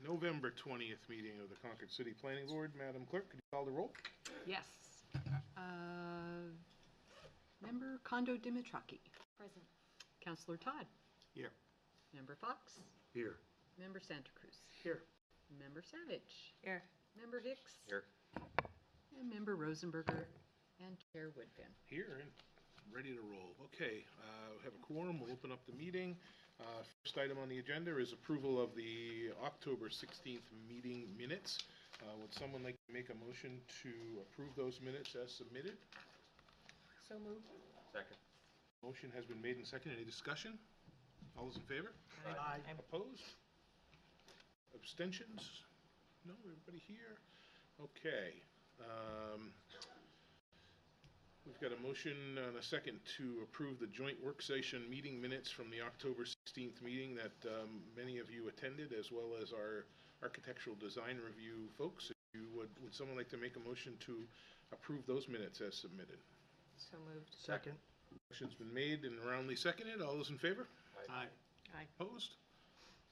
November 20th meeting of the Concord City Planning Board. Madam Clerk, could you call the roll? Yes. Member Kondo Dimitraki. Present. Councillor Todd. Here. Member Fox. Here. Member Santa Cruz. Here. Member Savage. Here. Member Hicks. Here. And Member Rosenberger. And Chair Woodfin. Here and ready to roll. Okay, we have a quorum. We'll open up the meeting. First item on the agenda is approval of the October 16th meeting minutes. Would someone like to make a motion to approve those minutes as submitted? So moved. Second. Motion has been made and seconded. Any discussion? All those in favor? Aye. Opposed? Abstentions? No, everybody here? Okay. We've got a motion and a second to approve the joint work session meeting minutes from the October 16th meeting that many of you attended, as well as our architectural design review folks. If you would someone like to make a motion to approve those minutes as submitted? So moved. Second. Motion's been made and roundly seconded. All those in favor? Aye. Aye. Opposed?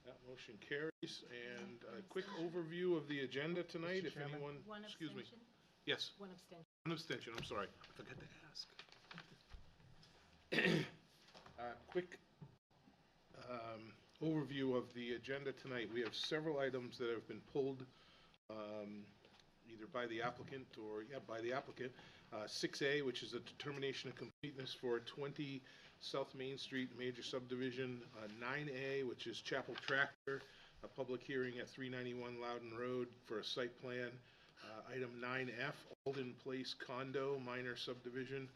That motion carries. And a quick overview of the agenda tonight, if Chairman? anyone, One excuse me. abstention? Yes, One abstention. one abstention, I'm sorry. I forgot to ask. Quick overview of the agenda tonight. We have several items that have been pulled either by the applicant or, by the applicant. 6A, which is a determination of completeness for 20 South Main Street major subdivision. 9A, which is Chapel Tractor, a public hearing at 391 Loudon Road for a site plan. Item 9F, Alden Place Condo, minor subdivision.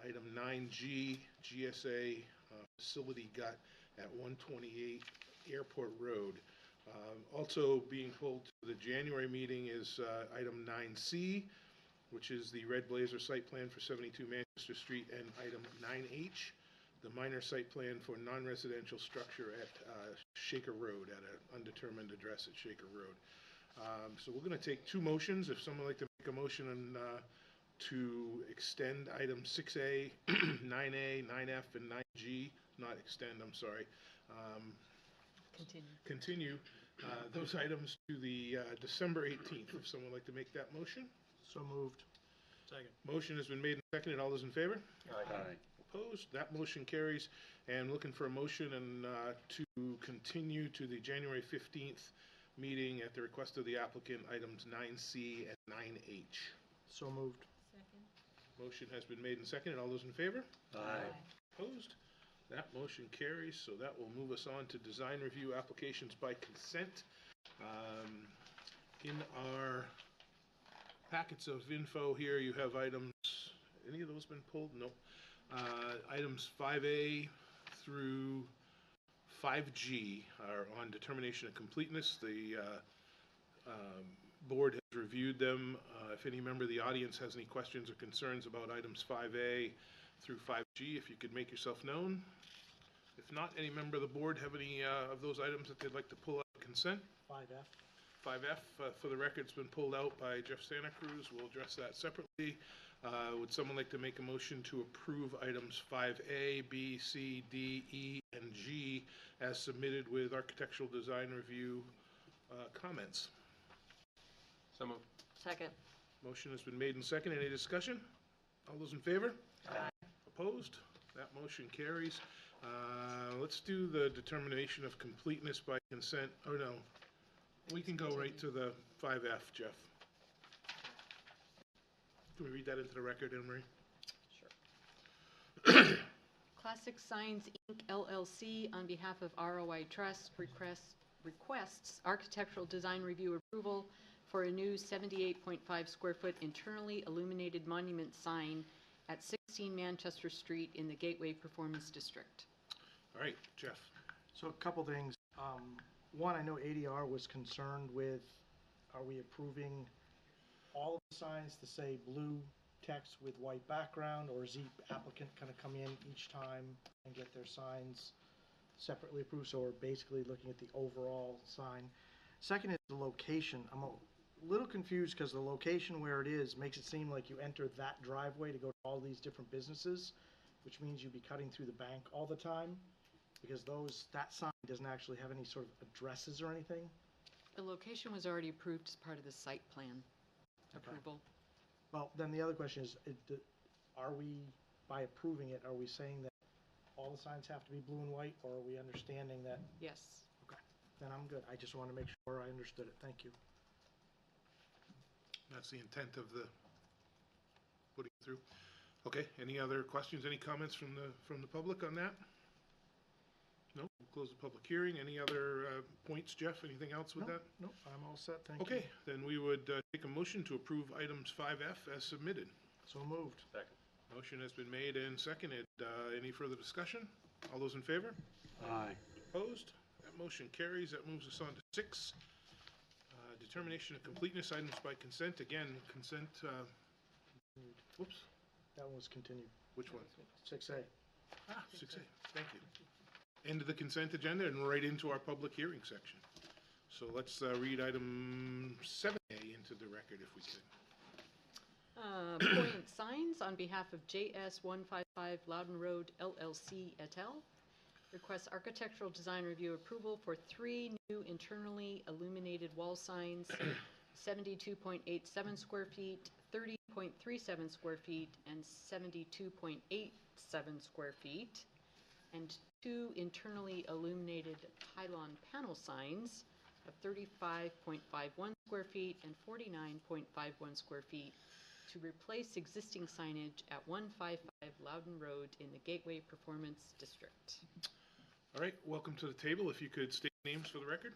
Item 9G, GSA facility gut at 128 Airport Road. Also being pulled to the January meeting is item 9C, which is the Red Blazer site plan for 72 Manchester Street, and item 9H, the minor site plan for non-residential structure at Shaker Road, at an undetermined address at Shaker Road. So we're going to take two motions. If someone would like to make a motion to extend item 6A, 9A, 9F, and 9G, not extend, I'm sorry. Continue those items to the December 18th. If someone would like to make that motion. So moved. Second. Motion has been made and seconded. All those in favor? Aye. Opposed? That motion carries. And looking for a motion and to continue to the January 15th meeting at the request of the applicant, items 9C and 9H. So moved. Second. Motion has been made and seconded. All those in favor? Aye. Opposed? That motion carries, so that will move us on to design review applications by consent. In our packets of info here, you have items, any of those been pulled? No. Items 5A through 5G are on determination of completeness. The board has reviewed them. If any member of the audience has any questions or concerns about items 5A through 5G, if you could make yourself known. If not, any member of the board have any of those items that they'd like to pull out of consent? 5F. 5F, for the record, has been pulled out by Jeff Santa Cruz. We'll address that separately. Would someone like to make a motion to approve items 5A, B, C, D, E, and G as submitted with architectural design review comments? So moved. Second. Motion has been made and seconded. Any discussion? All those in favor? Aye. Opposed? That motion carries. Let's do the determination of completeness by consent. Oh, no. We can go right to the 5F, Jeff. Can we read that into the record, Anne Marie? Sure. Classic Signs, Inc., LLC, on behalf of ROI Trust, requests architectural design review approval for a new 78.5 square foot internally illuminated monument sign at 16 Manchester Street in the Gateway Performance District. All right, Jeff. So a couple things. One, I know ADR was concerned with, are we approving all of the signs to say blue text with white background, or is the applicant going to come in each time and get their signs separately approved? So we're basically looking at the overall sign. Second is the location. I'm a little confused because the location where it is makes it seem like you enter that driveway to go to all these different businesses, which means you'd be cutting through the bank all the time, because that sign doesn't actually have any sort of addresses or anything. The location was already approved as part of the site plan approval. Well, then the other question is, are we, by approving it, are we saying that all the signs have to be blue and white, or are we understanding that? Yes. Okay, then I'm good. I just want to make sure I understood it. Thank you. That's the intent of the putting it through. Okay, any other questions, any comments from the public on that? No, we'll close the public hearing. Any other points, Jeff? Anything else with that? No, I'm all set. Thank you. Okay, then we would take a motion to approve items 5F as submitted. So moved. Second. Motion has been made and seconded. Any further discussion? All those in favor? Aye. Opposed? That motion carries. That moves us on to 6. Determination of completeness items by consent. Again, consent, whoops, That one was continued. which one? 6A. 6A, thank you. End of the consent agenda and right into our public hearing section. So let's read item 7A into the record if we can. Poignant Signs on behalf of JS 155 Loudon Road LLC et al. Requests architectural design review approval for 3 new internally illuminated wall signs, 72.87 square feet, 30.37 square feet, and 72.87 square feet, and 2 internally illuminated pylon panel signs of 35.51 square feet and 49.51 square feet to replace existing signage at 155 Loudon Road in the Gateway Performance District. All right, welcome to the table. If you could state names for the record.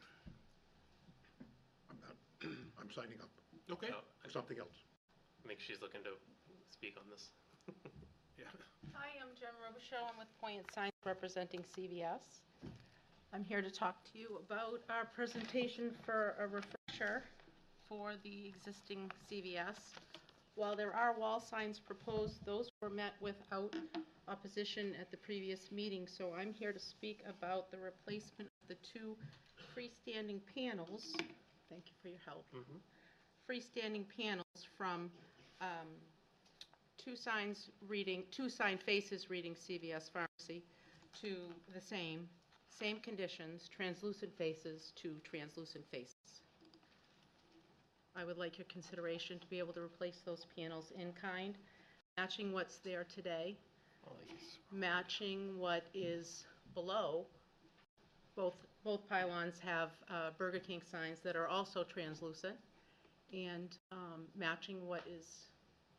I'm signing up Okay. for something else. I think she's looking to speak on this. Yeah. Hi, I'm Jen Robichaux. I'm with Poignant Signs representing CVS. I'm here to talk to you about our presentation for a refresher for the existing CVS. While there are wall signs proposed, those were met without opposition at the previous meeting, so I'm here to speak about the replacement of the 2 freestanding panels. Thank you for your help. Freestanding panels from 2 sign faces reading CVS Pharmacy to the same conditions, translucent faces to translucent faces. I would like your consideration to be able to replace those panels in kind, matching what's there today, matching what is below. Both pylons have Burger King signs that are also translucent, and matching what is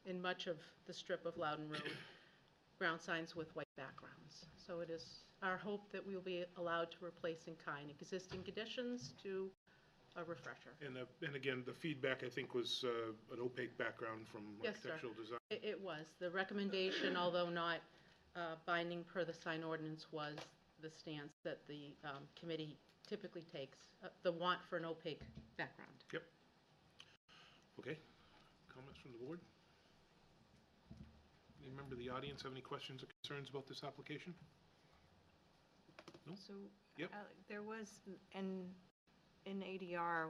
in much of the strip of Loudon Road, ground signs with white backgrounds. So it is our hope that we will be allowed to replace in kind existing conditions to a refresher. And again, the feedback, I think, was an opaque background from Yes, sir. architectural design. It was. The recommendation, although not binding per the sign ordinance, was the stance that the committee typically takes, the want for an opaque background. Yep. Okay. Comments from the board? Any member of the audience have any questions or concerns about this application? No? So, Yep. there was, in ADR,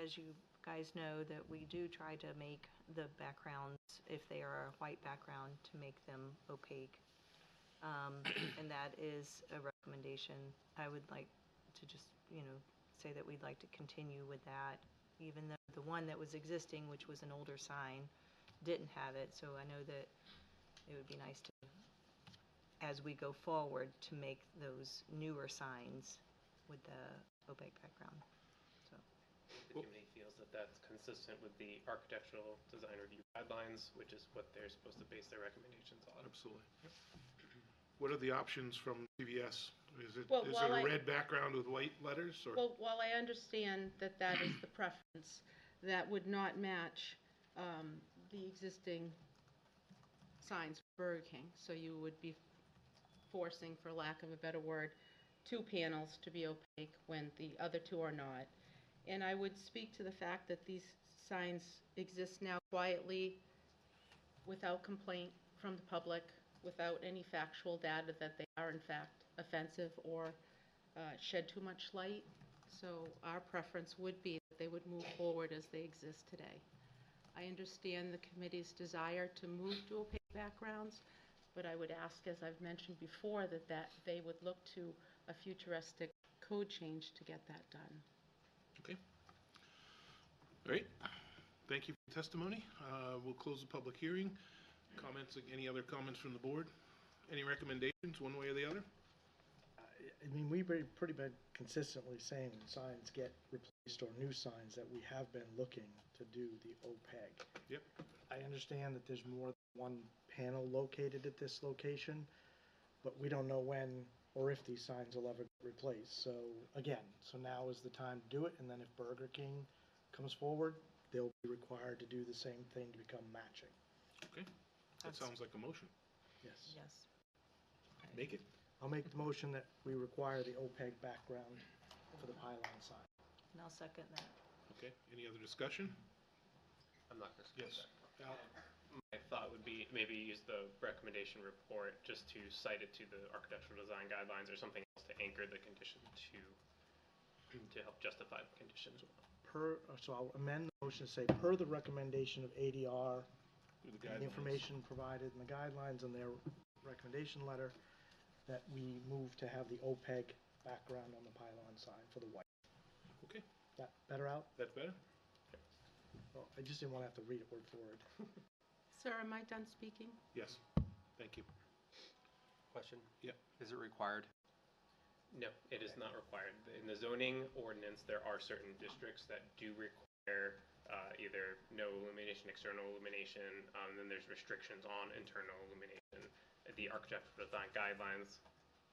as you guys know, that we do try to make the backgrounds, if they are a white background, to make them opaque. And that is a recommendation. I would like to just, say that we'd like to continue with that, even though the one that was existing, which was an older sign, didn't have it. So I know that it would be nice to, as we go forward, to make those newer signs with the opaque background. So, The committee feels that that's consistent with the architectural design review guidelines, which is what they're supposed to base their recommendations on. Absolutely. Yep. What are the options from CVS? Is it Well, is while it a I- red background with white letters? Or? Well, while I understand that that is the preference, that would not match the existing signs for Burger King. So you would be forcing, for lack of a better word, 2 panels to be opaque when the other 2 are not. And I would speak to the fact that these signs exist now quietly, without complaint from the public, without any factual data that they are in fact offensive or shed too much light. So our preference would be that they would move forward as they exist today. I understand the committee's desire to move to opaque backgrounds, but I would ask, as I've mentioned before, that they would look to a futuristic code change to get that done. Okay. All right, thank you for your testimony. We'll close the public hearing. Comments, any other comments from the board? Any recommendations, one way or the other? I mean, we've been pretty been consistently saying when signs get replaced or new signs that we have been looking to do the OPEG. Yep. I understand that there's more than one panel located at this location, but we don't know when or if these signs will ever get replaced. So again, so now is the time to do it, and then if Burger King comes forward, they'll be required to do the same thing to become matching. Okay, that sounds like a motion. Yes. Yes. Make it. I'll make the motion that we require the OPEG background for the pylon sign. And I'll second that. Okay, any other discussion? I'm not going to support Yes. that. Al? My thought would be maybe use the recommendation report just to cite it to the architectural design guidelines or something else to anchor the condition to help justify the condition. So I'll amend the motion to say, per the recommendation of ADR, Through the and the guidelines. information provided in the guidelines and their recommendation letter, that we move to have the OPEG background on the pylon sign for the white. Okay, That better out? that's better? Well, I just didn't want to have to read it word for word. Sir, am I done speaking? Yes, thank you. Question? Yep. Is it required? No, it is not required. In the zoning ordinance, there are certain districts that do require either no illumination, external illumination, and then there's restrictions on internal illumination. The architectural design guidelines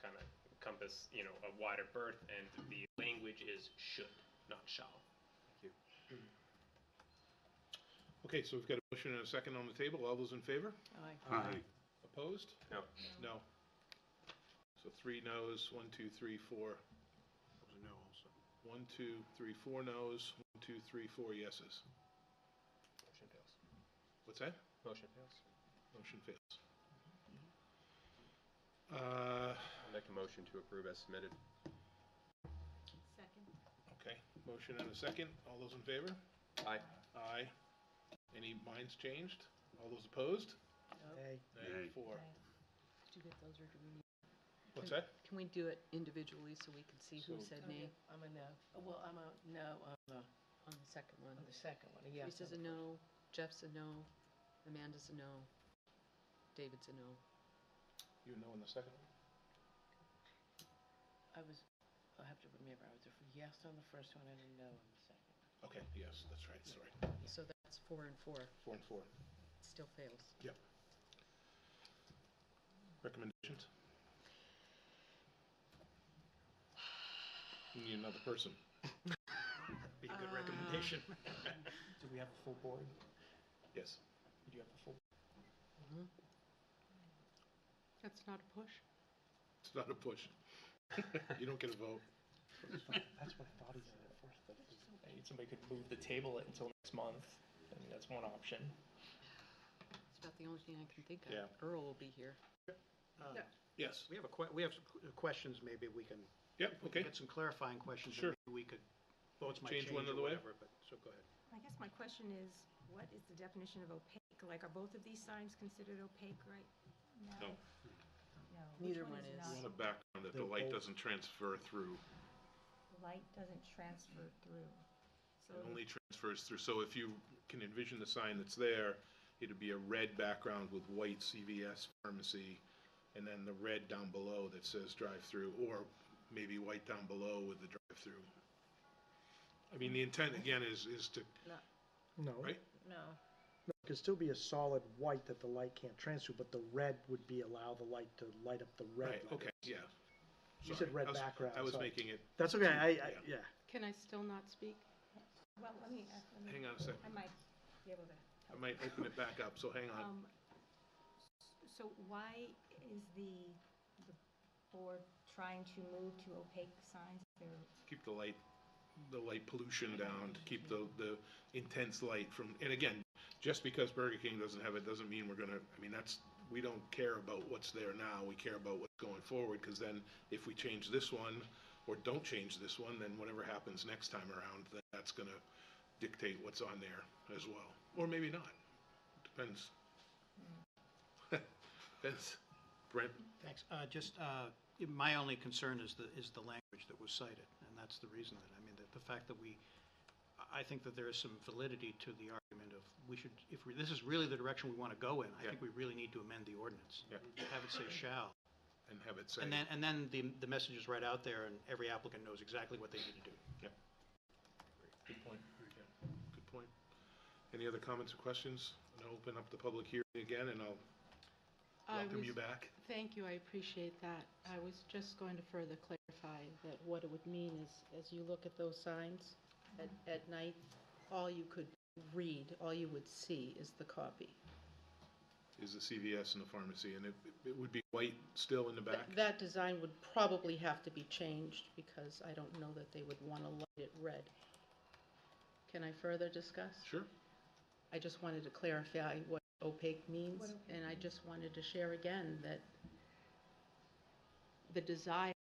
kind of encompass, a wider berth, and the language is should, not shall. Thank you. Okay, so we've got a motion and a second on the table. All those in favor? Aye. Opposed? No. No. So 3 noes, 1, 2, 3, 4. That was a no also. 1, 2, 3, 4 noes, 1, 2, 3, 4 yeses. Motion fails. What's that? Motion fails. Motion fails. I'll make a motion to approve as submitted. Second. Okay, motion and a second. All those in favor? Aye. Aye. Any minds changed? All those opposed? Nay. Nay. 4. Do you get those, or do we need? What's that? Can we do it individually so we can see who So- said nay I'm a no. Well, I'm a no on the second one? on the second one, a yes. Teresa's a on the no, Jeff's a no, Amanda's a no, David's a no. You know in the second one? first. I have to remember, I was a yes on the first one and a no on the second. Okay, yes, that's right, sorry. So that's 4 and 4. 4 and 4. Still fails. Yep. Recommendations? You need another person. Be a good recommendation. Do we have a full board? Yes. Do you have a full? That's not a push. It's not a push. You don't get a vote. That's what I thought he said at first, but Somebody could move the table it until next month. I mean, that's one option. It's about the only thing I can think of. Yeah. Earl will be here. Yes. We have questions, maybe we can. Yep, we okay. can get some clarifying questions. Sure. And maybe we could, votes might Change change one of or the way? whatever, but, so go ahead. I guess my question is, what is the definition of opaque? Like, are both of these signs considered opaque right now? No. No. Neither Which one is. You not? want a background that the light doesn't transfer through. The light doesn't transfer through. So It only transfers through. So if you can envision the sign that's there, it'd be a red background with white CVS pharmacy, and then the red down below that says drive-through, or maybe white down below with the drive-through. I mean, the intent, again, is to, no. right? No. No, it could still be a solid white that the light can't transfer, but the red would be allow the light to light up the red. Right, okay, yeah. You said Sorry. red background. I was so- making it, That's okay, Yeah. yeah. Can I still not speak? Well, let me, hang on a second. I might be able to. I might open it back up, so hang on. So why is the board trying to move to opaque signs? Keep the light pollution down, to keep the intense light from, and again, just because Burger King doesn't have it, doesn't mean we're gonna, I mean, we don't care about what's there now, we care about what's going forward, because then if we change this one, or don't change this one, then whatever happens next time around, then that's gonna dictate what's on there as well, or maybe not, depends. Depends. Brent? Thanks. My only concern is the language that was cited, and that's the reason that, I mean, the fact that we I think that there is some validity to the argument of we should, if this is really the direction we want to go in, I think we really need to amend the ordinance. Yeah. Have it say shall. And have it say. And then the message is right out there and every applicant knows exactly what they need to do. Yep. Good point. Good point. Any other comments or questions? I'll open up the public hearing again, and I'll welcome you back. Thank you, I appreciate that. I was just going to further clarify that what it would mean is, as you look at those signs at night, all you could read, all you would see is the copy. Is the CVS and the pharmacy, and it would be white still in the back? That design would probably have to be changed, because I don't know that they would want to light it red. Can I further discuss? Sure. I just wanted to clarify what opaque means, and I just wanted to share again that the desire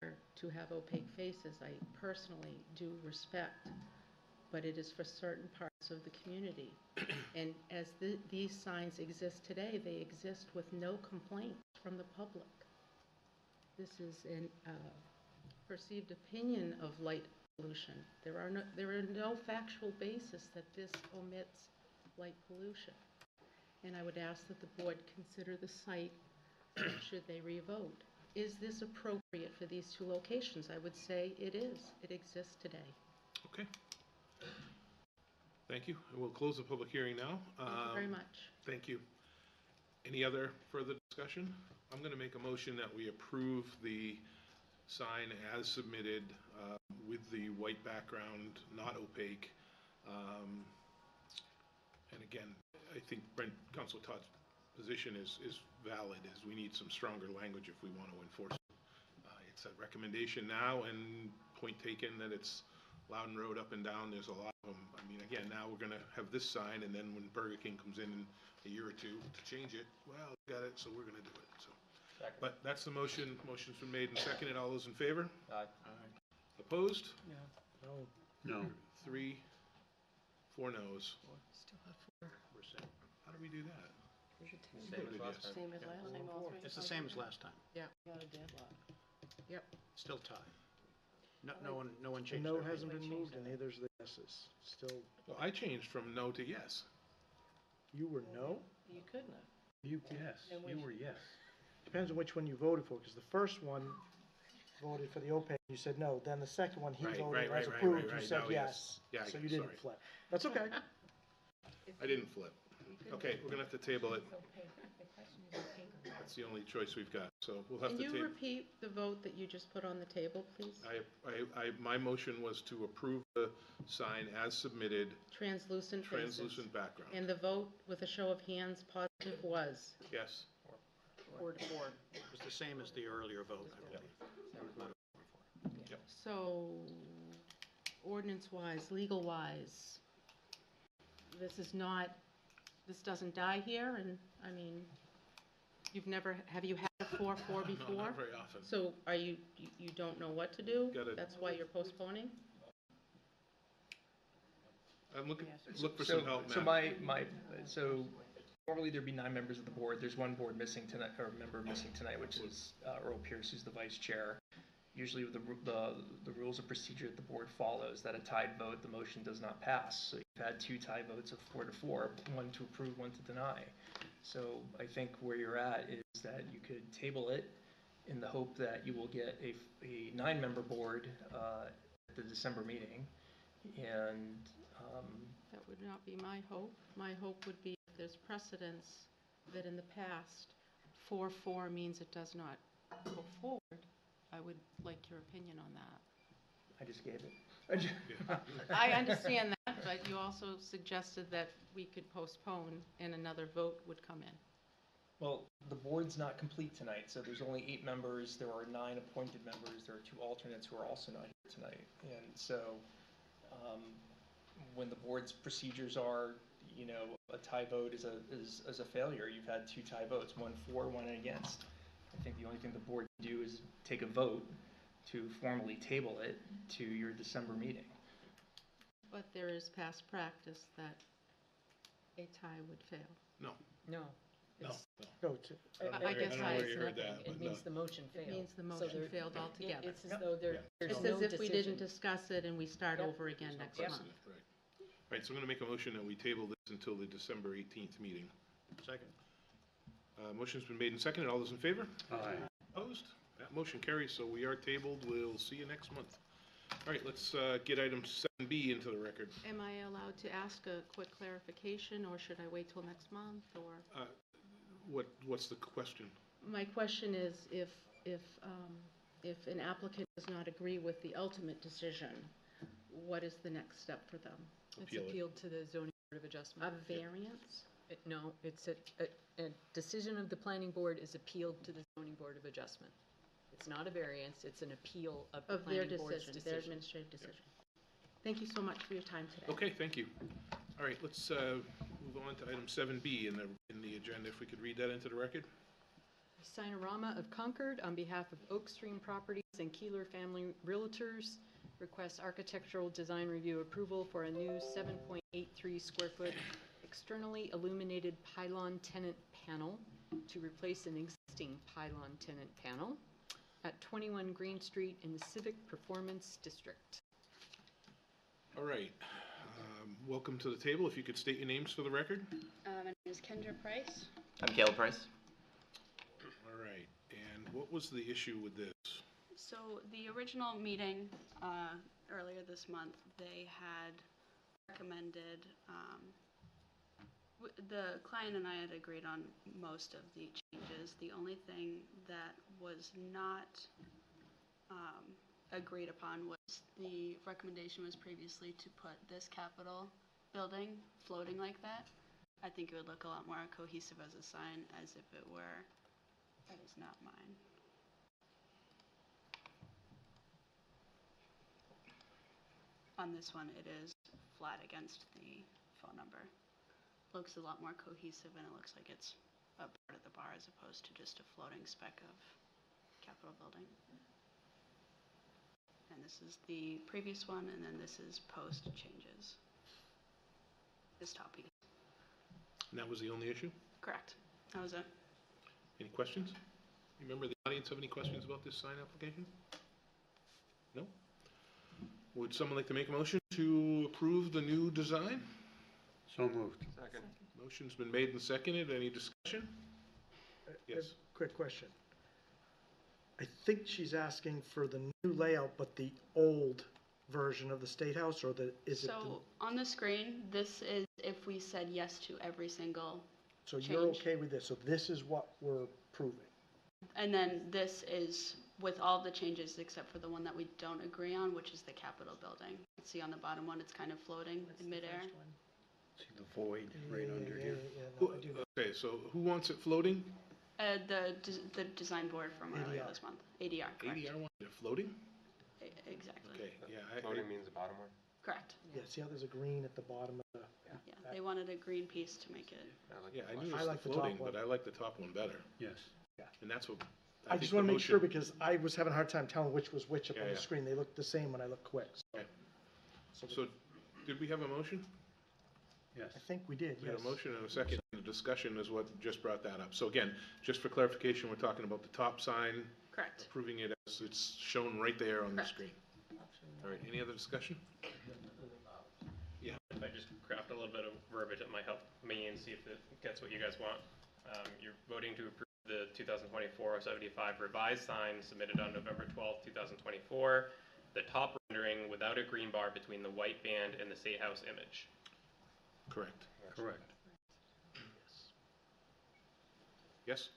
to have opaque faces, I personally do respect, but it is for certain parts of the community. And as these signs exist today, they exist with no complaints from the public. This is a perceived opinion of light pollution. There are no factual basis that this omits light pollution. And I would ask that the board consider the site should they revote. Is this appropriate for these two locations? I would say it is. It exists today. Okay. Thank you. We'll close the public hearing now. Thank you very much. Thank you. Any other further discussion? I'm going to make a motion that we approve the sign as submitted with the white background, not opaque. And again, I think Councilor Todd's position is valid, is we need some stronger language if we want to enforce it. It's a recommendation now, and point taken that it's Loudon Road up and down, there's a lot of them. I mean, again, now we're going to have this sign, and then when Burger King comes in a year or two to change it, well, we got it, so we're going to do it. So, but that's the motion. Motion's been made and seconded. All those in favor? Aye. Opposed? No. No. 3, 4 noes. Still have 4. We're set. How do we do that? Same as last time. Same as last time, all three? It's the same as last time. Got a deadlock. Still tied. No one The changed no their hasn't vote. been moved, and neither's the yeses. Still, Well, I changed from no to yes. you were no? You couldn't have. You, Yes, And you we- were yes. depends on which one you voted for, because the first one voted for the opaque, you said no. Then the second one, he Right, voted right, as right, approved, right, you right. said Now, yes. yes. Yeah, So you didn't sorry. flip. That's okay. I didn't flip. Okay, we're going to have to table it. It's opaque. The question is opaque or not. That's the only choice we've got. So we'll have Can to you table. repeat the vote that you just put on the table, please? My motion was to approve the sign as submitted, Translucent faces. translucent background. And the vote, with a show of hands, positive was? Yes. 4 to 4. It was the same as the earlier vote, I believe. So, ordinance-wise, legal-wise, this doesn't die here, and, I mean, have you had a 4-4 No, before? not very often. So you don't know what to do? Got it. That's why you're postponing? I'm look for some help, So Matt. so normally there'd be 9 members of the board. There's one board missing tonight, or member missing tonight, which is Earl Pierce, who's the vice chair. Usually the rules of procedure that the board follows, that a tied vote, the motion does not pass. So you've had 2 tie votes of 4 to 4, one to approve, one to deny. So I think where you're at is that you could table it in the hope that you will get a 9-member board at the December meeting. And That would not be my hope. My hope would be if there's precedence that in the past, 4-4 means it does not go forward. I would like your opinion on that. I just gave it. I understand that, but you also suggested that we could postpone and another vote would come in. Well, the board's not complete tonight, so there's only 8 members. There are 9 appointed members. There are 2 alternates who are also not here tonight. And so when the board's procedures are, a tie vote is a failure. You've had 2 tie votes, 1 for, 1 against. I think the only thing the board can do is take a vote to formally table it to your December meeting. But there is past practice that a tie would fail. No. No, It's- no. No, I guess don't know I- where you heard that, but It no. means the motion It failed. means the So motion there- failed altogether. It's as though Yeah. there's It's no as if we didn't decision. discuss it and we start Yep. over again There's no next month. precedent, right. right, so I'm going to make a motion that we table this until the December 18th meeting. Second. Motion's been made and seconded. All those in favor? Aye. Opposed? That motion carries, so we are tabled. We'll see you next month. All right, let's get item 7B into the record. Am I allowed to ask a quick clarification, or should I wait till next month, or? What's the question? My question is, if an applicant does not agree with the ultimate decision, what is the next step for them? It's Appeal it. appealed to the zoning board of adjustment. A variance? No, it's a decision of the planning board is appealed to the zoning board of adjustment. It's not a variance, it's an appeal of the Of their planning board's decision, decision. their administrative decision. Thank you so much for your time today. Okay, thank you. All right, let's move on to item 7B in the agenda. If we could read that into the record. Sinorama of Concord, on behalf of Oak Stream Properties and Keeler Family Realtors, requests architectural design review approval for a new 7.83 square foot externally illuminated pylon tenant panel to replace an existing pylon tenant panel at 21 Green Street in the Civic Performance District. All right, welcome to the table. If you could state your names for the record. My name is Kendra Price. I'm Caleb Price. All right, and what was the issue with this? So the original meeting earlier this month, they had recommended, the client and I had agreed on most of the changes. The only thing that was not agreed upon was the recommendation was previously to put this Capitol building floating like that. I think it would look a lot more cohesive as a sign, as if it were. That is not mine. On this one, it is flat against the phone number. Looks a lot more cohesive, and it looks like it's a part of the bar as opposed to just a floating speck of Capitol building. And this is the previous one, and then this is post changes. This top piece. And that was the only issue? Correct. That was it. Any questions? You remember the audience have any questions about this sign application? No? Would someone like to make a motion to approve the new design? So moved. Second. Motion's been made and seconded. Any discussion? Yes. Quick question. I think she's asking for the new layout, but the old version of the State House, or is it So on the screen, this is if we said yes to every single so you're change. okay with this? So this is what we're proving? And then this is with all the changes except for the one that we don't agree on, which is the Capitol building. See on the bottom one, it's kind of floating in midair. See the void right under here. No, I do know. Okay, so who wants it floating? The design board from earlier ADR. this month. ADR, correct. ADR wanted it floating? Exactly. Okay, yeah. Floating means the bottom one? Correct. Yeah, see how there's a green at the bottom of the, Yeah, they wanted a green piece to make it. Yeah, I knew I it was like the the top floating, one. but I like the top one better. Yes. And that's what. I think just the want to make sure, motion- because I was having a hard time telling which was which up on Yeah, the yeah. screen. They looked the same when I looked quick. Okay. So So, did we have a motion? Yes. I think we did, We had yes. a motion and a second. The discussion is what just brought that up. So again, just for clarification, we're talking about the top sign, Correct. approving it as it's shown right there on the Correct. screen. All right, any other discussion? Yeah. If I just craft a little bit of verbiage that might help me and see if it gets what you guys want. You're voting to approve the 2024-075 revised sign submitted on November 12th, 2024. The top rendering without a green bar between the white band and the State House image. Correct. Correct. Yes?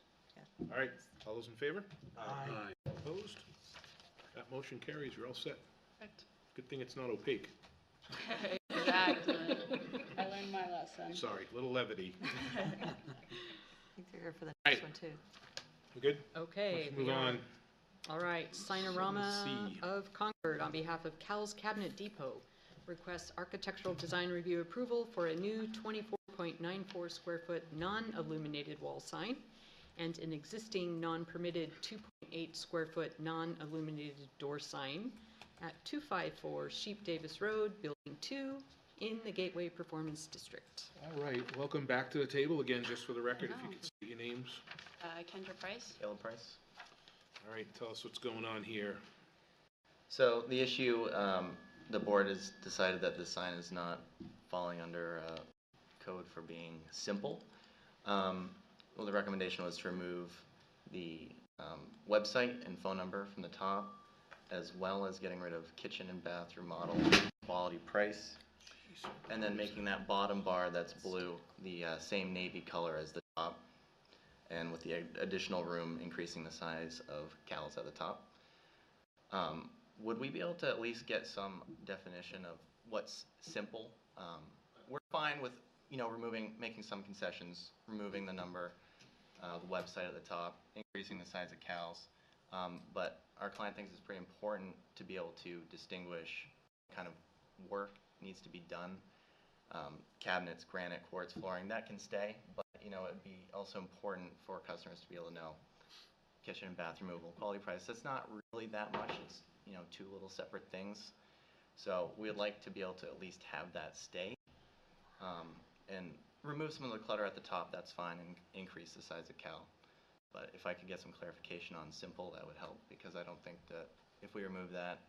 All right, all those in favor? Aye. Opposed? That motion carries. You're all set. Correct. Good thing it's not opaque. Exactly. I learned my lesson. Sorry, little levity. I think they're here for the Right. next one too. We good? Okay. Let's we move are- on. All right, Sinorama 7C. of Concord, on behalf of Cal's Cabinet Depot, requests architectural design review approval for a new 24.94 square foot non-illuminated wall sign and an existing non-permitted 2.8 square foot non-illuminated door sign at 254 Sheep Davis Road, Building 2, in the Gateway Performance District. All right, welcome back to the table. Again, just for the record, if you could state your names. Kendra Price. Caleb Price. All right, tell us what's going on here. So the issue, the board has decided that the sign is not falling under code for being simple. Well, the recommendation was to remove the website and phone number from the top, as well as getting rid of kitchen and bathroom model, quality, price, and then making that bottom bar that's blue the same navy color as the top, and with the additional room increasing the size of cowls at the top. Would we be able to at least get some definition of what's simple? We're fine with, making some concessions, removing the number, the website at the top, increasing the size of cowls. But our client thinks it's pretty important to be able to distinguish what kind of work needs to be done. Cabinets, granite, quartz, flooring, that can stay, but it'd be also important for customers to be able to know kitchen and bath removal, quality, price. That's not really that much. It's two little separate things. So we'd like to be able to at least have that stay, and remove some of the clutter at the top. That's fine, and increase the size of cowl. But if I could get some clarification on simple, that would help, because I don't think that if we remove that,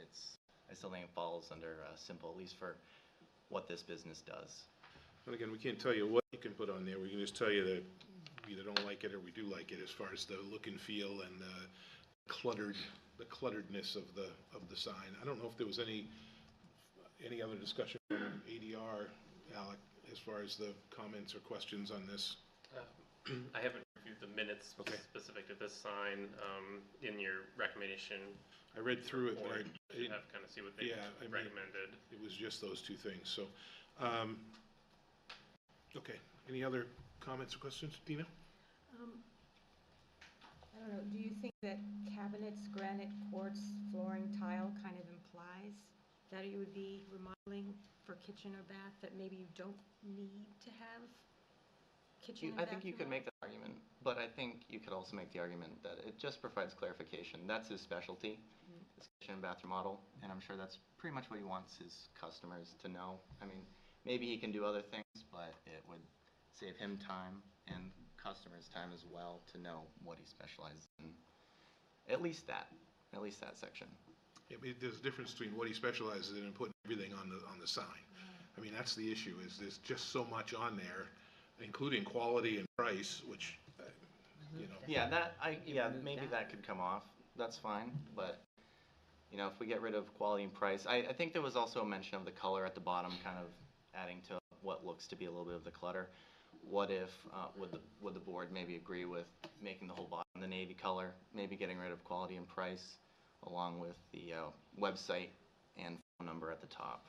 I still think it falls under simple, at least for what this business does. And again, we can't tell you what you can put on there. We can just tell you that we either don't like it or we do like it, as far as the look and feel and the clutteredness of the sign. I don't know if there was any other discussion from ADR, Alec, as far as the comments or questions on this. I haven't reviewed the minutes specific to this sign. In your recommendation, I read through it, but I didn't have to kind of see what they recommended. It was just those two things. So, okay. Any other comments or questions, Dina? I don't know, do you think that cabinets, granite, quartz, flooring, tile kind of implies that you would be remodeling for kitchen or bath, that maybe you don't need to have kitchen and I bath think you could make that argument, but I think you could also make the argument that it just provides clarification. That's his specialty, his kitchen and bathroom model, and I'm sure that's pretty much what he wants his customers to know. I mean, maybe he can do other things, but it would save him time and customers time as well to know what he specializes in. At least that section. Yeah, but there's a difference between what he specializes in and putting everything on the sign. I mean, that's the issue, is there's just so much on there, including quality and price, which, Yeah, maybe that could come off. That's fine, but if we get rid of quality and price, I think there was also a mention of the color at the bottom, kind of adding to what looks to be a little bit of the clutter. What if would the board maybe agree with making the whole bottom the navy color, maybe getting rid of quality and price, along with the website and phone number at the top?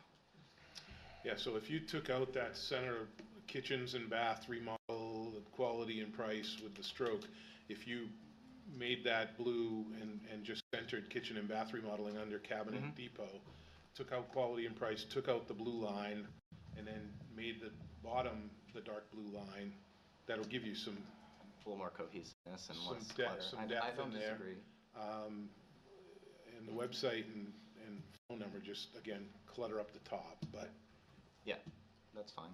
Yeah, so if you took out that center kitchens and bath remodel, the quality and price with the stroke, if you made that blue and just centered kitchen and bath remodeling under Cabinet Depot, took out quality and price, took out the blue line, and then made the bottom the dark blue line, that'll give you some a little more cohesiveness and less some clutter. depth I don't in there. disagree. And the website and phone number just, again, clutter up the top, but. Yeah, that's fine.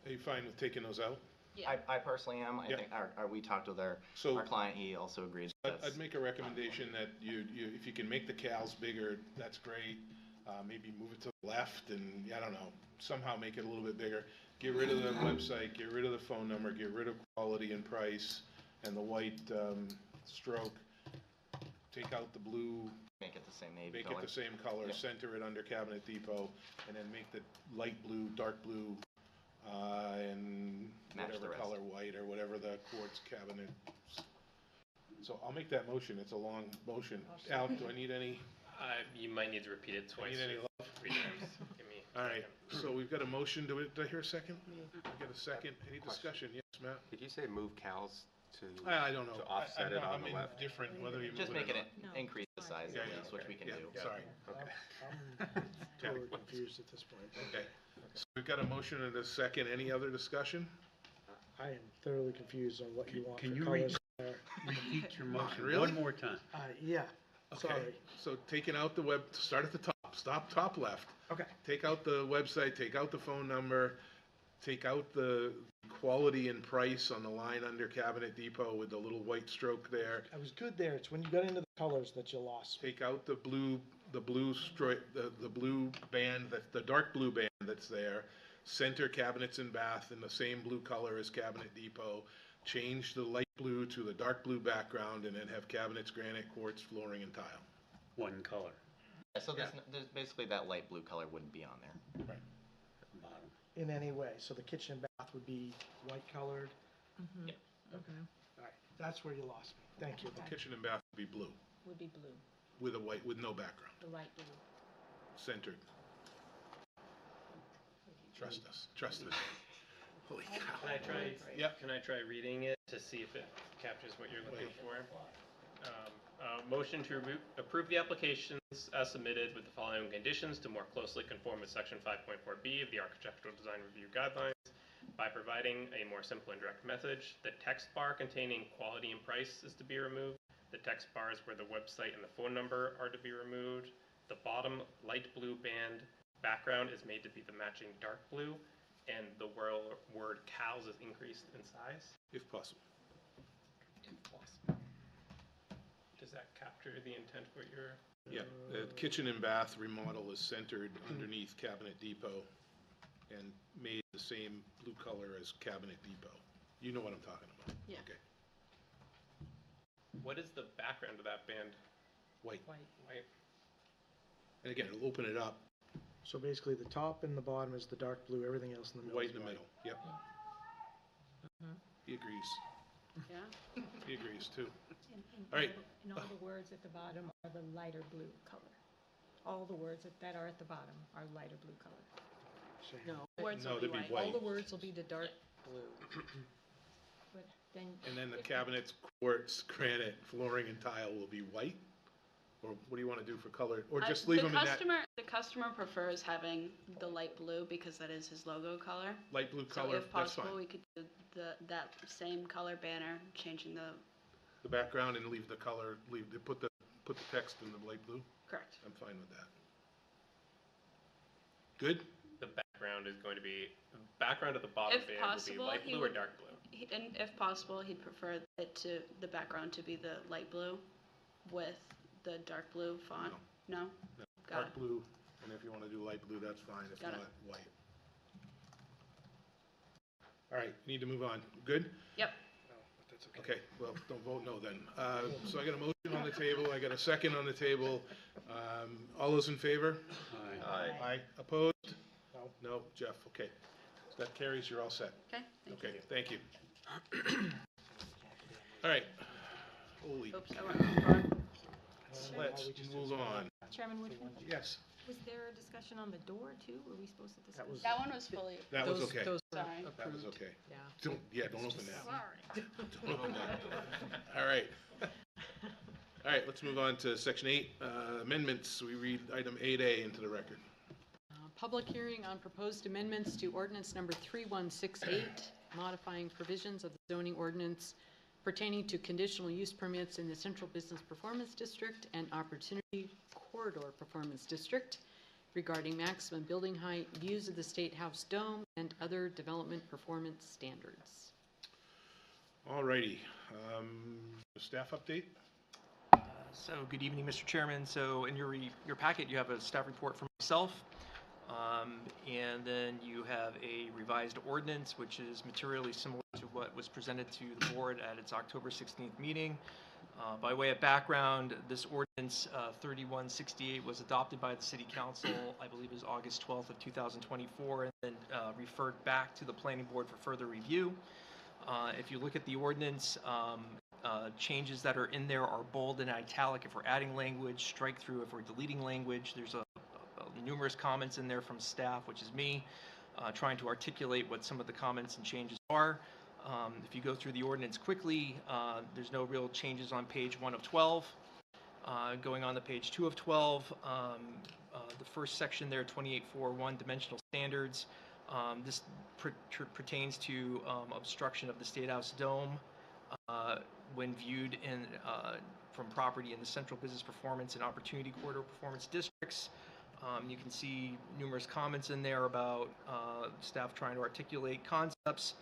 Are you fine with taking those out? Yeah. I personally am. I think we talked with our client, he also agrees. I'd make a recommendation that if you can make the cals bigger, that's great. Maybe move it to the left and, I don't know, somehow make it a little bit bigger. Get rid of the website, get rid of the phone number, get rid of quality and price and the white stroke. Take out the blue. Make it the same navy Make color. it the same color, center it under Cabinet Depot, and then make the light blue, dark blue, and match whatever color white or whatever the quartz cabinet. So I'll make that motion. It's a long motion. Al, do I need any? You might need to repeat it twice. Need any love? 3 times. Give me All right. So we've got a motion. Did I hear a second? We got a second. Any discussion? Yes, Matt. Did you say move cows to? I don't know. To offset it on the I'm left. indifferent whether you Just move make it it increase the size at least, which we can do. Sorry. Okay. I'm totally confused at this point. Okay. So we've got a motion and a second. Any other discussion? I am thoroughly confused on what you want Can for you colors there. repeat your motion Really? one more time? Yeah, Okay. sorry. So taking out the web, start at the top, stop top left. Okay. Take out the website, take out the phone number, take out the quality and price on the line under Cabinet Depot with the little white stroke there. I was good there. It's when you got into the colors that you lost. Take out the blue the blue the blue band, the dark blue band that's there, center cabinets and bath in the same blue color as Cabinet Depot, change the light blue to the dark blue background, and then have cabinets, granite, quartz, flooring, and tile. One color. Yeah, so there's basically that light blue color wouldn't be on there. Right. At the bottom. In any way, so the kitchen and bath would be white colored? Yep. All right, that's where you lost me. Thank you. The kitchen and bath would be blue, Would be blue, with a white, with no background, the light blue. centered. Trust us, trust us. Holy cow. Can I try reading it to see if it captures what you're looking for? Motion to approve the applications as submitted with the following conditions to more closely conform with section 5.4B of the Architectural Design Review Guidelines by providing a more simple and direct message. The text bar containing quality and price is to be removed. The text bars where the website and the phone number are to be removed. The bottom light blue band background is made to be the matching dark blue, and the word cows is increased in size. If possible. Does that capture the intent of what you're... Yeah, the kitchen and bath remodel is centered underneath Cabinet Depot and made the same blue color as Cabinet Depot. You know what I'm talking about? Yeah. Okay. What is the background of that band? White. White. And again, it'll open it up. So basically, the top and the bottom is the dark blue, everything else in the middle White is in the middle, yep. He agrees. Yeah? He agrees too. And All right. And all the words at the bottom are the lighter blue color. All the words that are at the bottom are lighter blue color. No. Words No, will be they'd be white. All white. the words will be the dark blue. But then. And then the cabinets, quartz, granite, flooring, and tile will be white? Or what do you want to do for color? Or just leave them in that The customer prefers having the light blue because that is his logo color. light blue So color? if That's possible, fine. we could do that same color banner, changing the, The background and leave the color, put the text in the light blue? correct. I'm fine with that. Good? The background is going to be, the background of the bottom If band possible, will be light he blue or would- dark blue? And if possible, he'd prefer the background to be the light blue with the dark blue font. No? No, Got dark it. blue, and if you want to do light blue, that's fine. If Got not, it. white. All right, need to move on. Good? Yep. Okay, well, don't vote no then. So I got a motion on the table, I got a second on the table. All those in favor? Aye. Aye. Opposed? No. No, Jeff, okay. That carries, you're all set. Okay, thank you. Okay, thank you. All right. Holy, Oops, I went too far. let's move on. Chairman Woodford, Yes, was there a discussion on the door too? Were we supposed to discuss? That one was fully, that was okay. Those were Sorry. That was approved. okay. Yeah. Don't open that. sorry. Don't open that. All right. All right, let's move on to section 8, amendments. We read item 8A into the record. Public hearing on proposed amendments to ordinance number 3168, modifying provisions of the zoning ordinance pertaining to conditional use permits in the Central Business Performance District and Opportunity Corridor Performance District regarding maximum building height, views of the State House dome, and other development performance standards. All righty. Staff update? So, good evening, Mr. Chairman. So, in your packet, you have a staff report from myself, and then you have a revised ordinance, which is materially similar to what was presented to the board at its October 16th meeting. By way of background, this ordinance 3168 was adopted by the City Council, I believe it was August 12th of 2024, and then referred back to the Planning Board for further review. If you look at the ordinance, changes that are in there are bold and italic if we're adding language, strike through if we're deleting language. There's numerous comments in there from staff, which is me, trying to articulate what some of the comments and changes are. If you go through the ordinance quickly, there's no real changes on page 1 of 12. Going on to page 2 of 12, the first section there, 2841, dimensional standards. This pertains to obstruction of the State House dome when viewed from property in the Central Business Performance and Opportunity Corridor Performance Districts. You can see numerous comments in there about staff trying to articulate concepts.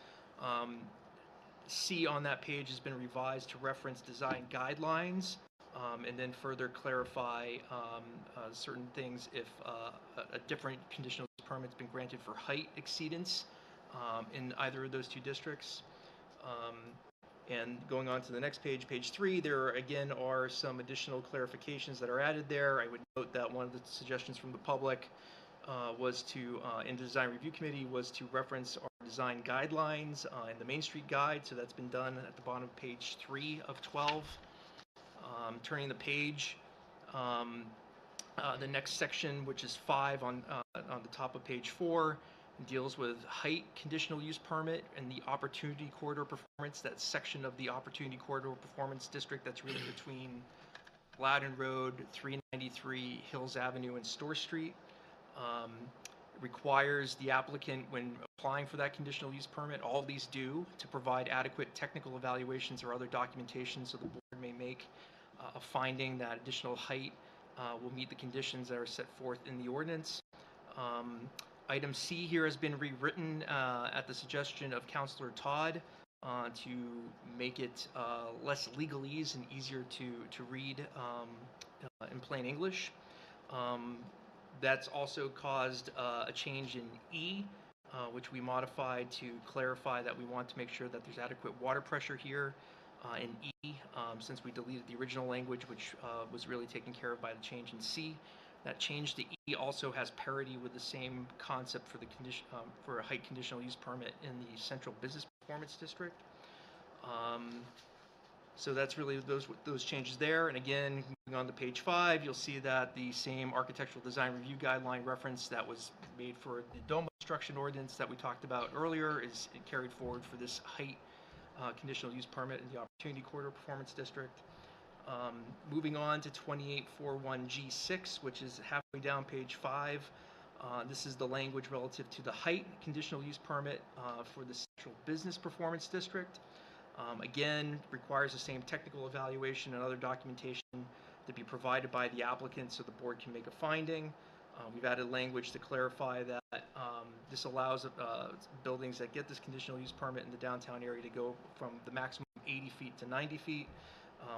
C on that page has been revised to reference design guidelines and then further clarify certain things if a different conditional use permit's been granted for height exceedance in either of those two districts. And going on to the next page, page 3, there again are some additional clarifications that are added there. I would note that one of the suggestions from the public was to, in the design review committee, was to reference our design guidelines in the Main Street Guide. So that's been done at the bottom of page 3 of 12. Turning the page, the next section, which is 5 on the top of page 4, deals with height conditional use permit and the opportunity corridor performance, that section of the opportunity corridor performance district that's really between Loudon Road, 393, Hills Avenue, and Store Street. Requires the applicant, when applying for that conditional use permit, all of these do, to provide adequate technical evaluations or other documentation so the board may make a finding that additional height will meet the conditions that are set forth in the ordinance. Item C here has been rewritten at the suggestion of Councilor Todd to make it less legalese and easier to read in plain English. That's also caused a change in E, which we modified to clarify that we want to make sure that there's adequate water pressure here in E, since we deleted the original language, which was really taken care of by the change in C. That change to E also has parity with the same concept for the condition for a height conditional use permit in the Central Business Performance District. So that's really those changes there. And again, moving on to page 5, you'll see that the same architectural design review guideline reference that was made for the dome construction ordinance that we talked about earlier is carried forward for this height conditional use permit in the Opportunity Corridor Performance District. Moving on to 2841G6, which is halfway down page 5. This is the language relative to the height conditional use permit for the Central Business Performance District. Again, requires the same technical evaluation and other documentation to be provided by the applicant so the board can make a finding. We've added language to clarify that this allows buildings that get this conditional use permit in the downtown area to go from the maximum 80 feet to 90 feet.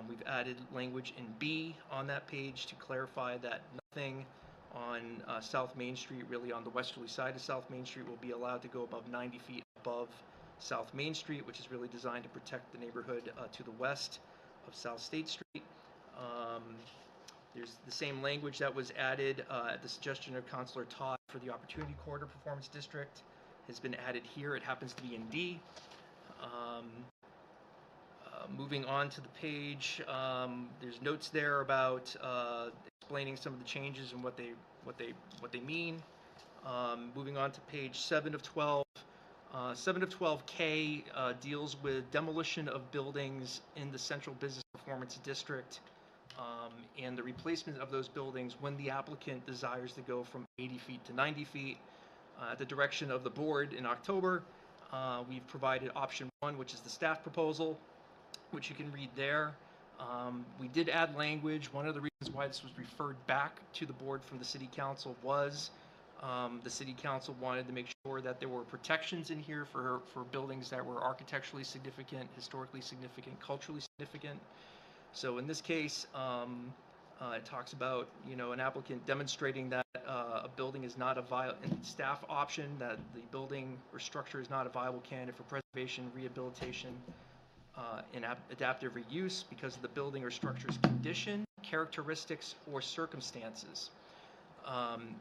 We've added language in B on that page to clarify that nothing on South Main Street, really on the westerly side of South Main Street, will be allowed to go above 90 feet above South Main Street, which is really designed to protect the neighborhood to the west of South State Street. There's the same language that was added at the suggestion of Councilor Todd for the Opportunity Corridor Performance District has been added here. It happens to be in D. Moving on to the page, there's notes there about explaining some of the changes and what they mean. Moving on to page 7 of 12. 7 of 12K deals with demolition of buildings in the Central Business Performance District and the replacement of those buildings when the applicant desires to go from 80 feet to 90 feet. At the direction of the board in October, we've provided option 1, which is the staff proposal, which you can read there. We did add language. One of the reasons why this was referred back to the board from the City Council was the City Council wanted to make sure that there were protections in here for buildings that were architecturally significant, historically significant, culturally significant. So in this case, it talks about, an applicant demonstrating that a building is not a viable, in the staff option, that the building or structure is not a viable candidate for preservation, rehabilitation, and adaptive reuse because of the building or structure's condition, characteristics, or circumstances.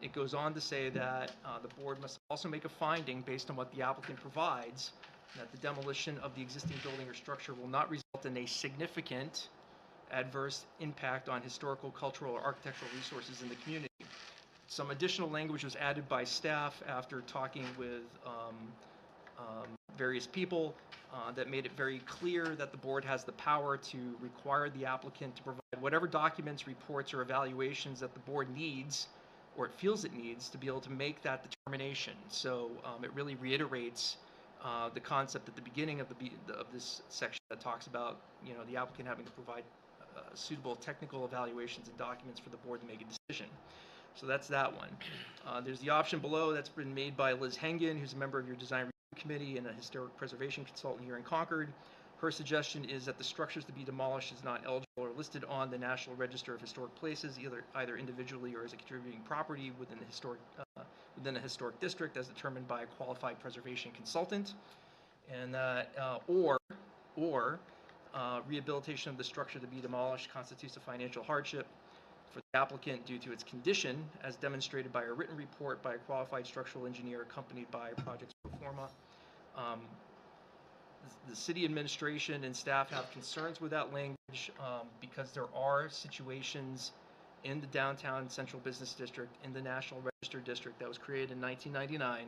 It goes on to say that the board must also make a finding based on what the applicant provides that the demolition of the existing building or structure will not result in a significant adverse impact on historical, cultural, or architectural resources in the community. Some additional language was added by staff after talking with various people that made it very clear that the board has the power to require the applicant to provide whatever documents, reports, or evaluations that the board needs or it feels it needs to be able to make that determination. So it really reiterates the concept at the beginning of this section that talks about the applicant having to provide suitable technical evaluations and documents for the board to make a decision. So that's that one. There's the option below that's been made by Liz Hengen, who's a member of your design review committee and a historic preservation consultant here in Concord, Her suggestion is that the structures to be demolished is not eligible or listed on the National Register of Historic Places, either individually or as a contributing property within a historic district as determined by a qualified preservation consultant, and that rehabilitation of the structure to be demolished constitutes a financial hardship for the applicant due to its condition, as demonstrated by a written report by a qualified structural engineer accompanied by a project's pro forma. The city administration and staff have concerns with that language because there are situations in the downtown central business district, in the National Register district that was created in 1999,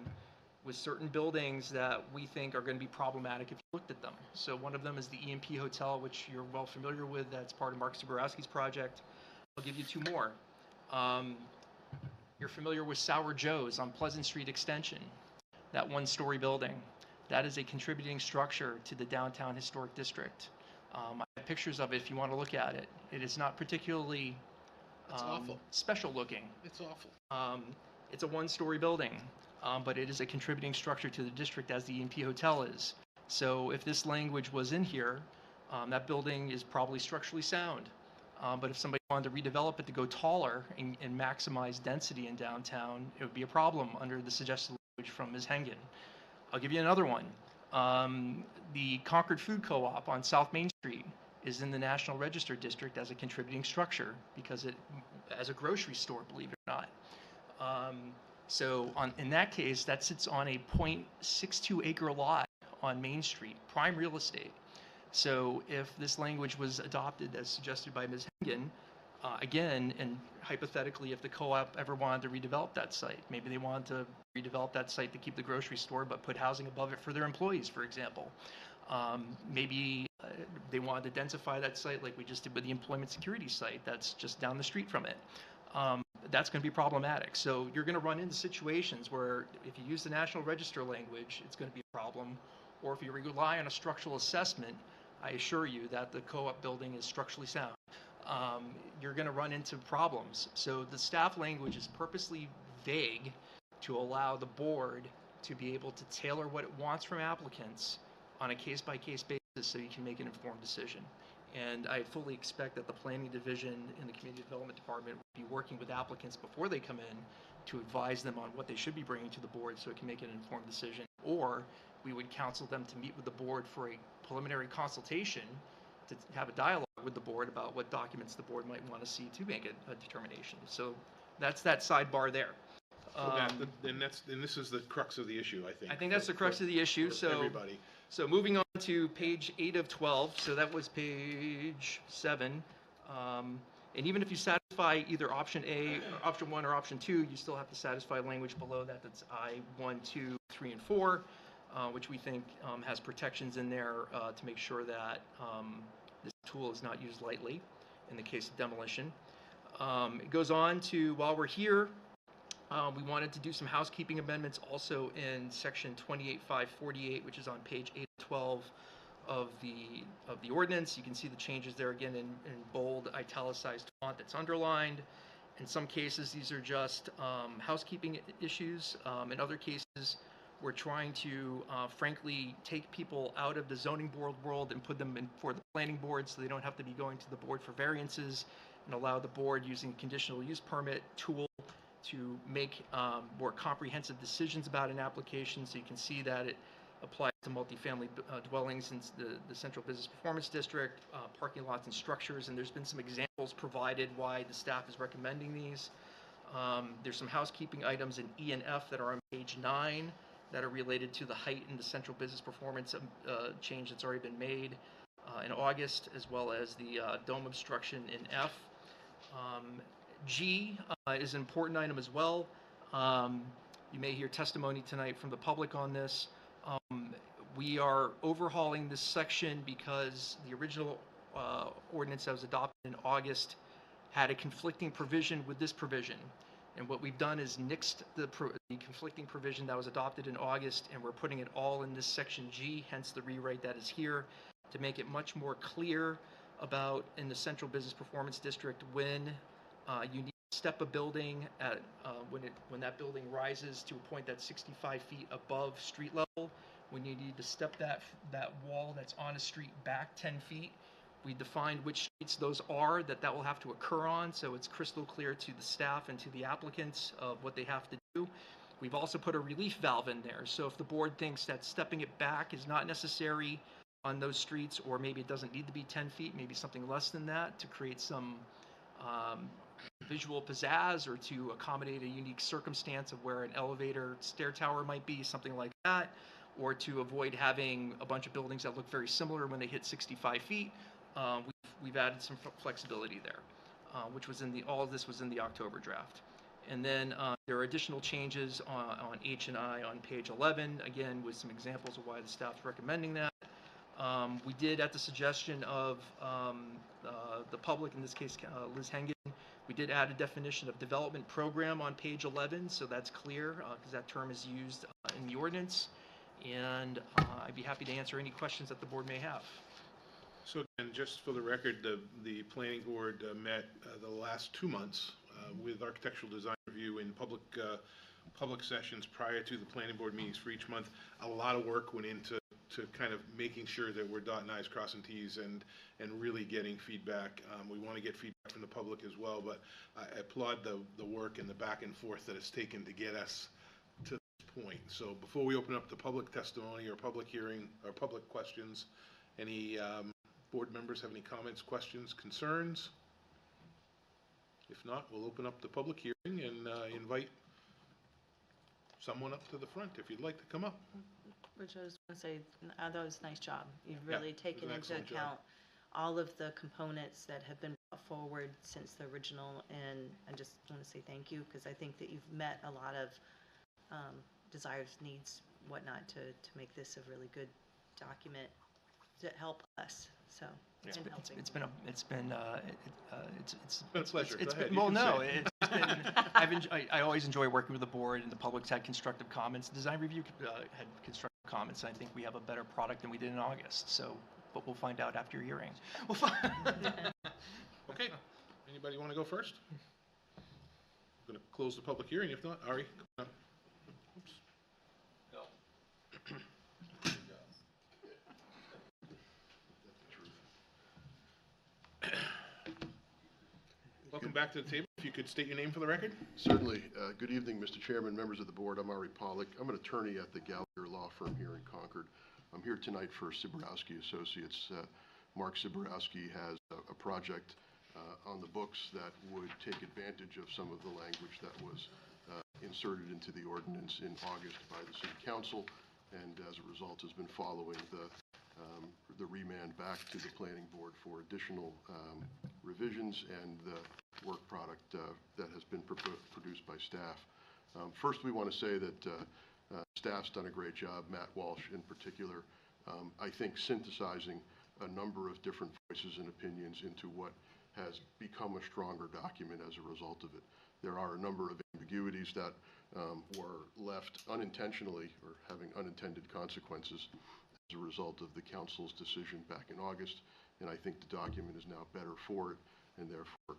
with certain buildings that we think are going to be problematic if you looked at them. So one of them is the E&P Hotel, which you're well familiar with. That's part of Mark Zaborowski's project. I'll give you two more. You're familiar with Sour Joe's on Pleasant Street Extension, that one-story building. That is a contributing structure to the downtown historic district. I have pictures of it if you want to look at it. It is not particularly special looking. It's awful. It's a one-story building, but it is a contributing structure to the district as the E&P Hotel is. So if this language was in here, that building is probably structurally sound. But if somebody wanted to redevelop it to go taller and maximize density in downtown, it would be a problem under the suggested language from Ms. Hengen. I'll give you another one. The Concord Food Co-op on South Main Street is in the National Register District as a contributing structure because as a grocery store, believe it or not. In that case, that sits on a 0.62 acre lot on Main Street, prime real estate. So if this language was adopted as suggested by Ms. Hengen, again, and hypothetically, if the co-op ever wanted to redevelop that site, maybe they wanted to redevelop that site to keep the grocery store but put housing above it for their employees, for example. Maybe they wanted to densify that site like we just did with the employment security site that's just down the street from it. That's going to be problematic. So you're going to run into situations where if you use the National Register language, it's going to be a problem. Or if you rely on a structural assessment, I assure you that the co-op building is structurally sound. You're going to run into problems. So the staff language is purposely vague to allow the board to be able to tailor what it wants from applicants on a case-by-case basis so you can make an informed decision. And I fully expect that the planning division in the community development department will be working with applicants before they come in to advise them on what they should be bringing to the board so it can make an informed decision. Or we would counsel them to meet with the board for a preliminary consultation to have a dialogue with the board about what documents the board might want to see to make a determination. So that's that sidebar there. And this is the crux of the issue, I think. I think that's the crux of the issue. For everybody. So moving on to page 8 of 12. So that was page 7. And even if you satisfy either option A, or option 1, or option 2, you still have to satisfy language below that. That's I1, 2, 3, and 4, which we think has protections in there to make sure that this tool is not used lightly in the case of demolition. It goes on to, while we're here, we wanted to do some housekeeping amendments also in section 28.548, which is on page 8 of 12 of the ordinance. You can see the changes there again in bold italicized font that's underlined. In some cases, these are just housekeeping issues. In other cases, we're trying to, frankly, take people out of the zoning board world and put them in for the planning board so they don't have to be going to the board for variances, and allow the board using conditional use permit tool to make more comprehensive decisions about an application. So you can see that it applies to multifamily dwellings in the Central Business Performance District, parking lots and structures, and there's been some examples provided why the staff is recommending these. There's some housekeeping items in E and F that are on page 9 that are related to the height in the Central Business Performance change that's already been made in August, as well as the dome obstruction in F. G is an important item as well. You may hear testimony tonight from the public on this. We are overhauling this section because the original ordinance that was adopted in August had a conflicting provision with this provision. And what we've done is nixed the conflicting provision that was adopted in August, and we're putting it all in this section G, hence the rewrite that is here, to make it much more clear about in the Central Business Performance District when you need to step a building at when that building rises to a point that's 65 feet above street level, We needed to step that wall that's on a street back 10 feet. We defined which streets those are that will have to occur on, so it's crystal clear to the staff and to the applicants of what they have to do. We've also put a relief valve in there, so if the board thinks that stepping it back is not necessary on those streets, or maybe it doesn't need to be 10 feet, maybe something less than that to create some visual pizzazz or to accommodate a unique circumstance of where an elevator stair tower might be, something like that, or to avoid having a bunch of buildings that look very similar when they hit 65 feet. We've added some flexibility there, which was all of this was in the October draft. And then there are additional changes on H&I on page 11, again, with some examples of why the staff's recommending that. We did, at the suggestion of the public, in this case Liz Hengen, we did add a definition of development program on page 11, so that's clear, because that term is used in the ordinance. And I'd be happy to answer any questions that the board may have. So again, just for the record, the planning board met the last 2 months with architectural design review in public sessions prior to the planning board meetings for each month. A lot of work went into kind of making sure that we're dotting I's, crossing T's, and really getting feedback. We want to get feedback from the public as well, but I applaud the work and the back and forth that it's taken to get us to this point. So before we open up the public testimony or public hearing or public questions, any board members have any comments, questions, concerns? If not, we'll open up the public hearing and invite someone up to the front if you'd like to come up. Which I was going to say, that was a nice job. You've Yeah, really it was taken an into excellent job. account all of the components that have been brought forward since the original, and I just want to say thank you, because I think that you've met a lot of desires, needs, whatnot, to make this a really good document to help us. So it's been helping. It's been a pleasure. It's Go ahead, been, you well, can no, say it. it's been, I always enjoy working with the board, and the public's had constructive comments. Design review had constructive comments, and I think we have a better product than we did in August. So, but we'll find out after your hearing. Okay. Anybody want to go first? I'm going to close the public hearing. If not, Ari, come on. Oops. Welcome back to the table. If you could state your name for the record. Certainly. Good evening, Mr. Chairman, members of the board. I'm Ari Pollack. I'm an attorney at the Gallagher Law Firm here in Concord. I'm here tonight for Siborowski Associates. Mark Siborowski has a project on the books that would take advantage of some of the language that was inserted into the ordinance in August by the City Council, and as a result has been following the remand back to the Planning Board for additional revisions and the work product that has been produced by staff. First, we want to say that staff's done a great job, Matt Walsh in particular, I think synthesizing a number of different voices and opinions into what has become a stronger document as a result of it. There are a number of ambiguities that were left unintentionally or having unintended consequences as a result of the council's decision back in August, and I think the document is now better for it, and therefore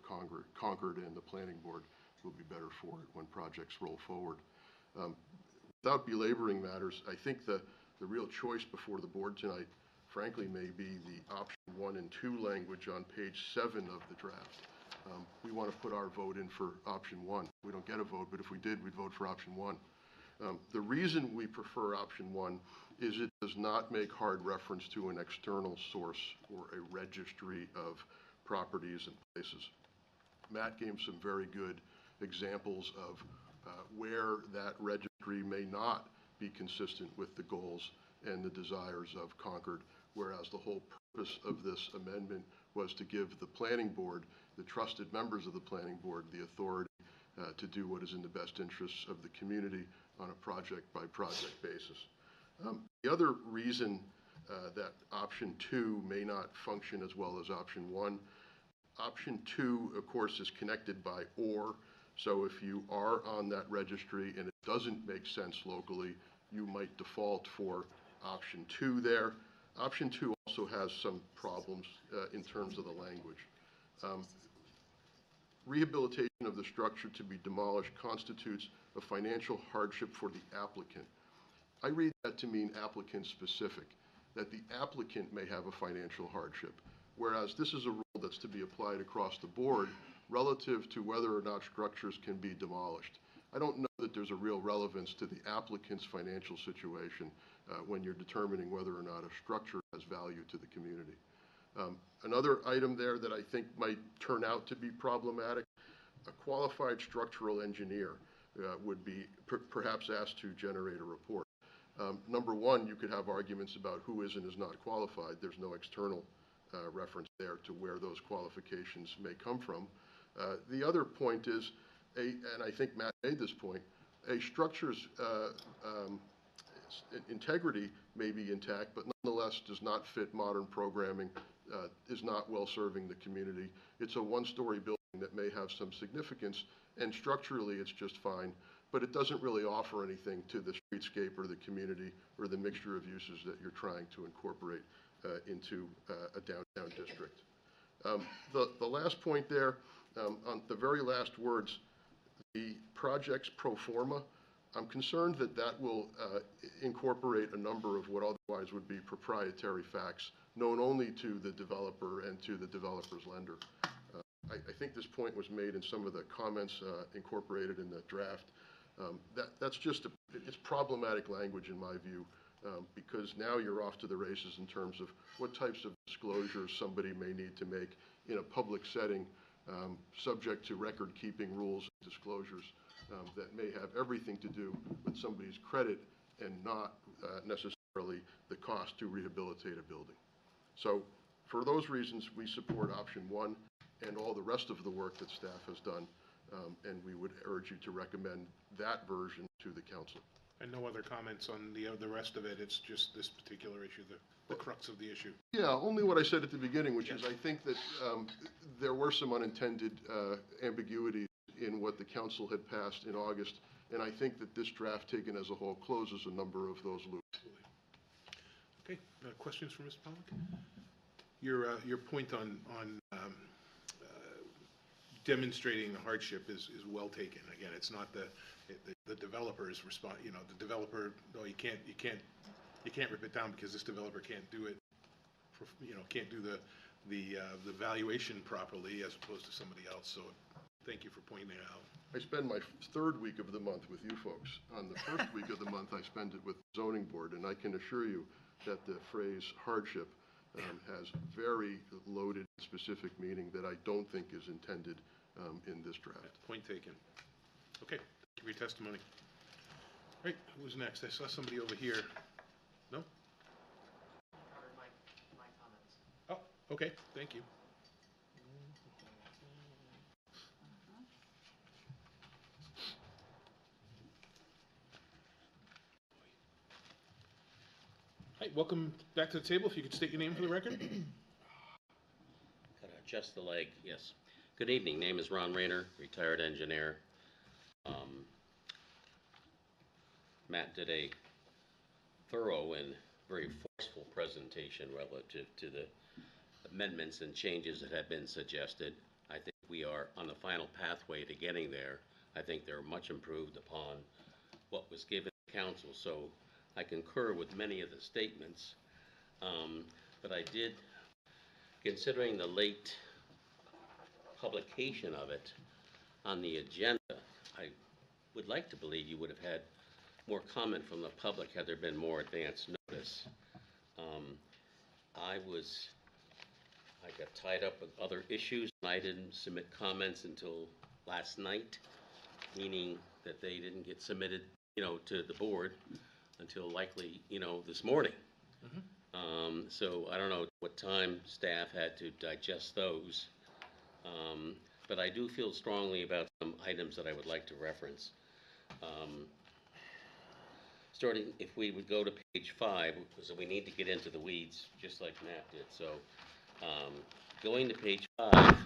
Concord and the Planning Board will be better for it when projects roll forward. Without belaboring matters, I think the real choice before the board tonight, frankly, may be the option 1 and 2 language on page 7 of the draft. We want to put our vote in for option 1. We don't get a vote, but if we did, we'd vote for option 1. The reason we prefer option 1 is it does not make hard reference to an external source or a registry of properties and places. Matt gave some very good examples of where that registry may not be consistent with the goals and the desires of Concord, whereas the whole purpose of this amendment was to give the Planning Board, the trusted members of the Planning Board, the authority to do what is in the best interests of the community on a project-by-project basis. The other reason that option 2 may not function as well as option 1, option 2, of course, is connected by or, so if you are on that registry and it doesn't make sense locally, you might default for option 2 there. Option 2 also has some problems in terms of the language. Rehabilitation of the structure to be demolished constitutes a financial hardship for the applicant. I read that to mean applicant specific, that the applicant may have a financial hardship, whereas this is a rule that's to be applied across the board relative to whether or not structures can be demolished. I don't know that there's a real relevance to the applicant's financial situation when you're determining whether or not a structure has value to the community. Another item there that I think might turn out to be problematic, a qualified structural engineer would be perhaps asked to generate a report. Number one, you could have arguments about who is and is not qualified. There's no external reference there to where those qualifications may come from. The other point is, and I think Matt made this point, a structure's integrity may be intact, but nonetheless does not fit modern programming, is not well serving the community. It's a one-story building that may have some significance, and structurally it's just fine, but it doesn't really offer anything to the streetscape or the community or the mixture of uses that you're trying to incorporate into a downtown district. The last point there, on the very last words, the project's pro forma, I'm concerned that that will incorporate a number of what otherwise would be proprietary facts known only to the developer and to the developer's lender. I think this point was made in some of the comments incorporated in the draft. That's just, it's problematic language in my view, because now you're off to the races in terms of what types of disclosures somebody may need to make in a public setting, subject to record-keeping rules and disclosures that may have everything to do with somebody's credit and not necessarily the cost to rehabilitate a building. So for those reasons, we support option one and all the rest of the work that staff has done, and we would urge you to recommend that version to the council. And no other comments on the rest of it, it's just this particular issue, the crux of the issue. Yeah, only what I said at the beginning, which is I think that there were some unintended ambiguities in what the council had passed in August, and I think that this draft taken as a whole closes a number of those loops. Okay, questions for Ms. Pollack? Your point on demonstrating the hardship is well taken. Again, it's not the developer's response. You know, the developer, no, you can't rip it down because this developer can't do it. Can't do the valuation properly as opposed to somebody else. So, thank you for pointing that out. I spend my third week of the month with you folks. On the first week of the month, I spend it with the zoning board, and I can assure you that the phrase hardship has very loaded, specific meaning that I don't think is intended in this draft. Point taken. Okay, thank you for your testimony. All right, who's next? I saw somebody over here. No? Oh, okay, thank you. Hi, welcome back to the table. If you could state your name for the record. Gotta adjust the leg, yes. Good evening, name is Ron Rayner, retired engineer. Matt did a thorough and very forceful presentation relative to the amendments and changes that have been suggested. I think we are on the final pathway to getting there. I think they're much improved upon what was given to council, so I concur with many of the statements, but I did, considering the late publication of it on the agenda, I would like to believe you would have had more comment from the public had there been more advance notice. I got tied up with other issues and I didn't submit comments until last night, meaning that they didn't get submitted, to the board until likely, this morning. So I don't know what time staff had to digest those, but I do feel strongly about some items that I would like to reference. Starting, if we would go to page 5, so we need to get into the weeds, just like Matt did. So going to page 5,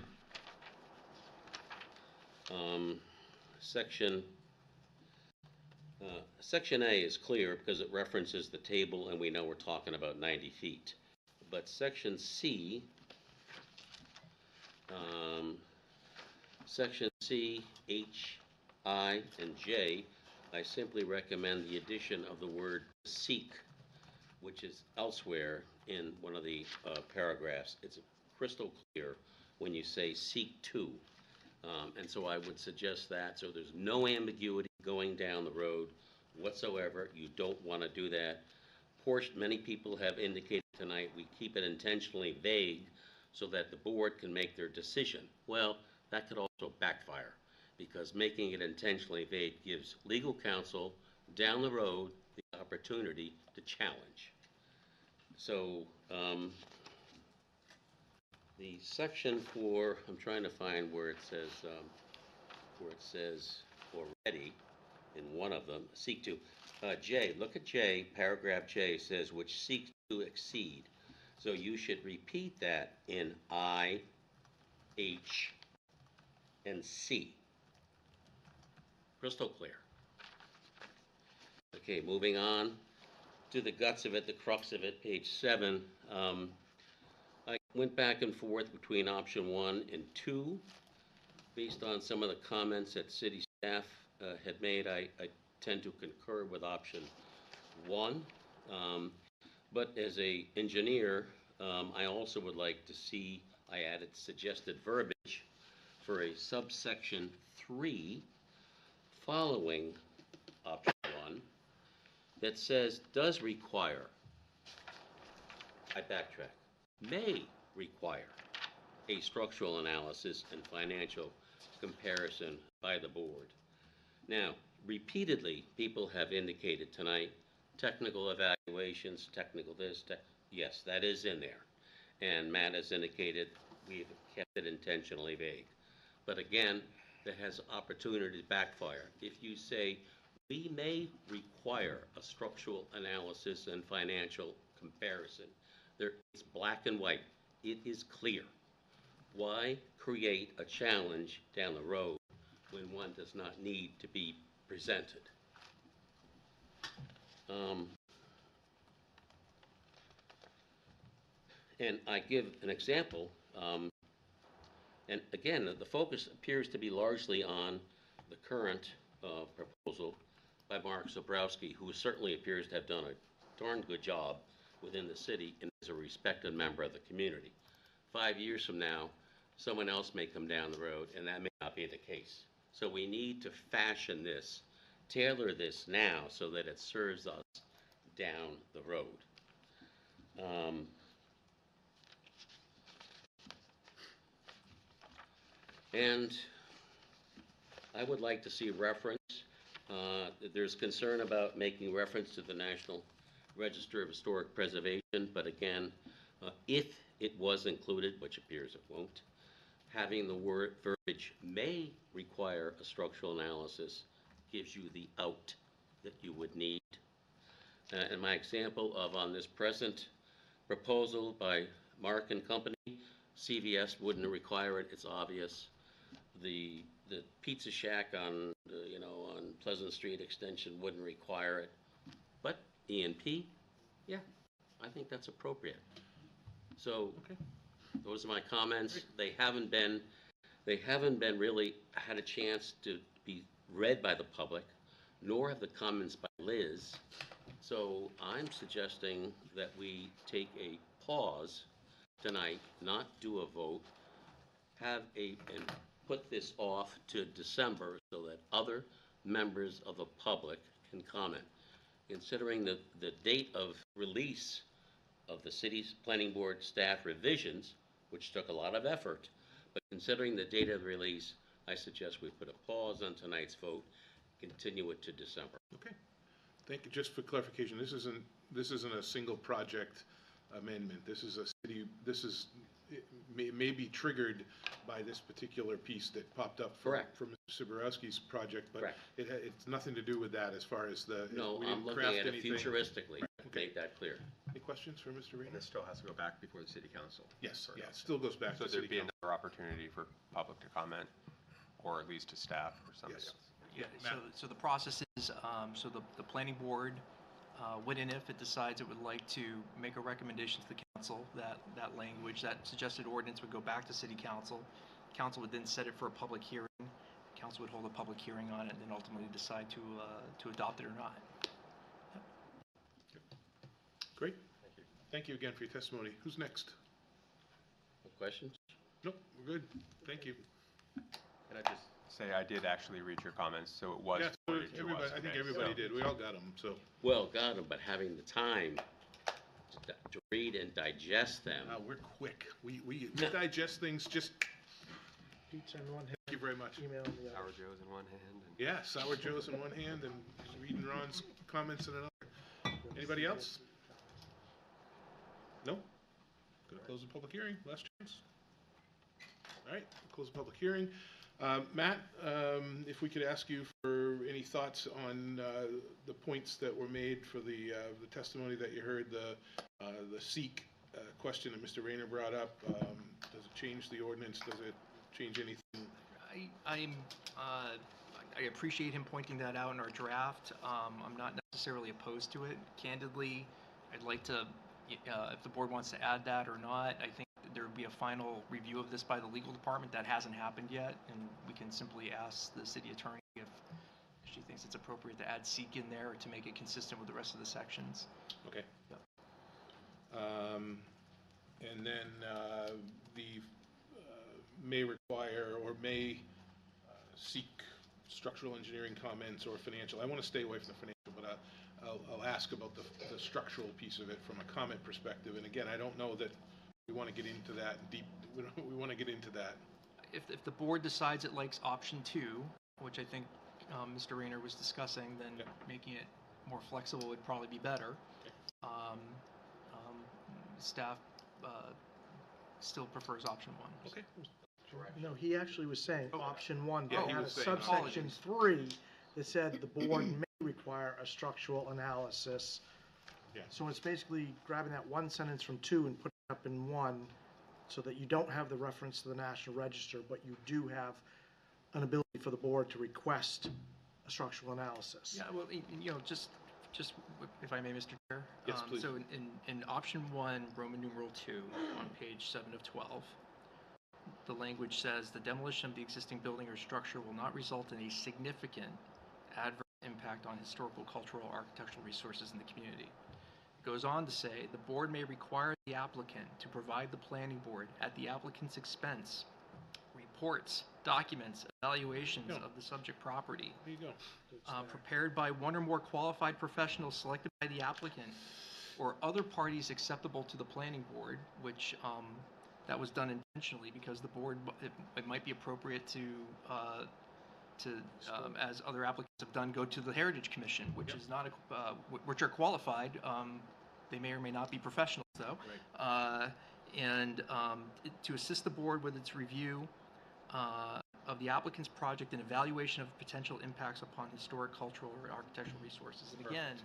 Section A is clear because it references the table and we know we're talking about 90 feet. But Section C, Section C, H, I, and J I simply recommend the addition of the word seek, which is elsewhere in one of the paragraphs. It's crystal clear when you say seek to. And so I would suggest that, so there's no ambiguity going down the road whatsoever. You don't want to do that. Many people have indicated tonight we keep it intentionally vague so that the board can make their decision. Well, that could also backfire, because making it intentionally vague gives legal counsel down the road the opportunity to challenge. So the section for, I'm trying to find where it says already in one of them, seek to. J, look at J, paragraph J says, which seeks to exceed. So you should repeat that in I, H, and C. Crystal clear. Okay, moving on to the guts of it, the crux of it, page 7. I went back and forth between option 1 and 2. Based on some of the comments that city staff had made, I tend to concur with option 1. But as an engineer, I also would like to see, I added suggested verbiage for a subsection 3 following option 1 that says does require, I backtrack, may require a structural analysis and financial comparison by the board. Now, repeatedly, people have indicated tonight, technical evaluations, technical this, yes, that is in there. And Matt has indicated we've kept it intentionally vague. But again, that has opportunity to backfire. If you say, we may require a structural analysis and financial comparison, it's black and white. It is clear. Why create a challenge down the road when one does not need to be presented? And I give an example, and again, the focus appears to be largely on the current proposal by Mark Zabrowski, who certainly appears to have done a darn good job within the city and is a respected member of the community. 5 years from now, someone else may come down the road, and that may not be the case. So we need to fashion this, tailor this now so that it serves us down the road. And I would like to see reference. There's concern about making reference to the National Register of Historic Preservation, but again, if it was included, which appears it won't, having the word verbiage may require a structural analysis gives you the out that you would need. And my example of on this present proposal by Mark and Company, CVS wouldn't require it, it's obvious. The Pizza Shack on, on Pleasant Street Extension wouldn't require it. But E&P, yeah, I think that's appropriate. So those are my comments. They haven't been really had a chance to be read by the public, nor have the comments by Liz. So I'm suggesting that we take a pause tonight, not do a vote, and put this off to December so that other members of the public can comment. Considering the date of release of the city's planning board staff revisions, which took a lot of effort, but considering the date of release, I suggest we put a pause on tonight's vote, continue it to December. Okay. Thank you. Just for clarification, this isn't a single project amendment. This is a city. It may be triggered by this particular piece that popped up from Mr. Siborowski's project, but it's nothing to do with that as far as the. No, I'm looking at it futuristically. Okay. Make that clear. Any questions for Mr. Rayner? And this still has to go back before the city council. Yes, yeah, it still goes back to so city there'd be council. another opportunity for public to comment, or at least to staff or somebody else. Yeah, so the process is, so the planning board would, and if it decides it would like to make a recommendation to the council, that language, that suggested ordinance would go back to city council. Council would then set it for a public hearing. Council council would hold a public hearing on it and then ultimately decide to adopt it or not. Great. Thank you again for your testimony. Who's next? No questions? Nope, we're good. Thank you. Can I just say, I did actually read your comments, so it was Yeah, so forwarded to everybody, us I think today, everybody so- did. We all got them, so. Well, got them, but having the time to read and digest them. We're quick. We digest things just, Pizza in one hand, thank you very much. email in the other. Sour Joe's in one hand and. Yeah, Sour Joe's in one hand and reading Ron's comments in another. Anybody else? No? Gonna close the public hearing. Last chance. All right, close the public hearing. Matt, if we could ask you for any thoughts on the points that were made for the testimony that you heard, the seek question that Mr. Rayner brought up. Does it change the ordinance? Does it change anything? I appreciate him pointing that out in our draft. I'm not necessarily opposed to it. Candidly, I'd like to, if the board wants to add that or not, I think there would be a final review of this by the legal department. That hasn't happened yet, and we can simply ask the city attorney if she thinks it's appropriate to add seek in there to make it consistent with the rest of the sections. Okay. And then the may require or may seek structural engineering comments or financial. I want to stay away from the financial, but I'll ask about the structural piece of it from a comment perspective. And again, I don't know that we want to get into that deep. We want to get into that. If the board decides it likes option 2, which I think Mr. Rayner was discussing, then making it more flexible would probably be better. Staff still prefers option 1. Okay. No, he actually was saying option 1, Yeah, but he had a was saying subsection 3 that said the board may require a structural analysis. Yeah. So it's basically grabbing that one sentence from 2 and putting it up in 1 so that you don't have the reference to the National Register, but you do have an ability for the board to request a structural analysis. Yeah, well, just if I may, Mr. Chair. Yes, please. So in option 1, Roman numeral 2, on page 7 of 12, the language says the demolition of the existing building or structure will not result in a significant adverse impact on historical, cultural, or architectural resources in the community. It goes on to say the board may require the applicant to provide the planning board at the applicant's expense reports, documents, evaluations of the subject property. There you go. Prepared by one or more qualified professionals selected by the applicant or other parties acceptable to the planning board, which that was done intentionally because the board, it might be appropriate to as other applicants have done, go to the Heritage Commission, which is not which are qualified. They may or may not be professionals, though. Right. To assist the board with its review of the applicant's project and evaluation of potential impacts upon historic, cultural, or architectural resources. And again,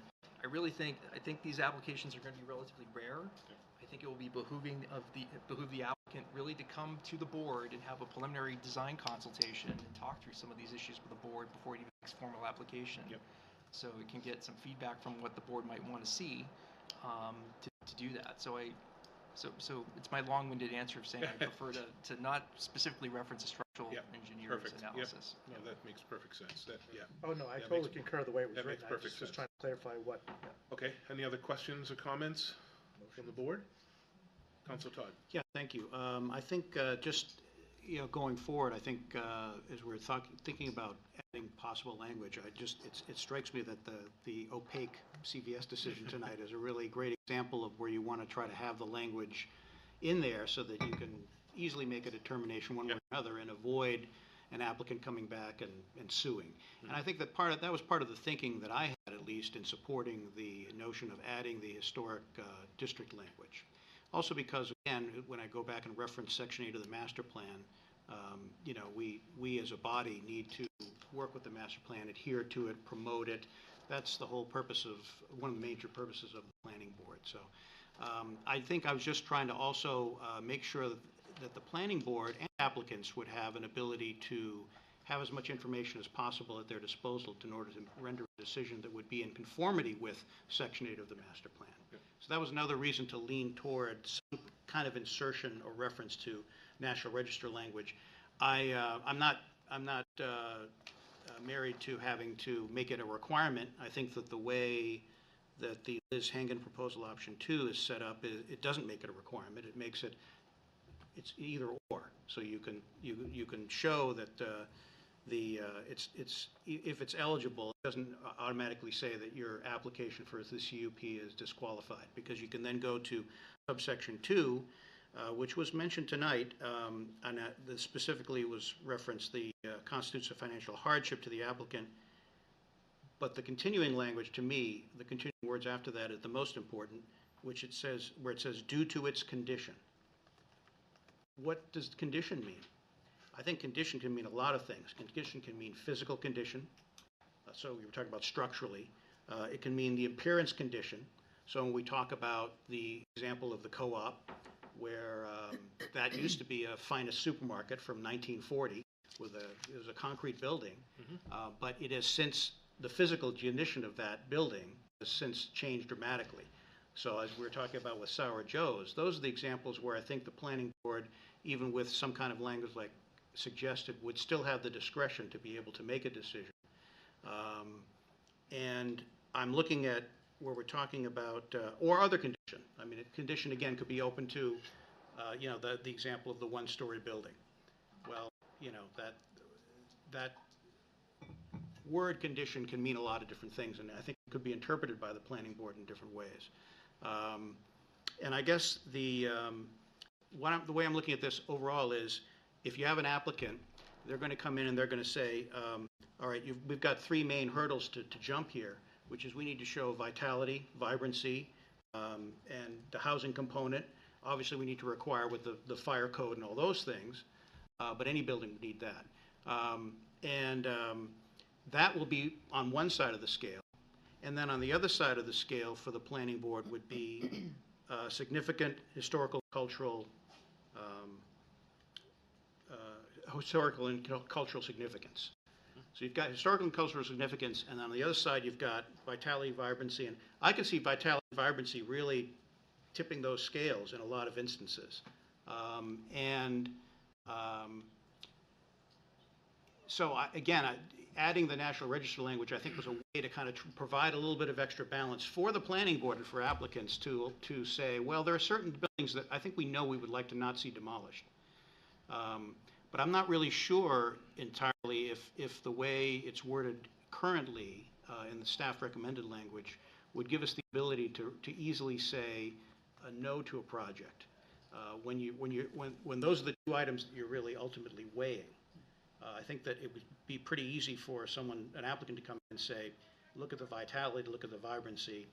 I think these applications are going to be relatively rare. I think it will be behoove the applicant really to come to the board and have a preliminary design consultation and talk through some of these issues with the board before it even makes formal application. So it can get some feedback from what the board might want to see to do that. So it's my long-winded answer of saying I prefer to not specifically reference a structural engineer's analysis. No, that makes perfect sense. Oh, no, I totally concur the way it was that written. makes I was perfect just sense. trying to clarify what. Okay, any other questions or comments from the board? Councilor Todd. Yeah, thank you. I think just, going forward, I think as we're thinking about adding possible language, it strikes me that the opaque CVS decision tonight is a really great example of where you want to try to have the language in there so that you can easily make a determination one way or another and avoid an applicant coming back and suing. And I think that that was part of the thinking that I had, at least, in supporting the notion of adding the historic district language. Also because, again, when I go back and reference Section 8 of the master plan, we as a body need to work with the master plan, adhere to it, promote it. That's the whole purpose of, one of the major purposes of the planning board. So I think I was just trying to also make sure that the planning board and applicants would have an ability to have as much information as possible at their disposal in order to render a decision that would be in conformity with Section 8 of the master plan. So that was another reason to lean toward some kind of insertion or reference to National Register language. I'm not married to having to make it a requirement. I think that the way that the Liz Hangen proposal option 2 is set up, it doesn't make it a requirement. It makes it, it's either or. So you can show that if it's eligible, it doesn't automatically say that your application for the CUP is disqualified, because you can then go to subsection 2, which was mentioned tonight, and that specifically was referenced, the constitutes a financial hardship to the applicant. But the continuing language, to me, the continuing words after that is the most important, where it says due to its condition. What does condition mean? I think condition can mean a lot of things. Condition can mean physical condition, so we were talking about structurally. It can mean the appearance condition. So when we talk about the example of the co-op, where that used to be a finest supermarket from 1940, it was a concrete building, but it has since, the physical condition of that building has since changed dramatically. So as we were talking about with Sour Joe's, those are the examples where I think the planning board, even with some kind of language like suggested, would still have the discretion to be able to make a decision. And I'm looking at where we're talking about, or other condition. I mean, a condition, again, could be open to, the example of the one-story building. Well, that word condition can mean a lot of different things, and I think it could be interpreted by the planning board in different ways. And I guess the way I'm looking at this overall is, if you have an applicant, they're going to come in and they're going to say, all right, we've got 3 main hurdles to jump here, which is we need to show vitality, vibrancy, and the housing component. Obviously, we need to require with the fire code and all those things, but any building would need that. That will be on one side of the scale. And then on the other side of the scale for the planning board would be significant historical and cultural significance. So you've got historical and cultural significance, and on the other side you've got vitality, vibrancy, and I can see vitality and vibrancy really tipping those scales in a lot of instances. Adding the National Register language, I think, was a way to kind of provide a little bit of extra balance for the planning board and for applicants to say, well, there are certain buildings that I think we know we would like to not see demolished. But I'm not really sure entirely if the way it's worded currently in the staff recommended language would give us the ability to easily say a no to a project when those are the 2 items that you're really ultimately weighing. I think that it would be pretty easy for an applicant to come in and say, look at the vitality, look at the vibrancy.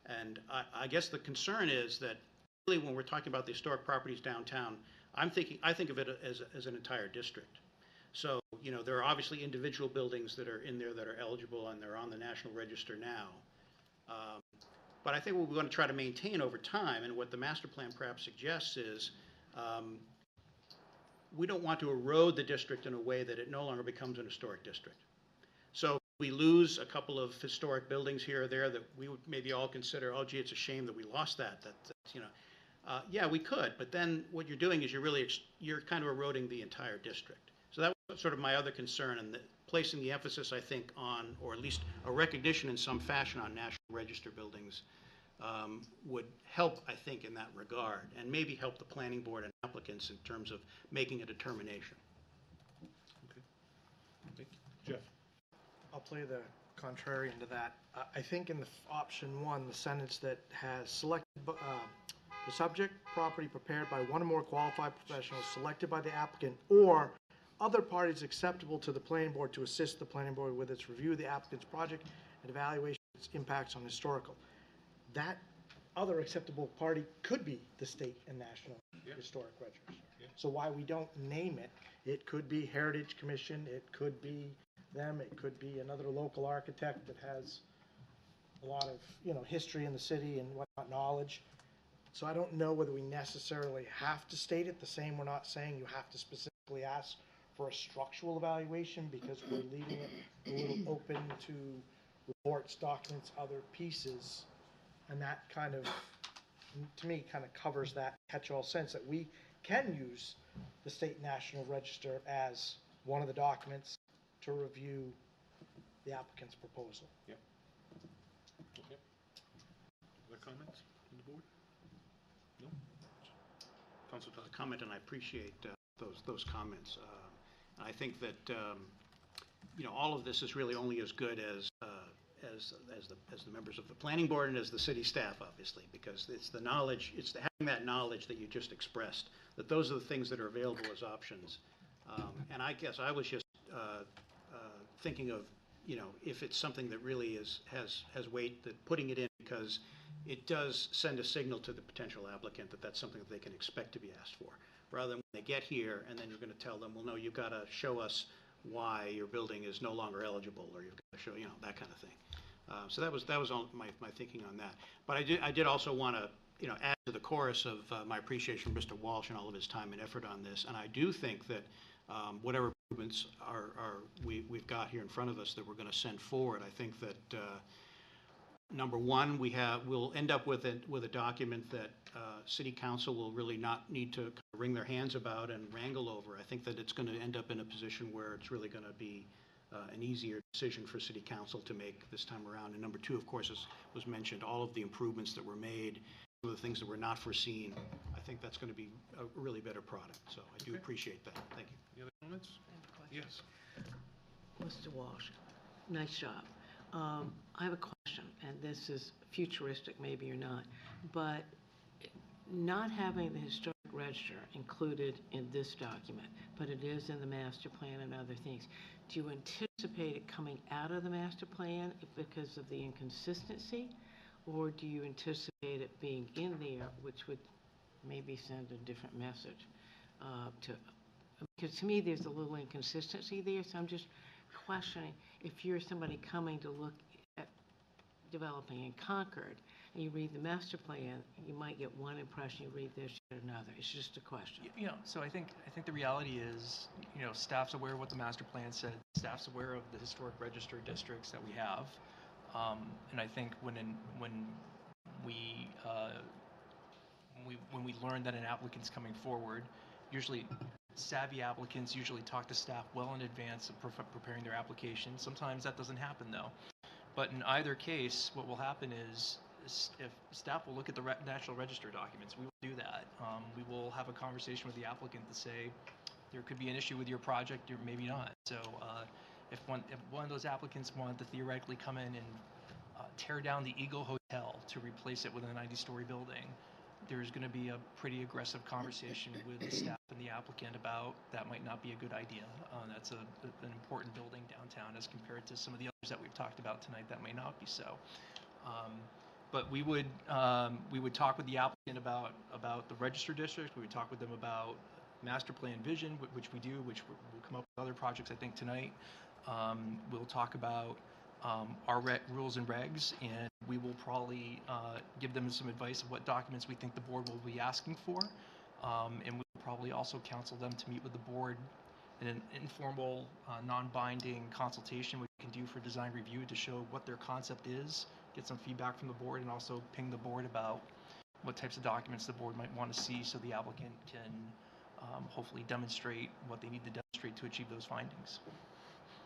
And I guess the concern is that really when we're talking about the historic properties downtown, I think of it as an entire district. So, there are obviously individual buildings that are in there that are eligible and they're on the National Register now. But I think what we want to try to maintain over time, and what the master plan perhaps suggests is, we don't want to erode the district in a way that it no longer becomes an historic district. So we lose a couple of historic buildings here or there that we would maybe all consider, oh, gee, it's a shame that we lost that. Yeah, we could, but then what you're doing is you're kind of eroding the entire district. So that was sort of my other concern, and placing the emphasis, I think, on, or at least a recognition in some fashion on National Register buildings would help, I think, in that regard, and maybe help the planning board and applicants in terms of making a determination. Okay. Thank you. Jeff? I'll play the contrarian to that. I think in the option 1, the sentence that has selected the subject property prepared by one or more qualified professionals selected by the applicant or other parties acceptable to the planning board to assist the planning board with its review of the applicant's project and evaluation of its impacts on historical. That other acceptable party could be the state and national historic registers. Yeah. So why we don't name it, it could be Heritage Commission, it could be them, it could be another local architect that has a lot of history in the city and whatnot, knowledge. So I don't know whether we necessarily have to state it. The same, we're not saying you have to specifically ask for a structural evaluation, because we're leaving it a little open to reports, documents, other pieces. And that kind of, to me, kind of covers that catch-all sense that we can use the state national register as one of the documents to review the applicant's proposal. Yep. Okay. Other comments from the board? No? Council Todd? Comment, and I appreciate those comments. I think that all of this is really only as good as the members of the planning board and as the city staff, obviously, because it's the knowledge, it's having that knowledge that you just expressed, that those are the things that are available as options. And I guess I was just thinking of, if it's something that really has weight, that putting it in, because it does send a signal to the potential applicant that that's something that they can expect to be asked for, rather than when they get here and then you're going to tell them, well, no, you've got to show us why your building is no longer eligible, or you've got to show, that kind of thing. So that was all my thinking on that. But I did also want to, add to the chorus of my appreciation for Mr. Walsh and all of his time and effort on this. And I do think that whatever improvements we've got here in front of us that we're going to send forward, I think that number one, we'll end up with a document that City Council will really not need to wring their hands about and wrangle over. I think that it's going to end up in a position where it's really going to be an easier decision for City Council to make this time around. And number two, of course, as was mentioned, all of the improvements that were made, some of the things that were not foreseen, I think that's going to be a really better product. So I do appreciate that. Thank you. Any other comments? Yes. Mr. Walsh, nice job. I have a question, and this is futuristic maybe or not, but not having the historic register included in this document, but it is in the master plan and other things, do you anticipate it coming out of the master plan because of the inconsistency, or do you anticipate it being in there, which would maybe send a different message because to me there's a little inconsistency there, so I'm just questioning if you're somebody coming to look at developing in Concord and you read the master plan, you might get one impression, you read this, you get another. It's just a question. So I think the reality is, staff's aware of what the master plan said. Staff's aware of the historic register districts that we have, and I think when we learn that an applicant's coming forward, usually savvy applicants usually talk to staff well in advance of preparing their application. Sometimes that doesn't happen though. But in either case, what will happen is if staff will look at the National Register documents, we will do that. We will have a conversation with the applicant to say there could be an issue with your project or maybe not. So if one of those applicants wanted to theoretically come in and tear down the Eagle Hotel to replace it with a 90-story building, there's going to be a pretty aggressive conversation with the staff and the applicant about that might not be a good idea. That's an important building downtown as compared to some of the others that we've talked about tonight that may not be so. But we would talk with the applicant about the register district. We would talk with them about master plan vision, which we do, which we'll come up with other projects I think tonight. We'll talk about our rules and regs, and we will probably give them some advice of what documents we think the board will be asking for, and we will probably also counsel them to meet with the board in an informal, non-binding consultation we can do for design review to show what their concept is, get some feedback from the board, and also ping the board about what types of documents the board might want to see so the applicant can hopefully demonstrate what they need to demonstrate to achieve those findings.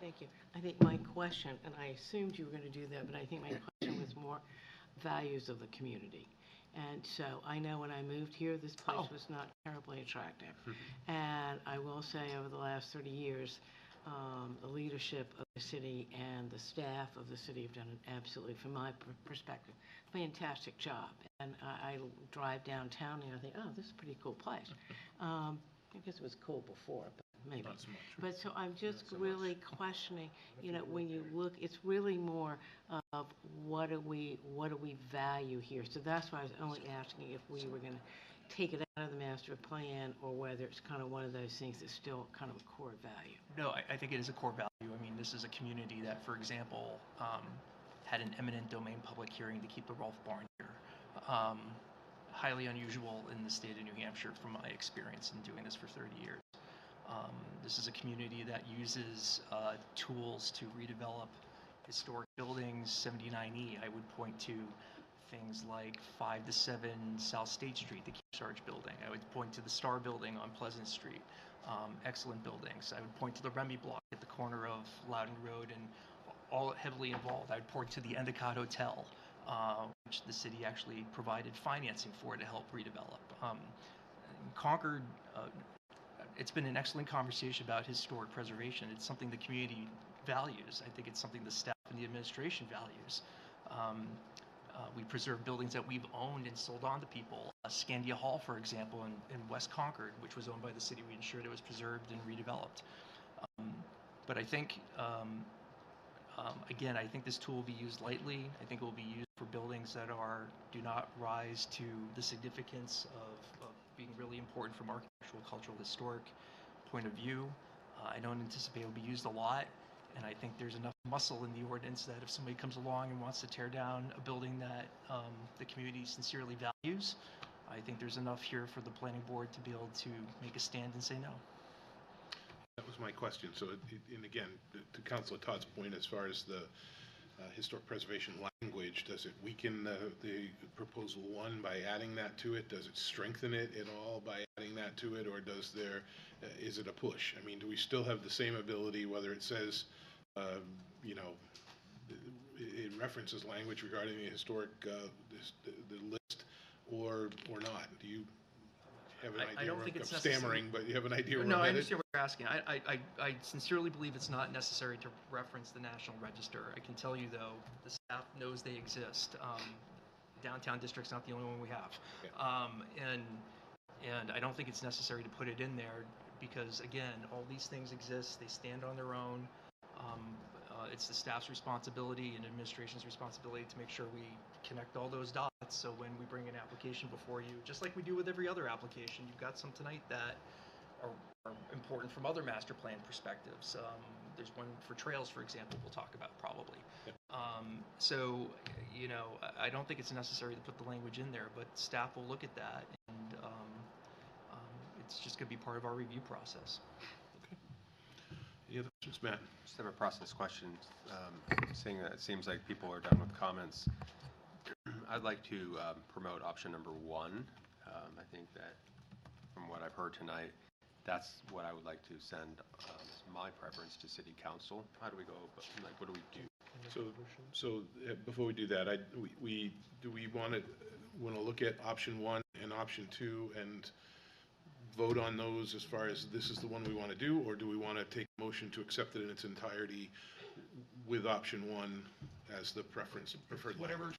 Thank you. I think my question, and I assumed you were going to do that, but I think my question was more values of the community. And so I know when I moved here, this place was not terribly attractive. And I will say over the last 30 years, the leadership of the city and the staff of the city have done an absolutely, from my perspective, fantastic job. And I drive downtown and I think, oh, this is a pretty cool place. I guess it was cool before, but maybe. Not so much. But so I'm just really questioning, when you look, it's really more of what do we value here. So that's why I was only asking if we were going to take it out of the master plan or whether it's kind of one of those things that's still kind of a core value. No, I think it is a core value. I mean, this is a community that, for example, had an eminent domain public hearing to keep the Rolf Barn here. Highly unusual in the state of New Hampshire from my experience in doing this for 30 years. This is a community that uses tools to redevelop historic buildings. 79E, I would point to things like 5 to 7 South State Street, the Kearsarge building. I would point to the Star building on Pleasant Street. excellent buildings. I would point to the Remy Block at the corner of Loudon Road and all heavily involved. I would point to the Endicott Hotel, which the city actually provided financing for to help redevelop. Concord, it's been an excellent conversation about historic preservation. It's something the community values. I think it's something the staff and the administration values. We preserve buildings that we've owned and sold on to people. Scandia Hall, for example, in West Concord, which was owned by the city, we ensured it was preserved and redeveloped. But I think, again, I think this tool will be used lightly. I think it will be used for buildings that do not rise to the significance of being really important from architectural, cultural, historic point of view. I don't anticipate it will be used a lot. And I think there's enough muscle in the ordinance that if somebody comes along and wants to tear down a building that the community sincerely values, I think there's enough here for the planning board to be able to make a stand and say no. That was my question. So, and again, to Councilor Todd's point, as far as the historic preservation language, does it weaken the proposal one by adding that to it? Does it strengthen it at all by adding that to it, or is it a push? I mean, do we still have the same ability, whether it says, it references language regarding the historic the list, or not? Do you have an idea? I don't think I'm it's necessary. stammering, but you have an idea where No, I'm I headed? understand what you're asking. I sincerely believe it's not necessary to reference the National Register. I can tell you, though, the staff knows they exist. Downtown District's not the only one we have. Okay. And I don't think it's necessary to put it in there because, again, all these things exist. They stand on their own. It's the staff's responsibility and administration's responsibility to make sure we connect all those dots. So when we bring an application before you, just like we do with every other application, you've got some tonight that are important from other master plan perspectives. There's one for trails, for example, we'll talk about probably. Yep. So, I don't think it's necessary to put the language in there, but staff will look at that, and it's just going to be part of our review process. Okay. Any other questions, Matt? Just have a process question. Seeing that it seems like people are done with comments, I'd like to promote option number one. I think that from what I've heard tonight, that's what I would like to send as my preference to City Council. How do we go? Like, what do we do? So before we do that, do we want to look at option one and option two and vote on those as far as this is the one we want to do, or do we want to take a motion to accept it in its entirety with option one as the preferred Whatever, language?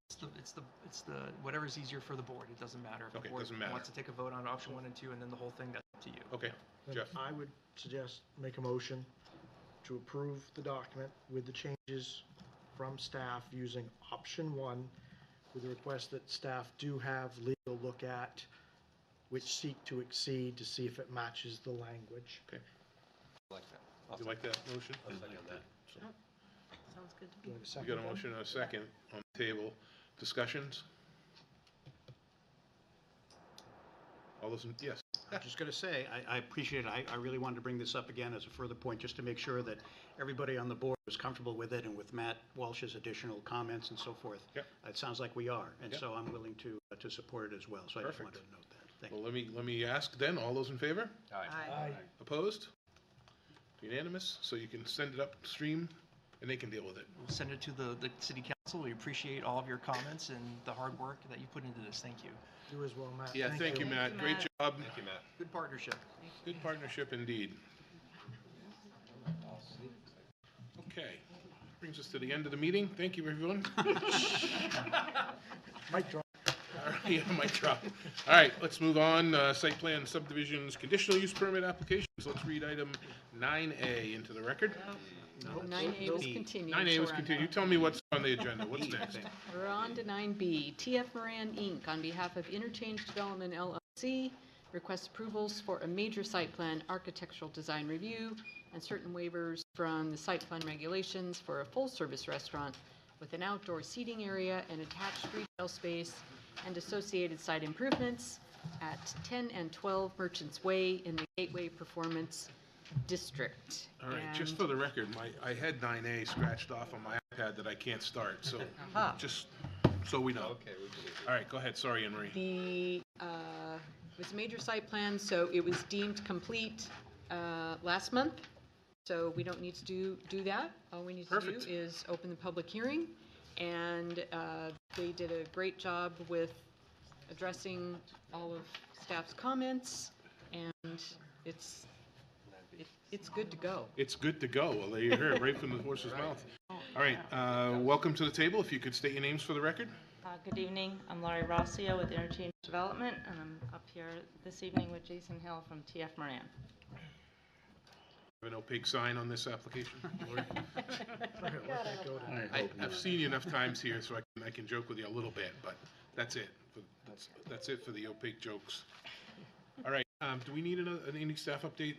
it's the whatever's easier for the board. It doesn't matter. If Okay, the board doesn't matter. wants to take a vote on option 1 and 2 and then the whole thing, that's up to you. Okay, Then Jeff. I would suggest make a motion to approve the document with the changes from staff using option one, with the request that staff do have legal look at which seek to exceed to see if it matches the language. Okay. I like that. Do you like that motion? I'll second that. Sounds good to Do me. I have a We second got a then? motion and a second on the table. Discussions? All those yes. I'm just going to say, I appreciate it. I really wanted to bring this up again as a further point, just to make sure that everybody on the board was comfortable with it and with Matt Walsh's additional comments and so forth. Yep. It sounds like we are, and Yep. so I'm willing to support it as well. So I just Perfect. wanted to note that. Thank you. Well, let me ask then, all those in favor? Aye. Opposed? Unanimous? So you can send it upstream and they can deal with it. We'll send it to the city council. We appreciate all of your comments and the hard work that you put into this. Thank you. You as well, Matt. Yeah, thank you, Matt. Great job. Thank you, Matt. Good partnership. Good partnership indeed. Okay, brings us to the end of the meeting. Thank you, everyone. Mic drop. All right, yeah, mic drop. All right, let's move on. Site plan subdivisions, conditional use permit applications. Let's read item 9A into the record. 9A was continued. 9A so was we're on continued. You tell me what's on the agenda. What's next? We're on to 9B. TF Moran, Inc., on behalf of Interchange Development LLC, requests approvals for a major site plan architectural design review and certain waivers from the site plan regulations for a full-service restaurant with an outdoor seating area and attached retail space and associated site improvements at 10 and 12 Merchants Way in the Gateway Performance District. All right, just for the record, I had 9A scratched off on my iPad that I can't start, so just so we know. Okay, we believe it. All right, go ahead. Sorry, Anne Marie. It was a major site plan, so it was deemed complete last month, so we don't need to do that. All we need to do Perfect. is open the public hearing, and they did a great job with addressing all of staff's comments, and it's good to go. It's good to go. Well, there you hear it, right from the horse's mouth. All right, welcome to the table. If you could state your names for the record. Good evening. I'm Laurie Rossio with Interchange Development, and I'm up here this evening with Jason Hill from TF Moran. Have an opaque sign on this application? Lori? Let that go down. I've seen you enough times here, so I can joke with you a little bit, but that's it. That's it for the opaque jokes. All right, do we need any staff update,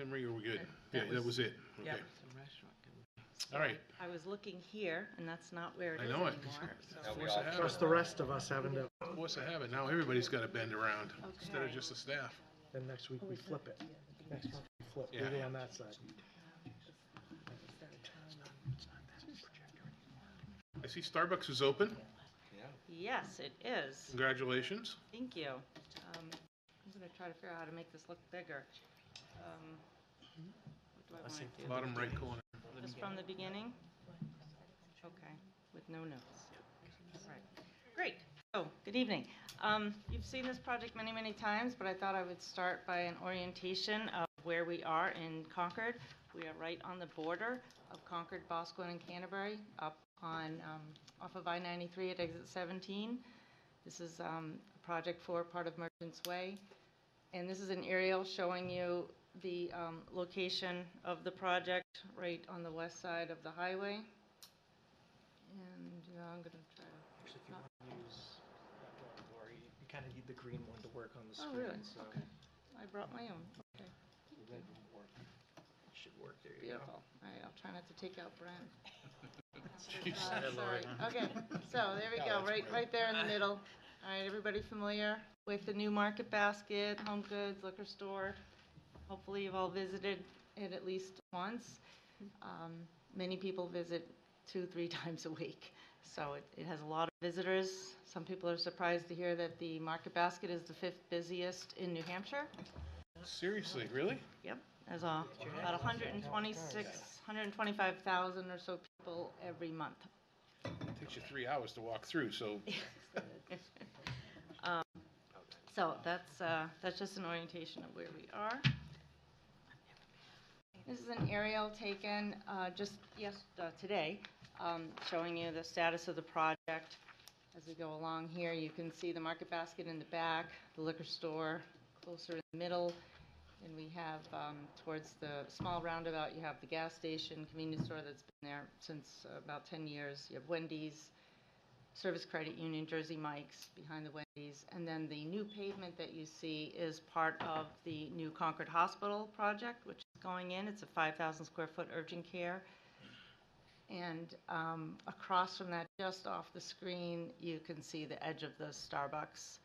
Emery, or are we good? Yeah, that was it. Okay. Yep. All right. I was looking here, and that's not where it I is know anymore. it. So. Force of habit. Plus the rest of us having to, Force of habit. Now everybody's got to bend around instead of Okay. just the staff. then next week we flip it. Next month we flip, Yeah. we'll go on that side. I see Starbucks is open. Yes, it is. Congratulations. Thank you. I'm going to try to figure out how to make this look bigger. What do I want to do? Bottom right corner. Just from the beginning? Okay, with no notes. All right, great. So, good evening. You've seen this project many, many times, but I thought I would start by an orientation of where we are in Concord. We are right on the border of Concord, Boscawen, and Canterbury, up on off of I-93 at exit 17. This is a project for part of Merchants Way, and this is an aerial showing you the location of the project right on the west side of the highway. And I'm going to try to... Actually, if you want to use that one, Lori, you kind of need the green one to work on the Oh, screen. really? So Okay. I brought my own. Okay. the red one work. It should work. There you Beautiful. All right, I'll try not to take out Brent. Jeez. Sorry. Okay, so there we go, right there in the middle. All right, everybody familiar with the new Market Basket, Home Goods, liquor store? Hopefully you've all visited it at least once. Many people visit 2-3 times a week, so it has a lot of visitors. Some people are surprised to hear that the Market Basket is the 5th busiest in New Hampshire. Seriously, really? Yep, there's about 125,000 or so people every month. It takes you 3 hours to walk through, so So that's just an orientation of where we are. This is an aerial taken just today, showing you the status of the project. As we go along here, you can see the Market Basket in the back, the liquor store closer in the middle, and we have towards the small roundabout, you have the gas station, convenience store that's been there since about 10 years. You have Wendy's, Service Credit Union, Jersey Mike's behind the Wendy's, and then the new pavement that you see is part of the new Concord Hospital project, which is going in. It's a 5,000 square foot urgent care. And across from that, just off the screen, you can see the edge of the Starbucks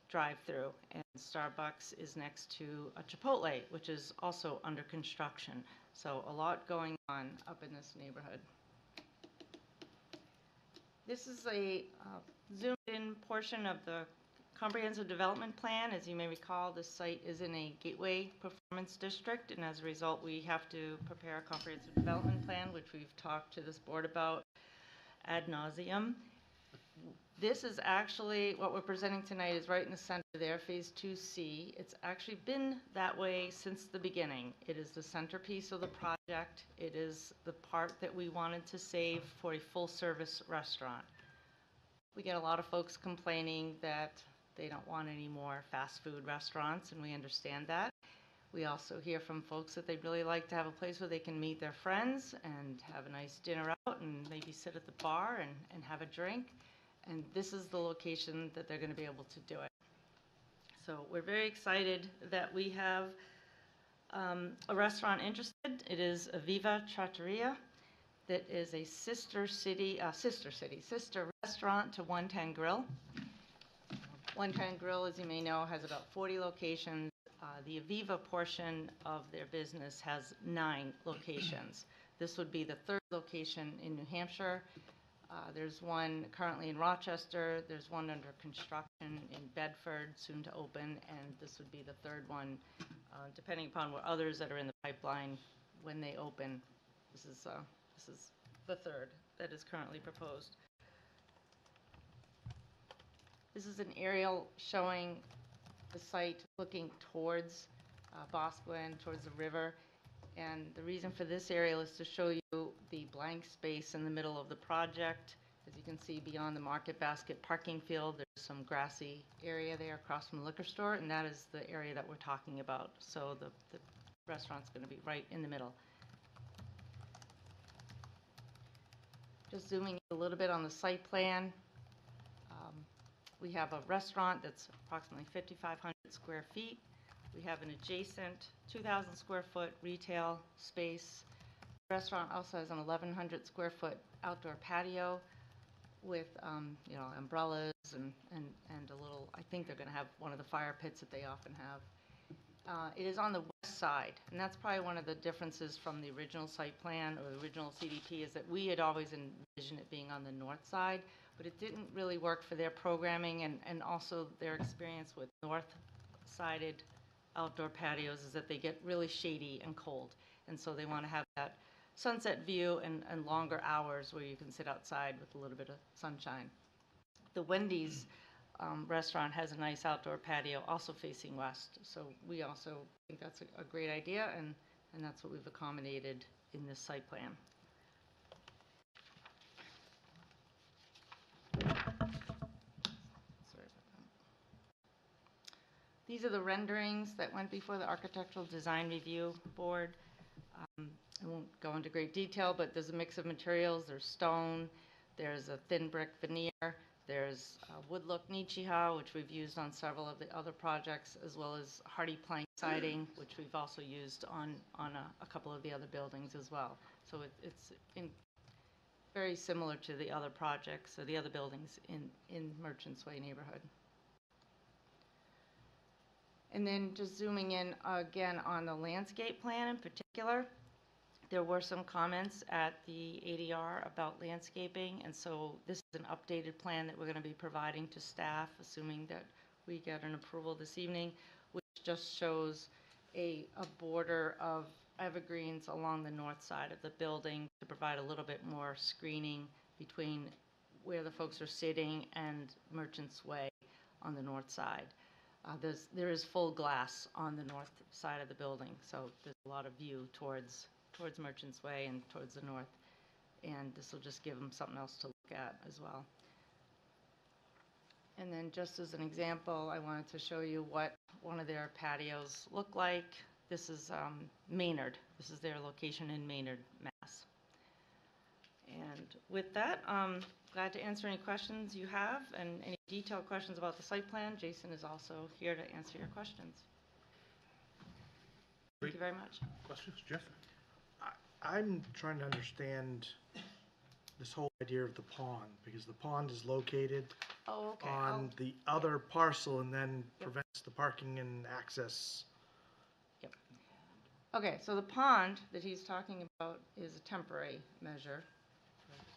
drive-through. And Starbucks is next to a Chipotle, which is also under construction. So a lot going on up in this neighborhood. This is a zoomed-in portion of the comprehensive development plan. As you may recall, this site is in a gateway performance district, and as a result, we have to prepare a comprehensive development plan, which we've talked to this board about ad nauseum. This is actually, what we're presenting tonight is right in the center there, Phase 2C. It's actually been that way since the beginning. It is the centerpiece of the project. It is the part that we wanted to save for a full-service restaurant. We get a lot of folks complaining that they don't want any more fast food restaurants, and we understand that. We also hear from folks that they'd really like to have a place where they can meet their friends and have a nice dinner out and maybe sit at the bar and have a drink. And this is the location that they're going to be able to do it. So we're very excited that we have a restaurant interested. It is Aviva Trattoria. That is a sister restaurant to 110 Grill. 110 Grill, as you may know, has about 40 locations. The Aviva portion of their business has 9 locations. This would be the 3rd location in New Hampshire. There's one currently in Rochester, there's one under construction in Bedford, soon to open, and this would be the third one, depending upon what others that are in the pipeline when they open. This is the third that is currently proposed. This is an aerial showing the site looking towards Boscawen, towards the river. And the reason for this aerial is to show you the blank space in the middle of the project. As you can see beyond the Market Basket parking field, there's some grassy area there across from the liquor store, and that is the area that we're talking about. So the restaurant's going to be right in the middle. Just zooming in a little bit on the site plan. We have a restaurant that's approximately 5,500 square feet. We have an adjacent 2,000 square foot retail space. The restaurant also has an 1,100 square foot outdoor patio with umbrellas and a little, I think they're going to have one of the fire pits that they often have. It is on the west side, and that's probably one of the differences from the original site plan or the original CDP, is that we had always envisioned it being on the north side, but it didn't really work for their programming and also their experience with north-sided outdoor patios is that they get really shady and cold. And so they want to have that sunset view and longer hours where you can sit outside with a little bit of sunshine. The Wendy's restaurant has a nice outdoor patio also facing west. So we also think that's a great idea, and that's what we've accommodated in this site plan. These are the renderings that went before the Architectural Design Review Board. I won't go into great detail, but there's a mix of materials. There's stone, there's a thin brick veneer, there's wood look Nichiha, which we've used on several of the other projects, as well as hardy plank siding, which we've also used on a couple of the other buildings as well. So it's very similar to the other projects or the other buildings in Merchants Way neighborhood. And then just zooming in again on the landscape plan in particular, there were some comments at the ADR about landscaping, and so this is an updated plan that we're going to be providing to staff, assuming that we get an approval this evening, which just shows a border of evergreens along the north side of the building to provide a little bit more screening between where the folks are sitting and Merchants Way on the north side. There is full glass on the north side of the building, so there's a lot of view towards Merchants Way and towards the north, and this will just give them something else to look at as well. And then just as an example, I wanted to show you what one of their patios look like. This is Maynard. This is their location in Maynard, Mass. And with that, glad to answer any questions you have, and any detailed questions about the site plan. Jason is also here to answer your questions. Thank you very much. Questions, Jeff? I'm trying to understand this whole idea of the pond, because the pond is located on the other parcel and then prevents the parking and access. Yep. Okay, so the pond that he's talking about is a temporary measure.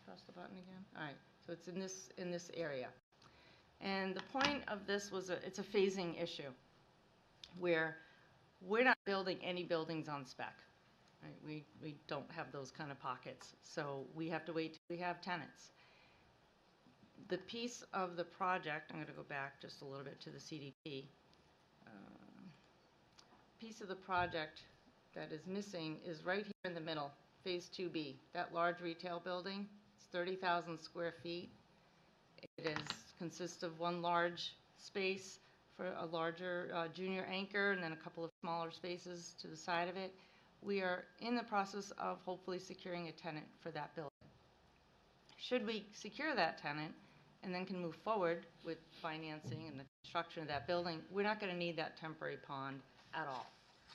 Press the button again. All right, so it's in this area, and the point of this was it's a phasing issue, where we're not building any buildings on spec. Right? We don't have those kind of pockets, so we have to wait till we have tenants. The piece of the project, I'm going to go back just a little bit to the CDP. Piece of the project that is missing is right here in the middle, Phase 2B, that large retail building. 30,000 square feet. It consists of one large space for a larger junior anchor and then a couple of smaller spaces to the side of it. We are in the process of hopefully securing a tenant for that building. Should we secure that tenant and then can move forward with financing and the construction of that building, we're not going to need that temporary pond at all.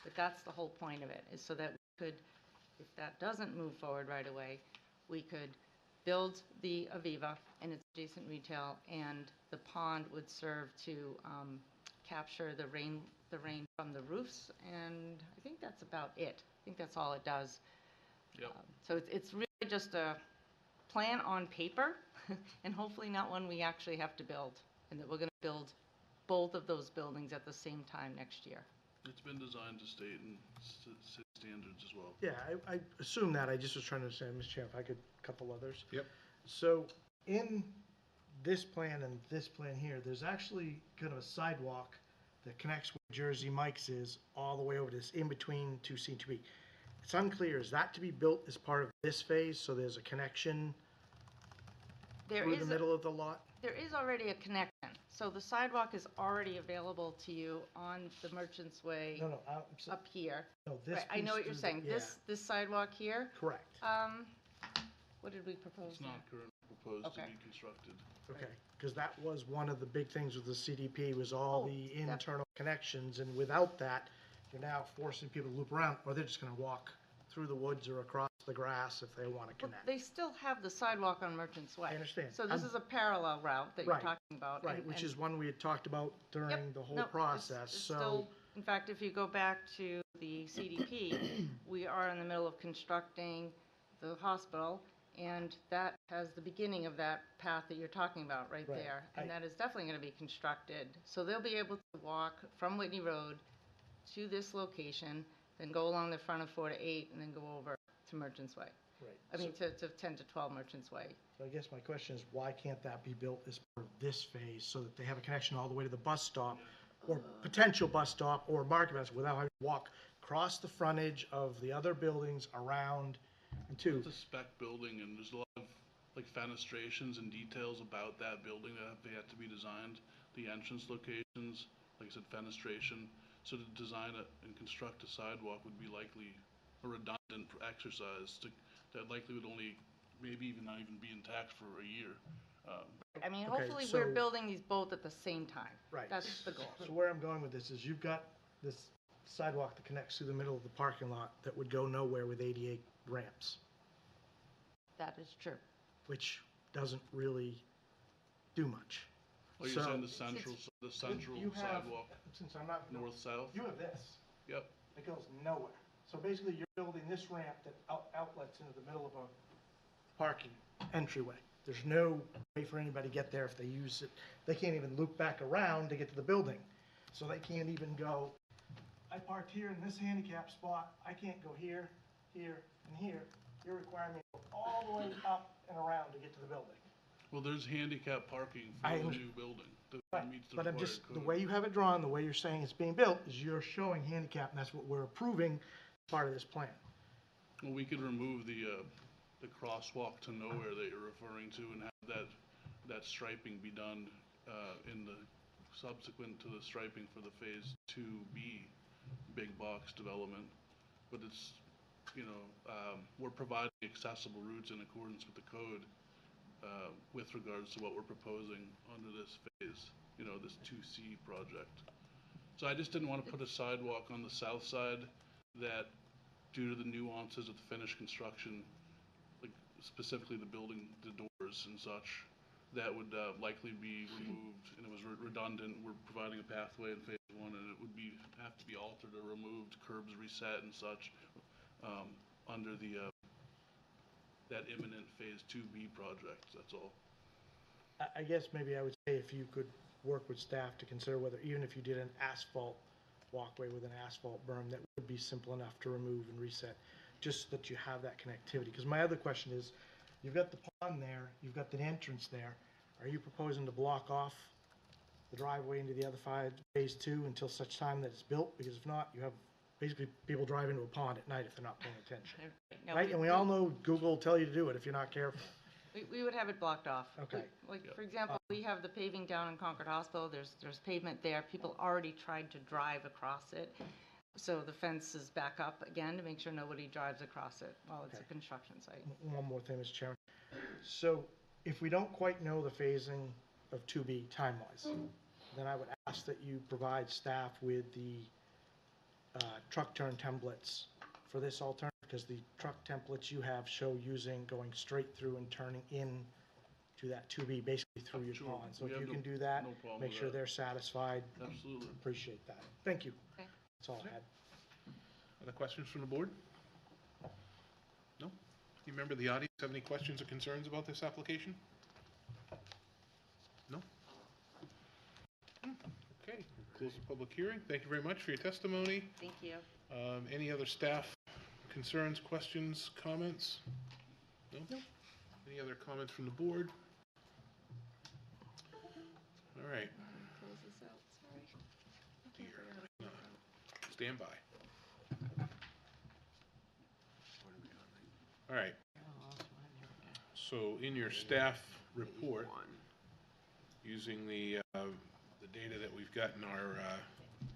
But that's the whole point of it, is so that we could, if that doesn't move forward right away, we could build the Aviva and its adjacent retail, and the pond would serve to capture the rain from the roofs, and I think that's about it. I think that's all it does. Yep. So it's really just a plan on paper and hopefully not one we actually have to build, and that we're going to build both of those buildings at the same time next year. It's been designed to state and city standards as well. Yeah, I assume that. I just was trying to understand, Mr. Chair, if I could, a couple others. Yep. So in this plan and this plan here, there's actually kind of a sidewalk that connects where Jersey Mike's is all the way over this, in between 2C and 2B. It's unclear, is that to be built as part of this phase, so there's a connection through the middle of the lot? There is already a connection, so the sidewalk is already available to you on the Merchants Way No, up here. No, this Right, I know piece what you're through saying. the- yeah. This sidewalk here, Correct. what did we propose It's there? not currently proposed to Okay. be constructed. Okay, because that was one of the big things with the CDP, was all the internal connections, and without that, you're now forcing people to loop around, or they're just gonna walk through the woods or across the grass if they wanna Well, connect. they still have the sidewalk on Merchants Way. I understand. So this I'm- is a parallel route that you're Right, talking about. Right, and- which and- is one we had talked about during the whole No, it's- process, it's so. still- In fact, if you go back to the CDP, we are in the middle of constructing the hospital, and that has the beginning of that path that you're talking about right Right. there. And that is definitely going to be constructed. So they'll be able to walk from Whitney Road to this location, then go along the front of 4 to 8, and then go over to Merchants Way. Right. I mean, to 10 to 12 Merchants Way. So I guess my question is, why can't that be built as part of this phase, so that they have a connection all the way to the bus stop, or potential bus stop, or market basket, without having to walk across the frontage of the other buildings around and to? It's a spec building, and there's a lot of like fenestrations and details about that building that they have to be designed. The entrance locations, like I said, fenestration. So to design it and construct a sidewalk would be likely a redundant exercise that likely would only, maybe even not even be intact for a year. I mean, Okay, hopefully, we're so- building these both at the same time. Right. That's the goal. So where I'm going with this is, you've got this sidewalk that connects through the middle of the parking lot that would go nowhere with 88 ramps, That is true. which doesn't really do much. Oh, you're So- saying the central You have- sidewalk, Since I'm not. north-south? You have this. Yep. It goes nowhere. So basically, you're building this ramp that outlets into the middle of a parking entryway. There's no way for anybody to get there if they use it. They can't even loop back around to get to the building. So they can't even go, I parked here in this handicap spot, I can't go here, here, and here. You're requiring me to go all the way up and around to get to the building. Well, there's handicap parking for I the under- new building that Right, meets the but I'm required just, the code. way you have it drawn, the way you're saying it's being built, is you're showing handicap, and that's what we're approving as part of this plan. Well, we could remove the crosswalk to nowhere that you're referring to and have that striping be done, in the subsequent to the striping for the Phase 2B big box development. But it's, we're providing accessible routes in accordance with the code, with regards to what we're proposing under this phase, this 2C project. So I just didn't want to put a sidewalk on the south side that, due to the nuances of the finished construction, like specifically the building, the doors and such, that would likely be removed, and it was redundant. We're providing a pathway in phase 1, and it would have to be altered or removed, curbs reset and such, under that imminent phase 2B project, that's all. I guess maybe I would say, if you could work with staff to consider whether, even if you did an asphalt walkway with an asphalt berm, that would be simple enough to remove and reset, just so that you have that connectivity. Because my other question is, you've got the pond there, you've got the entrance there. Are you proposing to block off the driveway into the other phase 2 until such time that it's built? Because if not, you have basically people drive into a pond at night if they're not paying attention. No, Right? And we all know Google will tell you to do it if you're not careful. We would have it blocked off. Okay. Like, for example, we have the paving down in Concord Hospital, there's pavement there, people already tried to drive across it. So the fence is back up again to make sure nobody drives across it while it's a construction site. One more thing, Mr. Chairman. So if we don't quite know the phasing of 2B time-wise, then I would ask that you provide staff with the truck turn templates for this alternative, because the truck templates you have show going straight through and turning in to that 2B, basically through your Sure. pond. So We if have you no- can do that, no problem make with sure that. they're satisfied. Absolutely. Appreciate that. Thank you. Okay. That's all I had. Other questions from the board? No? You member of the audience have any questions or concerns about this application? Okay, close the public hearing. Thank you very much for your testimony. Thank you. Any other staff concerns, questions, comments? No? Nope. Any other comments from the board? All right. Close this out, sorry. Dear. Stand by. All right. So in your staff report, using the data that we've got in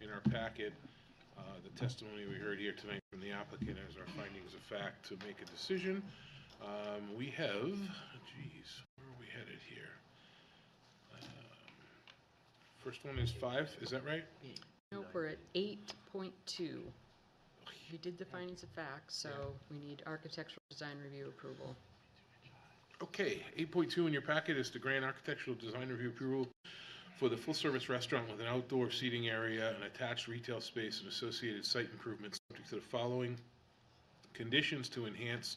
our packet, the testimony we heard here tonight from the applicant as our findings of fact to make a decision, we have, geez, where are we headed here? First one is 5, is that right? No, we're at 8.2. We did the findings of fact, so we need architectural design review approval. Okay, 8.2 in your packet is to grant architectural design review approval for the full-service restaurant with an outdoor seating area, an attached retail space, and associated site improvements subject to the following conditions to enhance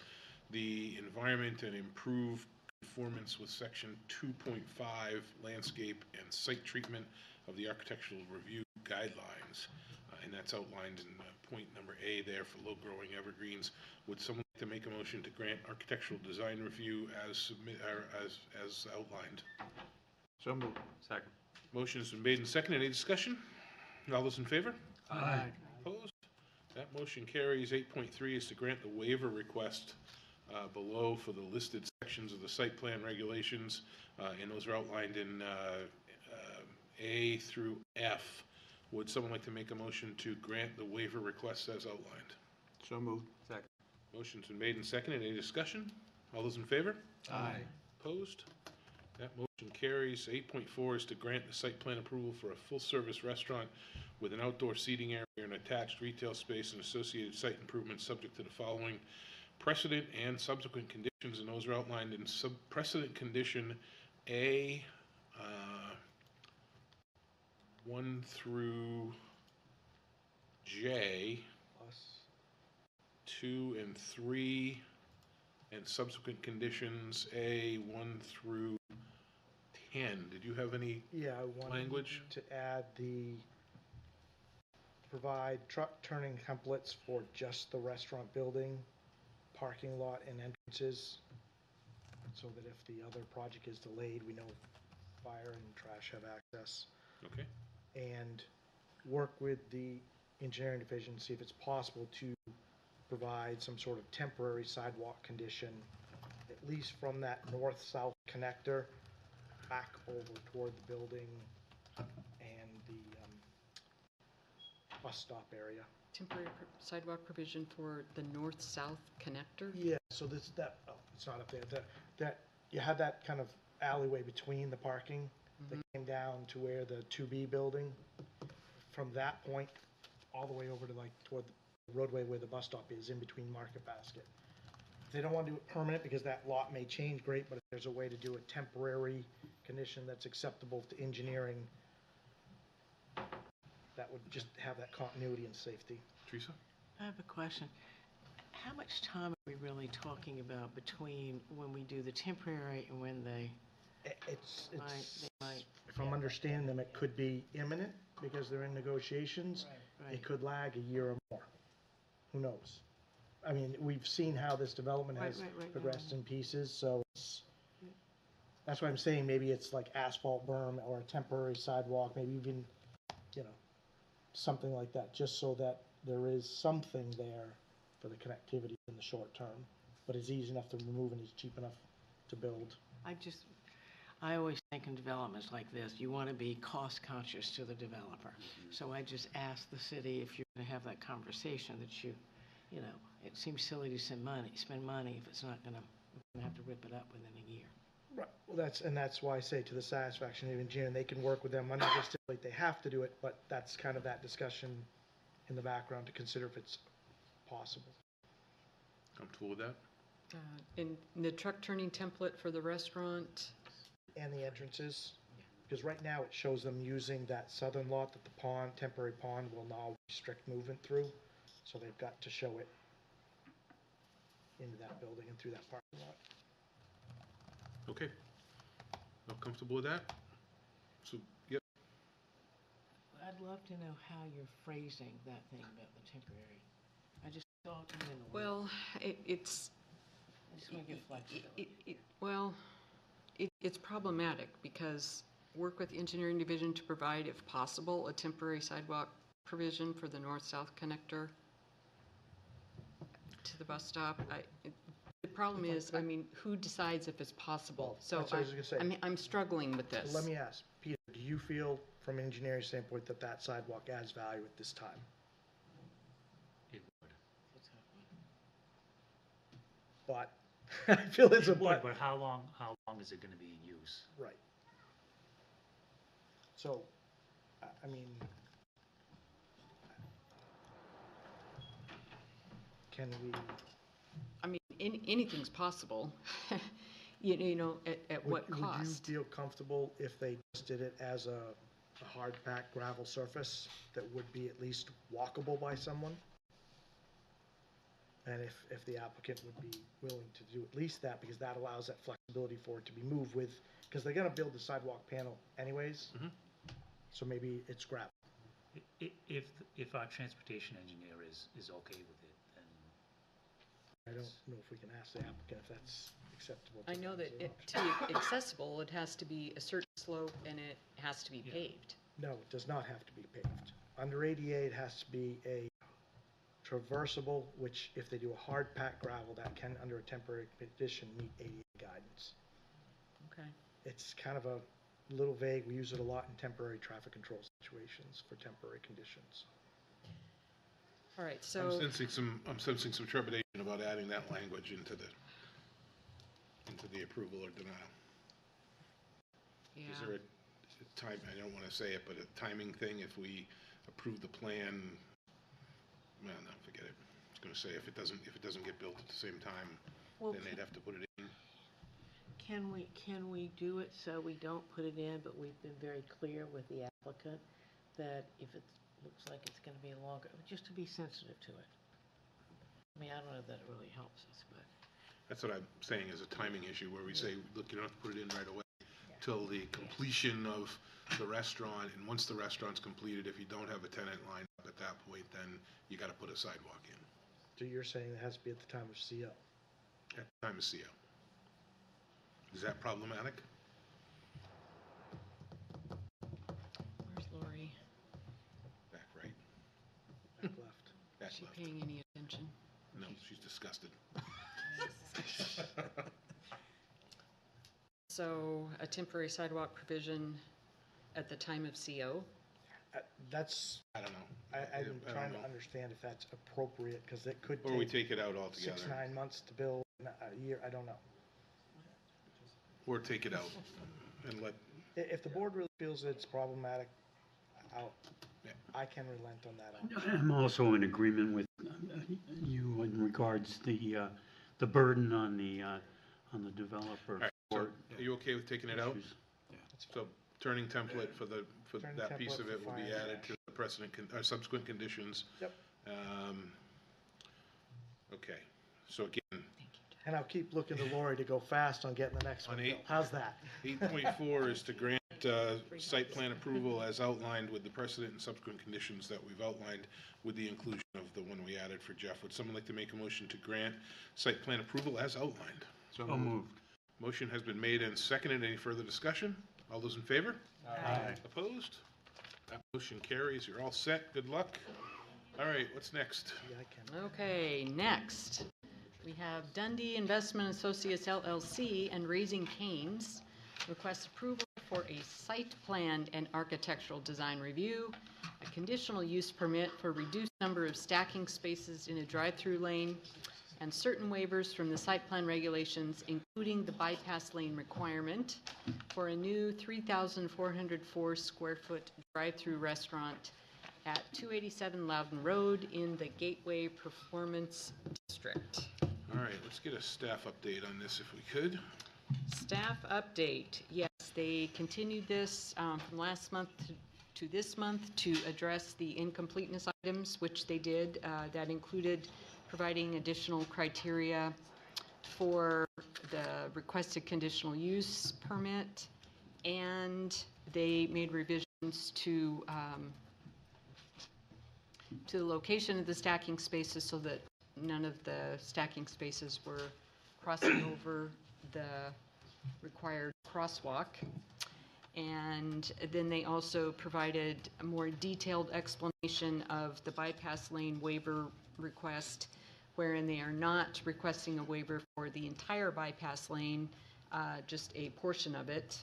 the environment and improve conformance with section 2.5 landscape and site treatment of the architectural review guidelines. And that's outlined in point number A there for low-growing evergreens. Would someone like to make a motion to grant architectural design review as outlined? So moved. Second. Motion has been made and seconded. Any discussion? All those in favor? Aye. Opposed? That motion carries. 8.3 is to grant the waiver request below for the listed sections of the site plan regulations, and those are outlined in A through F. Would someone like to make a motion to grant the waiver request as outlined? So moved. Second. Motion's been made and seconded. Any discussion? All those in favor? Aye. Opposed? That motion carries. 8.4 is to grant the site plan approval for a full-service restaurant with an outdoor seating area and attached retail space and associated site improvements subject to the following precedent and subsequent conditions, and those are outlined in precedent condition A, 1 through J, 2 and 3, and subsequent conditions A, 1 through 10. Did you have any Yeah, I wanted language? to add provide truck turning templates for just the restaurant building, parking lot and entrances, so that if the other project is delayed, we know fire and trash have access. Okay. And work with the engineering division, see if it's possible to provide some sort of temporary sidewalk condition, at least from that north-south connector back over toward the building and the bus stop area. Temporary sidewalk provision for the north-south connector? Yeah, so it's not up there, that you had that kind of alleyway between the parking that came down to where the 2B building, from that point all the way over to toward the roadway where the bus stop is, in between Market Basket. If they don't want to do it permanent because that lot may change, great, but if there's a way to do a temporary condition that's acceptable to engineering, that would just have that continuity and safety. Teresa? I have a question. How much time are we really talking about between when we do the temporary and when they might? If I'm understanding them, it could be imminent because they're in negotiations. Right. It could lag a year or more. Who knows? I mean, we've seen how this development has progressed in pieces, so that's why I'm saying maybe it's like asphalt berm or a temporary sidewalk, maybe even, something like that, just so that there is something there for the connectivity in the short term, but it's easy enough to remove and is cheap enough to build. I always think in developments like this, you want to be cost conscious to the developer. So I just ask the city, if you're going to have that conversation, that it seems silly to spend money if it's not going to have to rip it up within a year. Right, well, that's why I say to the satisfaction of the engineer, and they can work with them, I'm not going to stipulate they have to do it, but that's kind of that discussion in the background to consider if it's possible. Comfortable with that? In the truck turning template for the restaurant? And the entrances, because right now it shows them using that southern lot that the temporary pond will now restrict movement through, so they've got to show it into that building and through that parking lot. Okay. Not comfortable with that? So, yep. love to know how you're phrasing that thing about the temporary. I just saw it come in the words. Well, it's, I just want to give flexibility. it's problematic because work with engineering division to provide, if possible, a temporary sidewalk provision for the north-south connector to the bus stop. The problem is, I mean, who decides if it's possible? Well, So that's what I was gonna say. I'm struggling with this. Let me ask, Peter, do you feel from an engineering standpoint that that sidewalk adds value at this time? It would. But, I feel it's a It would, but. but how long is it gonna be in use? Right. So, I mean, can we, I mean, anything's possible. You know, at what would cost? you feel comfortable if they just did it as a hard packed gravel surface that would be at least walkable by someone? And if the applicant would be willing to do at least that, because that allows that flexibility for it to be moved with, because they're gonna build the sidewalk panel anyways. Mhm. So maybe it's gravel. If our transportation engineer is okay with it, then I don't know if we can ask the applicant if that's acceptable. to I know them that as an to option. be accessible, it has to be a certain slope and it has to be Yeah. paved. No, it does not have to be paved. Under ADA, it has to be a traversable, which if they do a hard packed gravel, that can, under a temporary condition, meet ADA guidance. Okay. It's kind of a little vague. We use it a lot in temporary traffic control situations for temporary conditions. All right, I'm so, sensing some trepidation about adding that language into the approval or denial. yeah. Is there a time, I don't want to say it, but a timing thing, if we approve the plan, well, no, forget it. I was going to say, if it doesn't get built at the same time, Well, then they'd have to put it in. Can we do it so we don't put it in, but we've been very clear with the applicant that if it looks like it's gonna be longer, just to be sensitive to it? I mean, I don't know that it really helps us, but. That's what I'm saying is a timing issue where we say, look, you don't have to put it in right away till the completion of the restaurant. And once the restaurant's completed, if you don't have a tenant lined up at that point, then you got to put a sidewalk in So you're saying it has to be at the time of CO? at the time of CO. Is that problematic? Where's Lori? Back right, Back left. back Is she left. paying any attention? No, she's disgusted. So a temporary sidewalk provision at the time of CO? That's, I don't know. I'm I trying don't to know. understand if that's appropriate, because it could Or we take take it out altogether. 6-9 months to build, a year, I don't know. Or take it out and let, If the board really feels it's problematic, Yeah. I can relent on that option. I'm also in agreement with you in regards the burden on the developer. all right, so for are you okay with taking it out? issues. So turning template for Turning that piece template of for it will be fire added to the precedent, subsequent conditions. Yep. Okay, so again, And I'll keep looking to Lori to go fast on getting the next one On built. eight- How's that? 8.4 is to grant site plan approval as outlined with the precedent and subsequent conditions that we've outlined with the inclusion of the one we added for Jeff. Would someone like to make a motion to grant site plan approval as outlined? So moved. Motion has been made and seconded. Any further discussion? All those in favor? Aye. Opposed? That motion carries. You're all set. Good luck. All right, what's next? Yeah, I can. Okay, next, we have Dundee Investment Associates LLC and Raising Cane's request approval for a site plan and architectural design review, a conditional use permit for reduced number of stacking spaces in a drive-through lane, and certain waivers from the site plan regulations, including the bypass lane requirement for a new 3,404 square foot drive-through restaurant at 287 Loudon Road in the Gateway Performance District. All right, let's get a staff update on this if we could. Staff update, yes, they continued this from last month to this month to address the incompleteness items, which they did. That included providing additional criteria for the requested conditional use permit, and they made revisions to to the location of the stacking spaces so that none of the stacking spaces were crossing over the required crosswalk. And then they also provided a more detailed explanation of the bypass lane waiver request, wherein they are not requesting a waiver for the entire bypass lane, just a portion of it.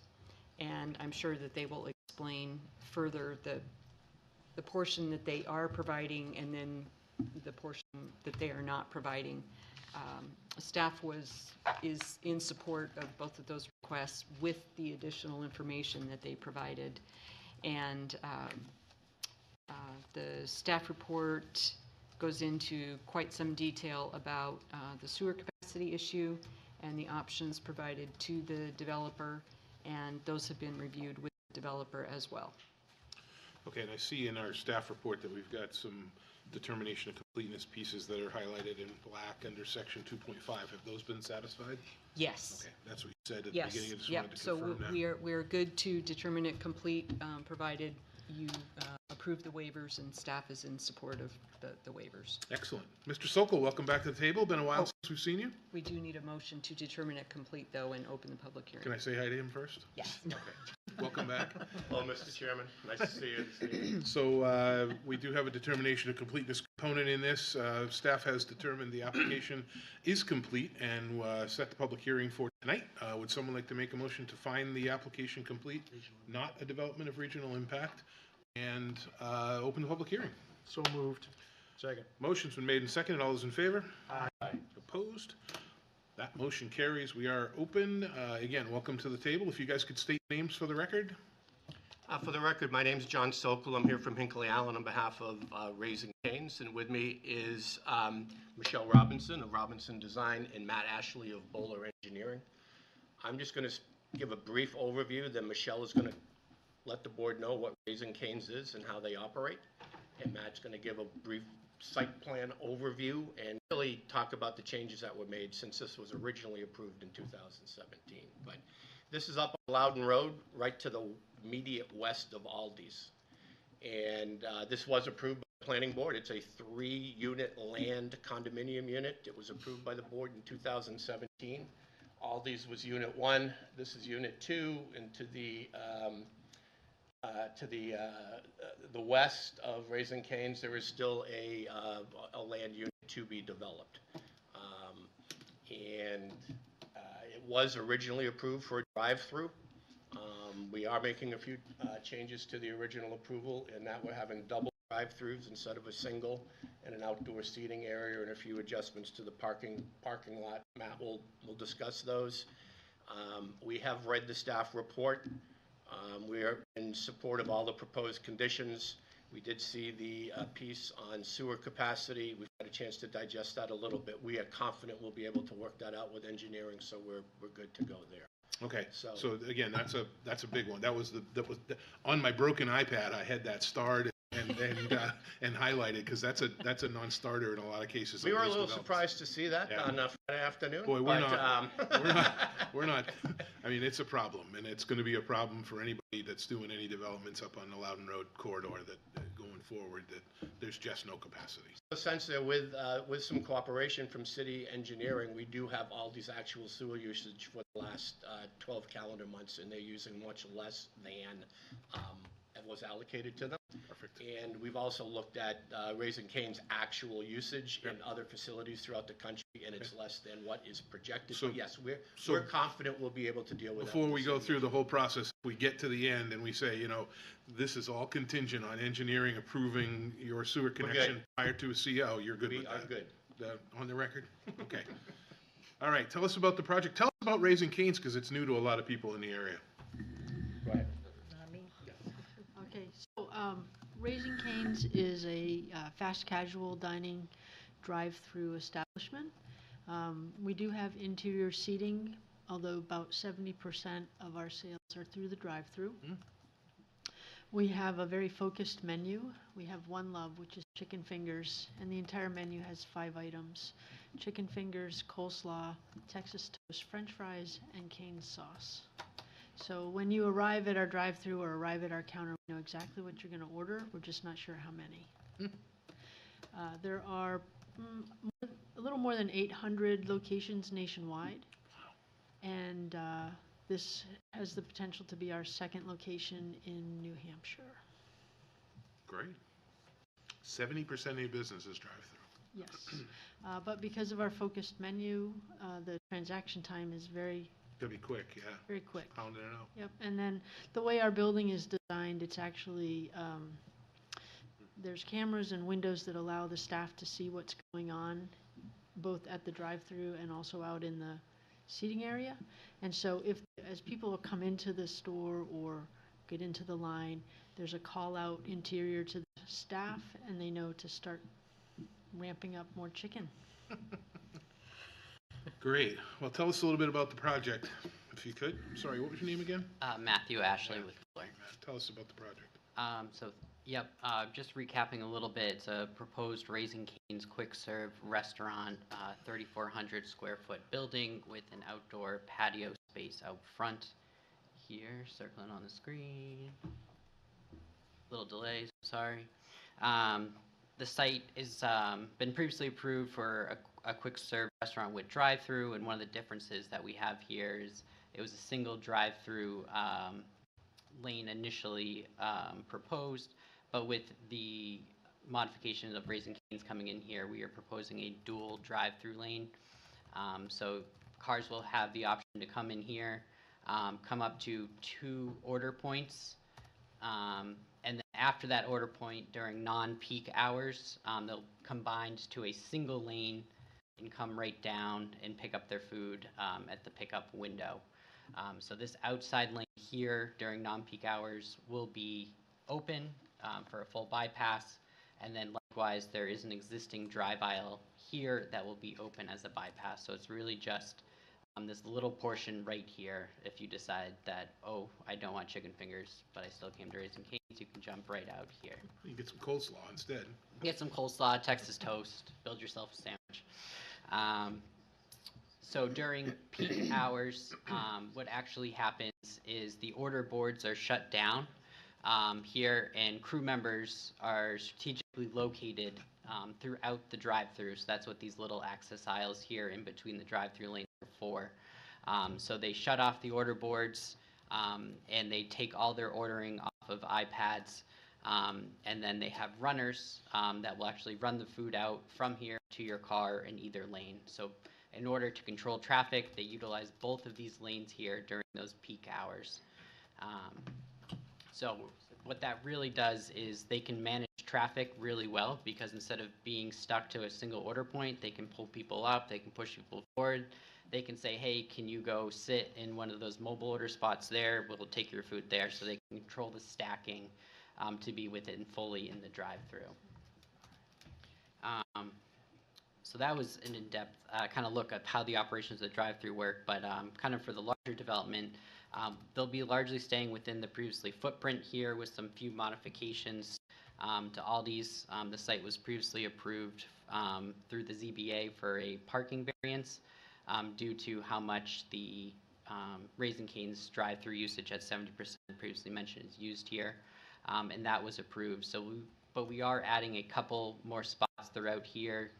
And I'm sure that they will explain further the portion that they are providing and then the portion that they are not providing. Staff is in support of both of those requests with the additional information that they provided. And the staff report goes into quite some detail about the sewer capacity issue and the options provided to the developer, and those have been reviewed with the developer as well. Okay, and I see in our staff report that we've got some determination of completeness pieces that are highlighted in black under section 2.5. Have those been satisfied? Yes. Okay, that's what you said at the Yes. beginning. I just Yep. wanted to So confirm that. we're good to determine it complete, provided you approve the waivers, and staff is in support of the waivers. Excellent. Mr. Sokol, welcome back to the table. Been a while since we've seen you. We do need a motion to determine it complete, though, and open the public hearing. Can I say hi to him first? Yes. Okay. Welcome back. Hello, Mr. Chairman. Nice to see you this evening. So we do have a determination of completeness component in this. Staff has determined the application is complete and set the public hearing for tonight. Would someone like to make a motion to find the application complete, not a development of regional impact, and open the public hearing? So moved. Second. Motion's been made and seconded. All those in favor? Aye. Opposed? That motion carries. We are open. Again, welcome to the table. If you guys could state names for the record. For the record, my name is John Sokol. I'm here from Hinckley Allen on behalf of Raising Cane's, and with me is Michelle Robinson of Robinson Design and Matt Ashley of Bowler Engineering. I'm just going to give a brief overview, then Michelle is going to let the board know what Raising Cane's is and how they operate, and Matt's going to give a brief site plan overview and really talk about the changes that were made since this was originally approved in 2017. But this is up on Loudon Road, right to the immediate west of Aldi's. And this was approved by the Planning Board. It's a 3-unit land condominium unit. It was approved by the board in 2017. Aldi's was Unit 1. This is Unit 2, and to the west of Raising Cane's, there is still a land unit to be developed. It was originally approved for a drive-through. We are making a few changes to the original approval in that we're having double drive-throughs instead of a single, and an outdoor seating area, and a few adjustments to the parking lot. Matt will discuss those. We have read the staff report. We are in support of all the proposed conditions. We did see the piece on sewer capacity. We've had a chance to digest that a little bit. We are confident we'll be able to work that out with engineering, so we're good to go there. Okay, so again, that's a big one. That was on my broken iPad. I had that starred and highlighted because that's a non-starter in a lot of cases. We were a little surprised to see that on Friday afternoon. Boy, we're not. I mean, it's a problem, and it's going to be a problem for anybody that's doing any developments up on the Loudon Road corridor that going forward, that there's just no capacity. In a sense there, with some cooperation from city engineering, we do have all these actual sewer usage for the last 12 calendar months, and they're using much less than was allocated to them. Perfect. And we've also looked at Raising Cane's actual usage in other facilities throughout the country, and it's less than what is projected. So- But yes, we're confident we'll be able to deal with that. Before we go through the whole process, if we get to the end and we say, this is all contingent on engineering approving your sewer connection prior to a CO, you're good with that? We are good. On the record? Okay. All right, tell us about the project. Tell us about Raising Cane's, because it's new to a lot of people in the area. Go ahead. Okay, so Raising Cane's is a fast casual dining drive-through establishment. We do have interior seating, although about 70% of our sales are through the drive-through. We have a very focused menu. We have One Love, which is chicken fingers, and the entire menu has 5 items: chicken fingers, coleslaw, Texas toast, French fries, and Cane's sauce. So when you arrive at our drive-through or arrive at our counter, we know exactly what you're going to order. We're just not sure how many. There are a little more than 800 locations nationwide, and this has the potential to be our second location in New Hampshire. Great. 70% of your business is drive-through. Yes, but because of our focused menu, the transaction time is very Gonna be quick, yeah. very quick. Pounding it out. Yep, and then the way our building is designed, it's actually, there's cameras and windows that allow the staff to see what's going on, both at the drive-through and also out in the seating area. And so as people come into the store or get into the line, there's a call out interior to the staff, and they know to start ramping up more chicken. Great. Well, tell us a little bit about the project, if you could. I'm sorry, what was your name again? Matthew Ashley with Fuller. Tell us about the project. Just recapping a little bit, it's a proposed Raising Cane's quick serve restaurant, 3,400 square foot building with an outdoor patio space out front. Here, circling on the screen. Little delay, sorry. The site has been previously approved for a quick serve restaurant with drive-through, and one of the differences that we have here is it was a single drive-through lane initially proposed, but with the modification of Raising Cane's coming in here, we are proposing a dual drive-through lane. So cars will have the option to come in here, come up to 2 order points, and then after that order point during non-peak hours, they'll combine to a single lane and come right down and pick up their food at the pickup window. So this outside lane here during non-peak hours will be open for a full bypass, and then likewise there is an existing drive aisle here that will be open as a bypass. So it's really just this little portion right here. If you decide that, oh, I don't want chicken fingers, but I still came to Raising Cane's, you can jump right out here. You can get some coleslaw instead. Get some coleslaw, Texas toast, build yourself a sandwich. So during peak hours, what actually happens is the order boards are shut down here, and crew members are strategically located throughout the drive-through. So that's what these little access aisles here in between the drive-through lanes are for. So they shut off the order boards, and they take all their ordering off of iPads, and then they have runners that will actually run the food out from here to your car in either lane. So in order to control traffic, they utilize both of these lanes here during those peak hours. So what that really does is they can manage traffic really well, because instead of being stuck to a single order point, they can pull people up, they can push people forward. They can say, hey, can you go sit in one of those mobile order spots there? We'll take your food there. So they can control the stacking to be within fully in the drive-through. So that was an in-depth kind of look at how the operations of the drive-through work, but kind of for the larger development, they'll be largely staying within the previously footprint here with some few modifications to Aldi's. The site was previously approved through the ZBA for a parking variance due to how much the Raising Cane's drive-through usage at 70% previously mentioned is used here, and that was approved. But we are adding a couple more spots throughout here.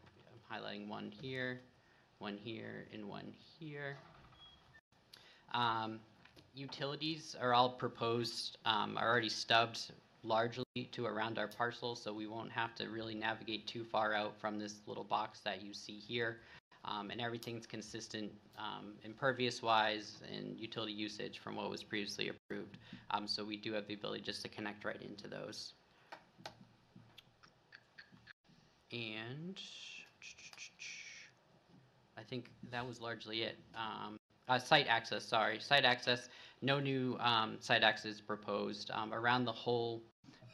Highlighting one here, and one here. Utilities are all proposed, are already stubbed largely to around our parcel, so we won't have to really navigate too far out from this little box that you see here. And everything's consistent impervious-wise and utility usage from what was previously approved. So we do have the ability just to connect right into those. And I think that was largely it. Site access, sorry. Site access, no new site access proposed. Around the whole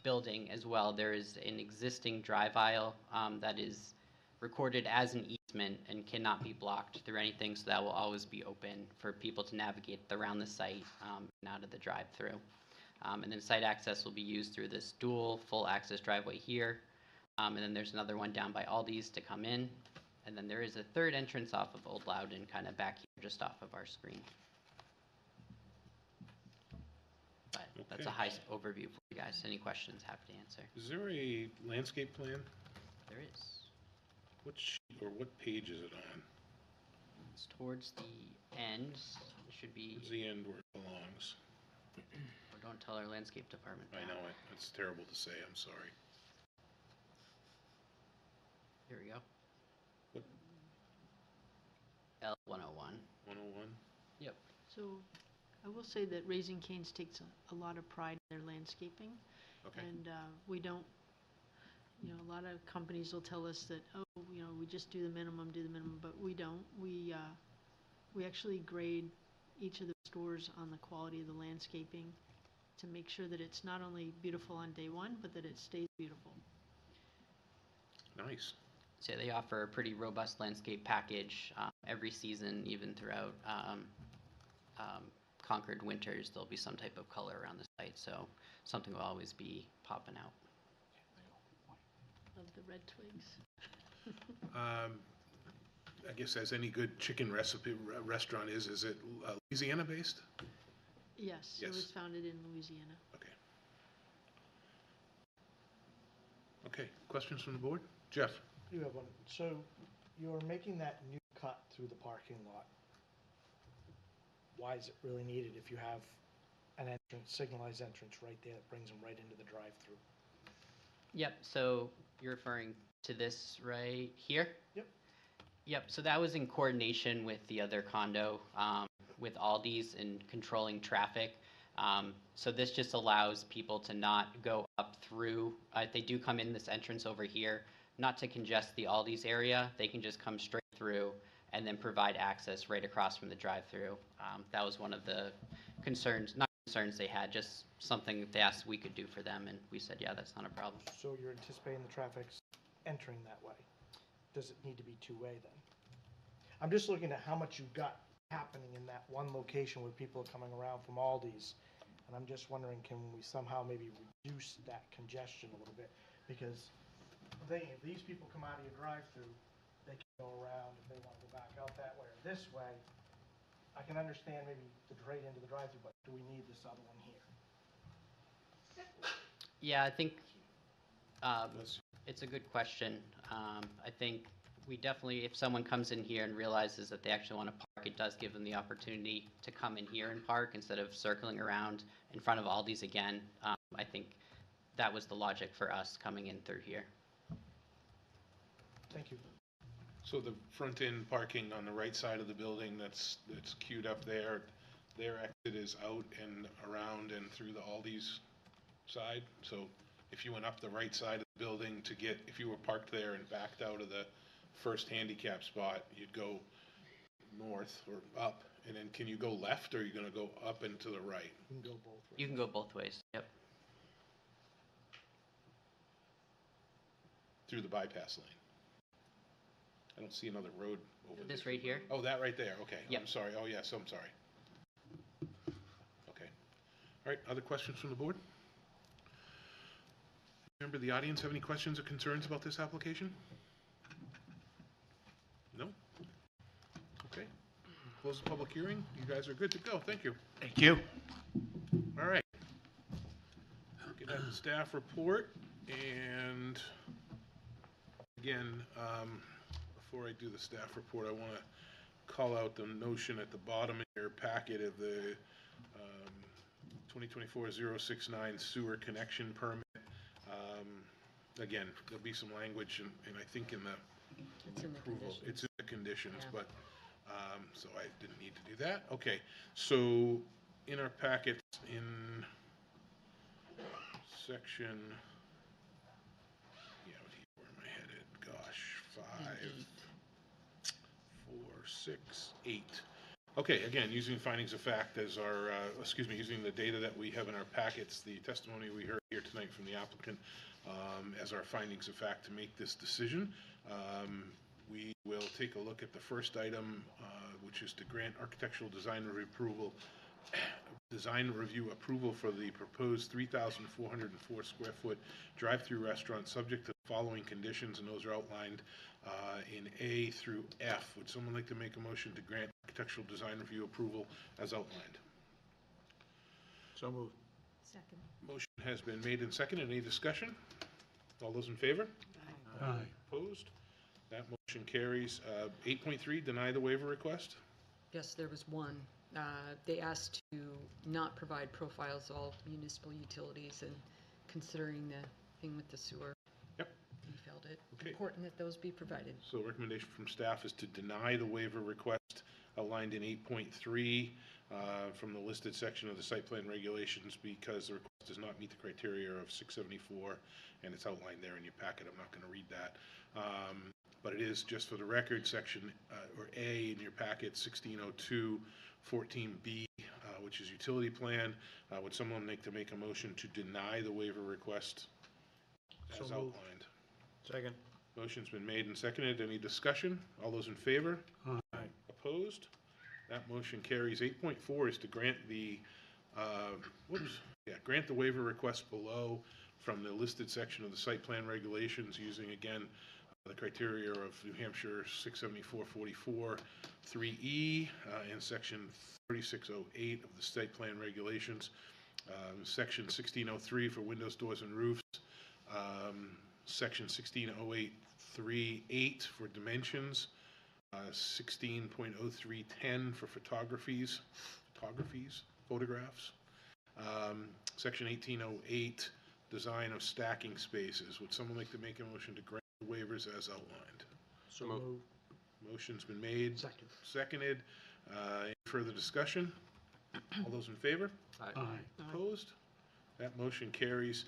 building as well, there is an existing drive aisle that is recorded as an easement and cannot be blocked through anything, so that will always be open for people to navigate around the site and out of the drive-through. And then site access will be used through this dual full access driveway here. And then there's another one down by Aldi's to come in. And then there is a third entrance off of Old Loudon, kind of back here, just off of our screen. But that's a high overview for you guys. Any questions, happy to answer. Is there a landscape plan there is. What sheet or what page is it on? It's towards the end. It should be. It's the end where it belongs. Or don't tell our landscape department I that. know it. It's terrible to say. I'm sorry. Here we go. What? L101. 101? Yep. So I will say that Raising Cane's takes a lot of pride in their landscaping. Okay. And we don't, a lot of companies will tell us that, oh, we just do the minimum, but we don't. We actually grade each of the stores on the quality of the landscaping to make sure that it's not only beautiful on day one, but that it stays beautiful. Nice. So they offer a pretty robust landscape package every season, even throughout Concord winters. There'll be some type of color around the site, so something will always be popping out. Love the red twigs. I guess as any good chicken restaurant is it Louisiana based? Yes, it was founded in Louisiana. Okay. Okay, questions from the board? Jeff? You have one. So you're making that new cut through the parking lot. Why is it really needed if you have an entrance, signalized entrance right there that brings them right into the drive-through? Yep, so you're referring to this right here? Yep. Yep, so that was in coordination with the other condo, with Aldi's in controlling traffic. So this just allows people to not go up through, they do come in this entrance over here, not to congest the Aldi's area. They can just come straight through and then provide access right across from the drive-through. That was one of the concerns, not concerns they had, just something that they asked we could do for them, and we said, yeah, that's not a problem. So you're anticipating the traffic's entering that way? Does it need to be two-way then? I'm just looking at how much you've got happening in that one location where people are coming around from Aldi's. And I'm just wondering, can we somehow maybe reduce that congestion a little bit? Because I'm thinking if these people come out of your drive-through, they can go around if they want to go back out that way or this way. I can understand maybe the trade into the drive-through, but do we need this other one here? Yeah, I think it's a good question. I think we definitely, if someone comes in here and realizes that they actually want to park, it does give them the opportunity to come in here and park instead of circling around in front of Aldi's again. I think that was the logic for us coming in through here. Thank you. So the front end parking on the right side of the building that's queued up there, their exit is out and around and through the Aldi's side. So if you went up the right side of the building to get, if you were parked there and backed out of the first handicap spot, you'd go north or up, and then can you go left, or are you going to go up and to the right? You can go both ways. You can go both ways, yep. Through the bypass lane. I don't see another road over there. This right here? Oh, that right there, okay. Yep. I'm sorry, oh yes, I'm sorry. Okay. All right, other questions from the board? Member of the audience have any questions or concerns about this application? No? Okay. Close the public hearing. You guys are good to go. Thank you. Thank you. All right. Get at the staff report, and again, before I do the staff report, I want to call out the notion at the bottom of your packet of the 2024-069 sewer connection permit. Again, there'll be some language, and I think in the It's in the approval, conditions. it's in the conditions, Yeah. but, so I didn't need to do that. Okay, so in our packets, in section, where am I headed? Gosh, 5, 4, 6, 8. Okay, again, using findings of fact as our, using the data that we have in our packets, the testimony we heard here tonight from the applicant as our findings of fact to make this decision. We will take a look at the first item, which is to grant architectural design review approval for the proposed 3,404 square foot drive-through restaurant subject to the following conditions, and those are outlined in A through F. Would someone like to make a motion to grant architectural design review approval as outlined? So moved. Second. Motion has been made and seconded. Any discussion? All those in favor? Aye. Opposed? That motion carries. 8.3, deny the waiver request. Yes, there was one. They asked to not provide profiles of all municipal utilities, and considering the thing with the sewer. Yep. We felt it Okay. important that those be provided. So recommendation from staff is to deny the waiver request outlined in 8.3 from the listed section of the site plan regulations because the request does not meet the criteria of 674, and it's outlined there in your packet. I'm not going to read that. But it is, just for the record, section or A in your packet, 1602 14B, which is utility plan. Would someone like to make a motion to deny the waiver request as So moved. outlined? Second. Motion's been made and seconded. Any discussion? All those in favor? Aye. Opposed? That motion carries. 8.4 is to grant the, grant the waiver request below from the listed section of the site plan regulations using, again, the criteria of New Hampshire 674-44 3E and section 3608 of the site plan regulations, section 1603 for windows, doors, and roofs, section 1608 3.8 for dimensions, 16.0310 for photographs, section 1808 design of stacking spaces. Would someone like to make a motion to grant the waivers as outlined? So moved. Motion's been made. Second. Seconded. Any further discussion? All those in favor? Aye. Opposed? That motion carries.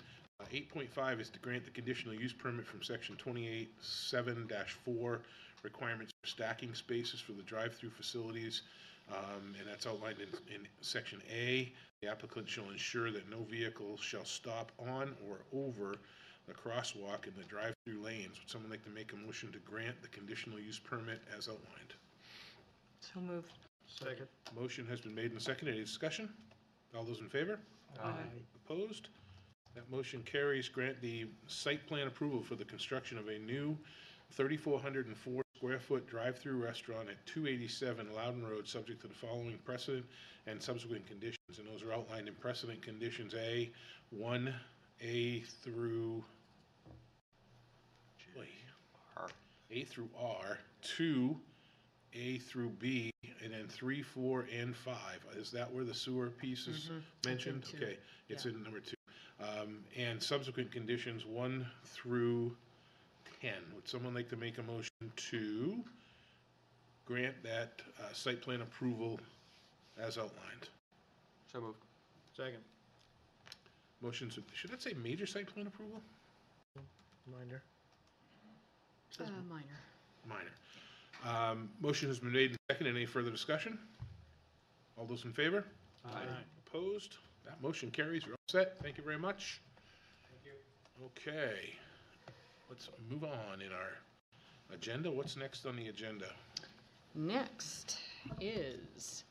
8.5 is to grant the conditional use permit from section 28.7-4, requirements for stacking spaces for the drive-through facilities, and that's outlined in section A. The applicant shall ensure that no vehicle shall stop on or over the crosswalk in the drive-through lanes. Would someone like to make a motion to grant the conditional use permit as outlined? So moved. Second. Motion has been made and seconded. Any discussion? All those in favor? Opposed? That motion carries. Grant the site plan approval for the construction of a new 3,404 square foot drive-through restaurant at 287 Loudon Road, subject to the following precedent and subsequent conditions, and those are outlined in precedent conditions A, 1A through A through R, 2, A through B, and then 3, 4, and 5. Is that where the sewer piece is mentioned? It's in two. Okay, it's Yeah. in number 2. And subsequent conditions 1 through 10. Would someone like to make a motion to grant that site plan approval as outlined? So moved. Second. Motions, should that say major site plan approval? Reminder. Minor. Minor. Motion has been made and seconded. Any further discussion? All those in favor? Aye. Opposed? That motion carries. You're all set. Thank you very much. Thank you. Okay. Let's move on in our agenda. What's next on the agenda? Next is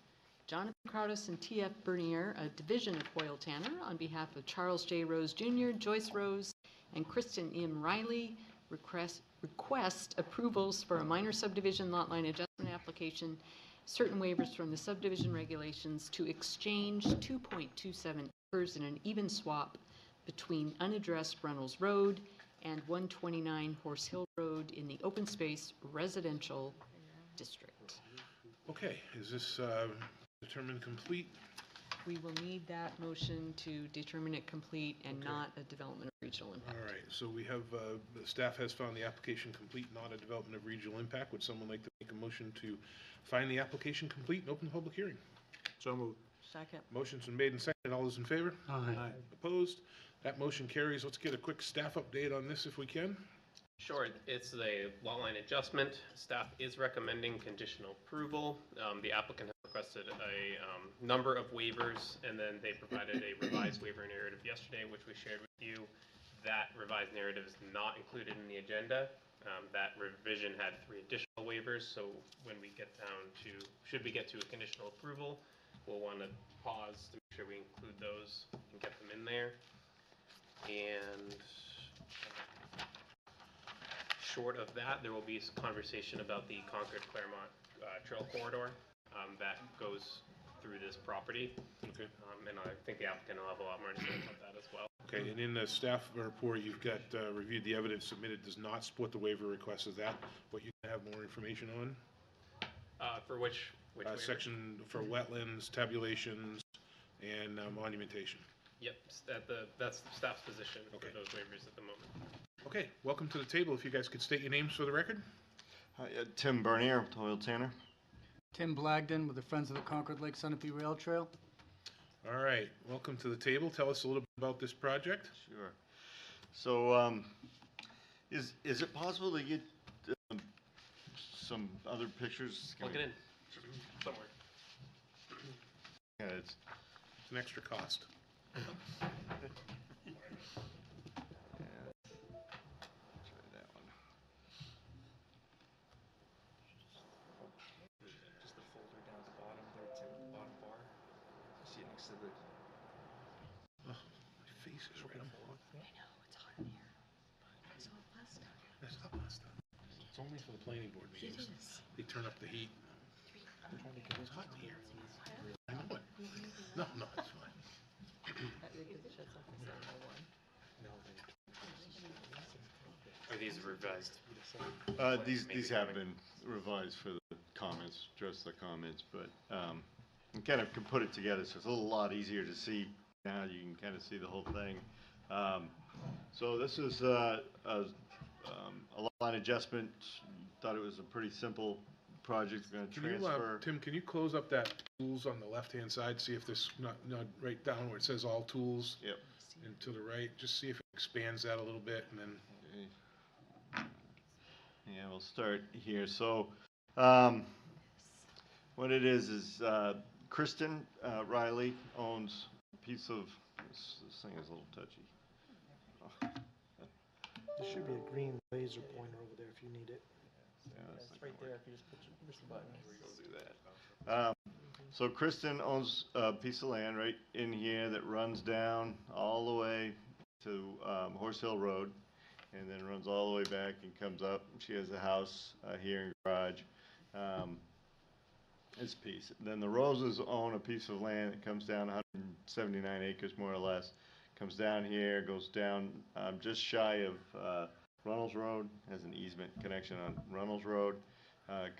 Jonathan Crowdis and T.F. Bernier, a division of Hoyle Tanner, on behalf of Charles J. Rose Jr., Joyce Rose, and Kristen M. Riley, request approvals for a minor subdivision lot line adjustment application, certain waivers from the subdivision regulations to exchange 2.27 acres in an even swap between unaddressed Runnels Road and 129 Horse Hill Road in the open space residential district. Okay, is this determined complete? We will need that motion to determine it complete and not a development of regional impact. All right, so we have, the staff has found the application complete, not a development of regional impact. Would someone like to make a motion to find the application complete and open the public hearing? So moved. Second. Motion's been made and seconded. All those in favor? Aye. Opposed? That motion carries. Let's get a quick staff update on this if we can. Sure, it's a lot line adjustment. Staff is recommending conditional approval. The applicant has requested a number of waivers, and then they provided a revised waiver narrative yesterday, which we shared with you. That revised narrative is not included in the agenda. That revision had 3 additional waivers, so when we get down to, should we get to a conditional approval, we'll want to pause to make sure we include those and get them in there. And short of that, there will be some conversation about the Concord Claremont Trail Corridor that goes through this property. Okay. And I think the applicant will have a lot more to say about that as well. Okay, and in the staff report, you've got reviewed the evidence submitted does not support the waiver request. Is that what you have more information on? For which waiver? Section for wetlands, tabulations, and monumentation. Yep, that's the staff's position for those waivers at the moment. Okay, welcome to the table. If you guys could state your names for the record. Hi, Tim Bernier, Toil Tanner. Tim Blagden with the Friends of the Concord Lake Sunapee Rail Trail. All right, welcome to the table. Tell us a little bit about this project. Sure. So, is it possible to get some other pictures? Plug it in somewhere. Yeah, it's an extra cost. Just the folder down at the bottom there, Tim, at the bottom bar. You see it next to the. Oh, my face is right on. I know, it's hot in here. It's all pasta. That's not pasta. It's only for the planning board meetings. It is. They turn up the heat. It's hot in here. I know it. No, it's fine. Are these revised? These have been revised for the comments, address the comments, but you kind of can put it together, so it's a lot easier to see now. You can kind of see the whole thing. So this is a lot line adjustment. Thought it was a pretty simple project. We're going to transfer. Tim, can you close up that tools on the left-hand side? See if this, not right down where it says all tools. Yep. And to the right, just see if it expands that a little bit, and then. Yeah, we'll start here. So, what it is Kristen Riley owns a piece of, this thing is a little touchy. There should be a green laser pointer over there if you need it. Yeah, It's right there if you just push the button. We'll do that. So Kristen owns a piece of land right in here that runs down all the way to Horse Hill Road, and then runs all the way back and comes up. She has a house here in garage. This piece. Then the Roses own a piece of land that comes down 179 acres more or less. Comes down here, goes down just shy of Runnels Road, has an easement connection on Runnels Road.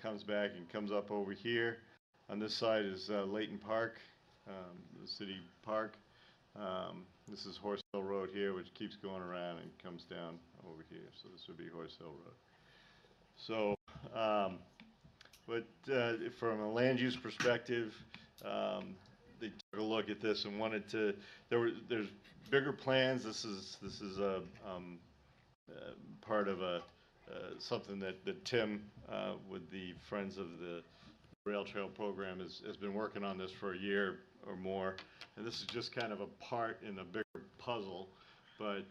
Comes back and comes up over here. On this side is Layton Park, the city park. This is Horse Hill Road here, which keeps going around and comes down over here. So this would be Horse Hill Road. So, but from a land use perspective, they took a look at this and wanted to. There's bigger plans. This is a part of something that Tim with the Friends of the Rail Trail program has been working on this for a year or more, and this is just kind of a part in a bigger puzzle. But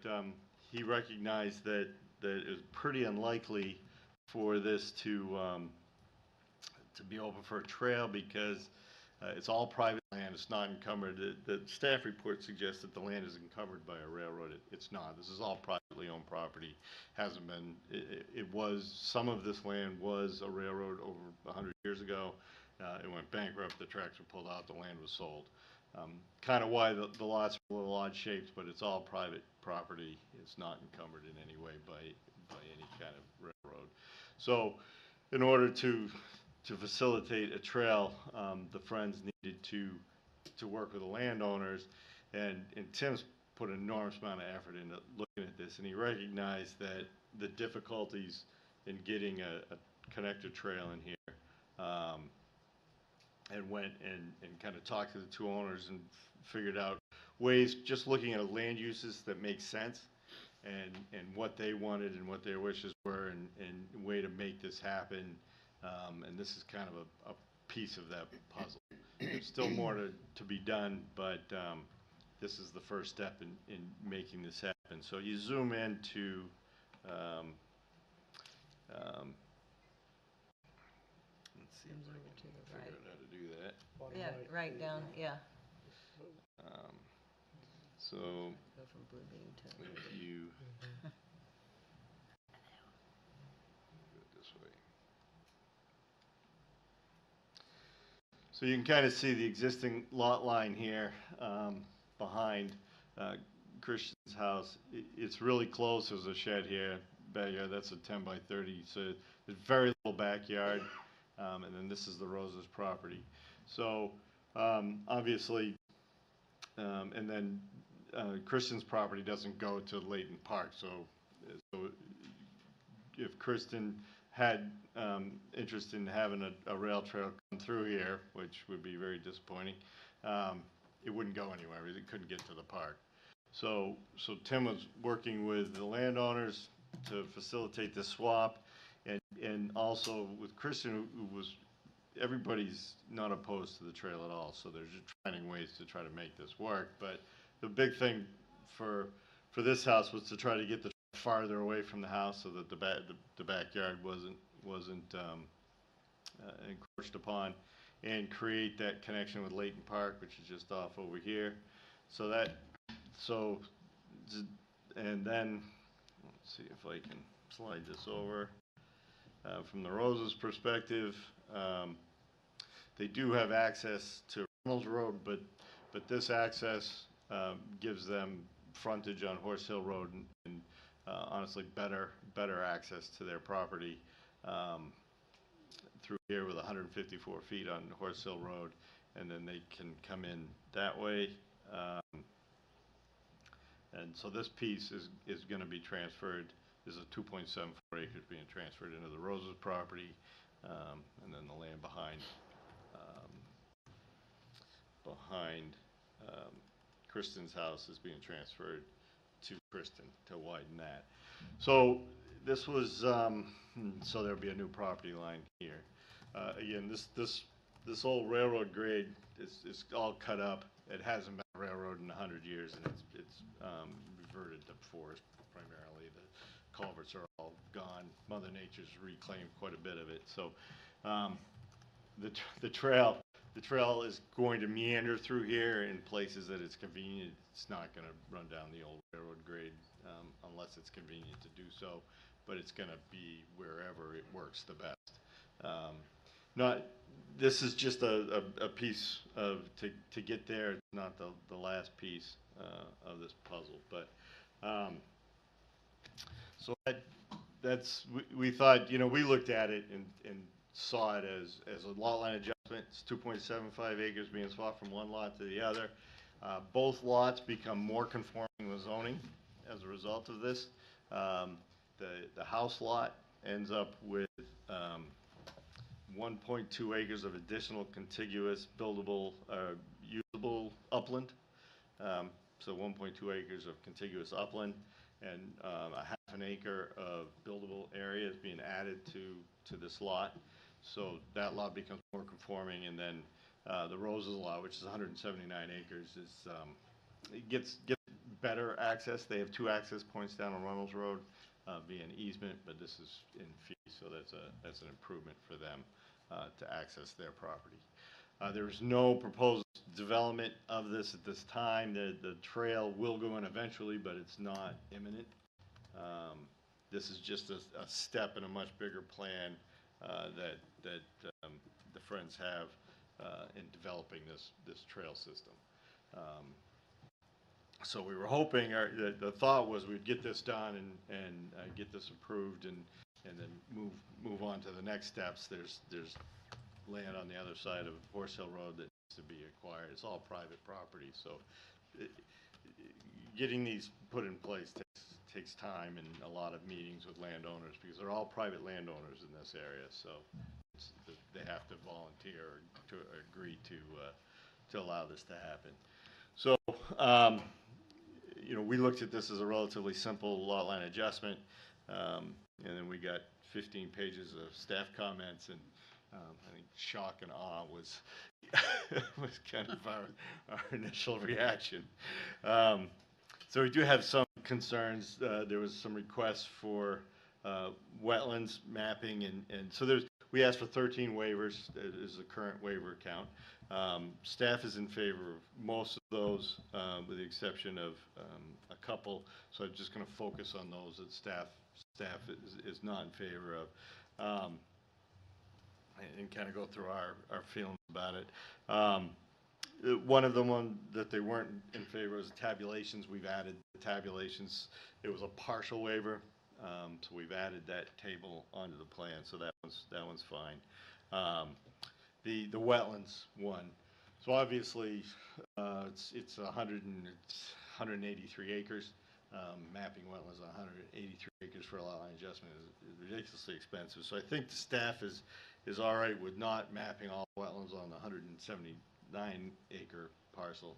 he recognized that it was pretty unlikely for this to be open for a trail because it's all private land. It's not encumbered. The staff report suggests that the land is encumbered by a railroad. It's not. This is all privately owned property. Hasn't been. It was. Some of this land was a railroad over 100 years ago. It went bankrupt. The tracks were pulled out. The land was sold. Kind of why the lots are a little odd shaped, but it's all private property. It's not encumbered in any way by any kind of railroad. So, in order to facilitate a trail, the Friends needed to work with the landowners, and Tim's put an enormous amount of effort into looking at this, and he recognized that the difficulties in getting a connector trail in here, and went and kind of talked to the two owners and figured out ways, just looking at land uses that make sense, and what they wanted and what their wishes were, and a way to make this happen. And this is kind of a piece of that puzzle. There's still more to be done, but this is the first step in making this happen. So you zoom into let's see if I can figure out how to do that. Yeah, right down, yeah. So Go from blue bean to. if you do it this way. So you can kind of see the existing lot line here behind. Christian's house, it's really close. There's a shed here, backyard, that's a 10 by 30, so there's very little backyard. And then this is the Rose's property. So, obviously, and then Kristen's property doesn't go to Leighton Park, so if Kristen had interest in having a rail trail come through here, which would be very disappointing, it wouldn't go anywhere. It couldn't get to the park. So Tim was working with the landowners to facilitate the swap, and also with Kristen, who was, everybody's not opposed to the trail at all, so they're just finding ways to try to make this work. But the big thing for this house was to try to get the farther away from the house so that the backyard wasn't encroached upon, and create that connection with Leighton Park, which is just off over here. And then, let's see if I can slide this over. From the Roses' perspective, they do have access to Reynolds Road, but this access gives them frontage on Horse Hill Road and honestly better access to their property through here with 154 feet on Horse Hill Road, and then they can come in that way. And so this piece is going to be transferred. There's a 2.74 acres being transferred into the Roses property, and then the land behind Kristen's house is being transferred to Kristen to widen that. So this was so there'll be a new property line here. Again, this old railroad grade is all cut up. It hasn't been a railroad in 100 years, and it's reverted to forest primarily. The culverts are all gone. Mother Nature's reclaimed quite a bit of it. So the trail is going to meander through here in places that it's convenient. It's not going to run down the old railroad grade unless it's convenient to do so, but it's going to be wherever it works the best. This is just a piece of to get there. It's not the last piece of this puzzle, but so we thought, we looked at it and saw it as a lot line adjustment. It's 2.75 acres being swapped from one lot to the other. Both lots become more conforming with zoning as a result of this. The house lot ends up with 1.2 acres of additional contiguous buildable, usable upland. So 1.2 acres of contiguous upland, and a half an acre of buildable area is being added to this lot. So that lot becomes more conforming, and then the Roses lot, which is 179 acres, it gets better access. They have 2 access points down on Reynolds Road via an easement, but this is in fee, so that's an improvement for them to access their property. There is no proposed development of this at this time. The trail will go in eventually, but it's not imminent. This is just a step in a much bigger plan that the Friends have in developing this trail system. So we were hoping, the thought was we'd get this done and get this approved and then move on to the next steps. There's land on the other side of Horse Hill Road that needs to be acquired. It's all private property, so getting these put in place takes time and a lot of meetings with landowners, because they're all private landowners in this area, so they have to volunteer to agree to allow this to happen. So we looked at this as a relatively simple lot line adjustment, and then we got 15 pages of staff comments, and I think shock and awe was kind of our initial reaction. So we do have some concerns. There was some requests for wetlands mapping, and so we asked for 13 waivers. That is the current waiver count. Staff is in favor of most of those, with the exception of a couple. So I'm just going to focus on those that staff is not in favor of. And kind of go through our feelings about it. one of the one that they weren't in favor was tabulations. We've added the tabulations. It was a partial waiver, so we've added that table onto the plan, so that one's fine. The wetlands one. So obviously, it's 183 acres. Mapping wetlands on 183 acres for a lot line adjustment is ridiculously expensive. So I think the staff is all right with not mapping all wetlands on the 179 acre parcel.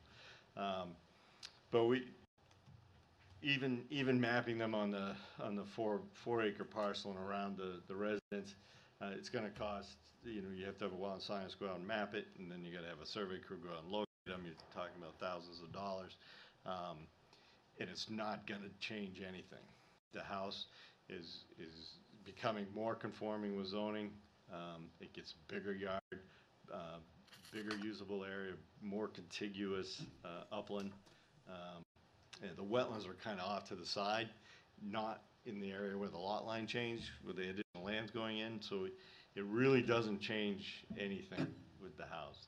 But we even mapping them on the 4 acre parcel and around the residence, it's going to cost, you have to have a wetland scientist go out and map it, and then you got to have a survey crew go out and locate them. You're talking about thousands of dollars. And it's not going to change anything. The house is becoming more conforming with zoning. It gets bigger yard, bigger usable area, more contiguous upland. And the wetlands are kind of off to the side, not in the area where the lot line changed, where the additional land's going in. So it really doesn't change anything with the house.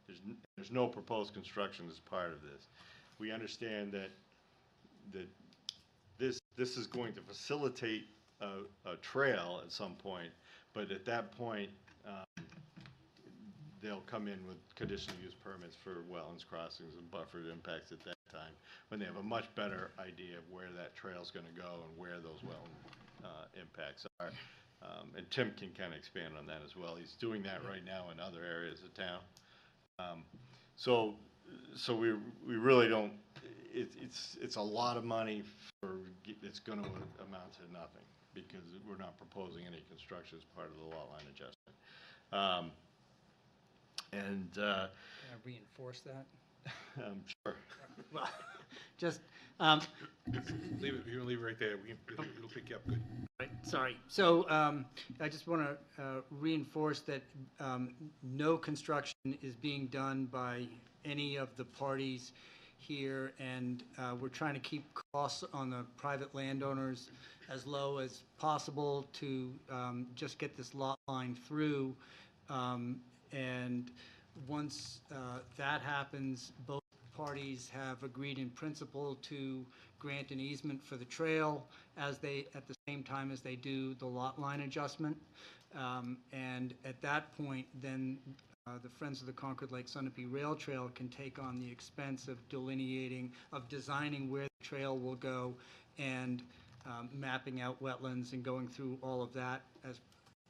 There's no proposed construction as part of this. We understand that this is going to facilitate a trail at some point, but at that point, they'll come in with conditional use permits for wetlands crossings and buffered impacts at that time, when they have a much better idea of where that trail's going to go and where those wetland impacts are. And Tim can kind of expand on that as well. He's doing that right now in other areas of town. So we really don't. It's a lot of money it's going to amount to nothing, because we're not proposing any construction as part of the lot line adjustment. Can I reinforce that? Sure. Well, just Leave it. You can leave it right there. It'll pick you up good. right, sorry. So I just want to reinforce that no construction is being done by any of the parties here, and we're trying to keep costs on the private landowners as low as possible to just get this lot line through. And once that happens, both parties have agreed in principle to grant an easement for the trail at the same time as they do the lot line adjustment. And at that point, then the Friends of the Concord Lake Sunapee Rail Trail can take on the expense of designing where the trail will go, and mapping out wetlands and going through all of that as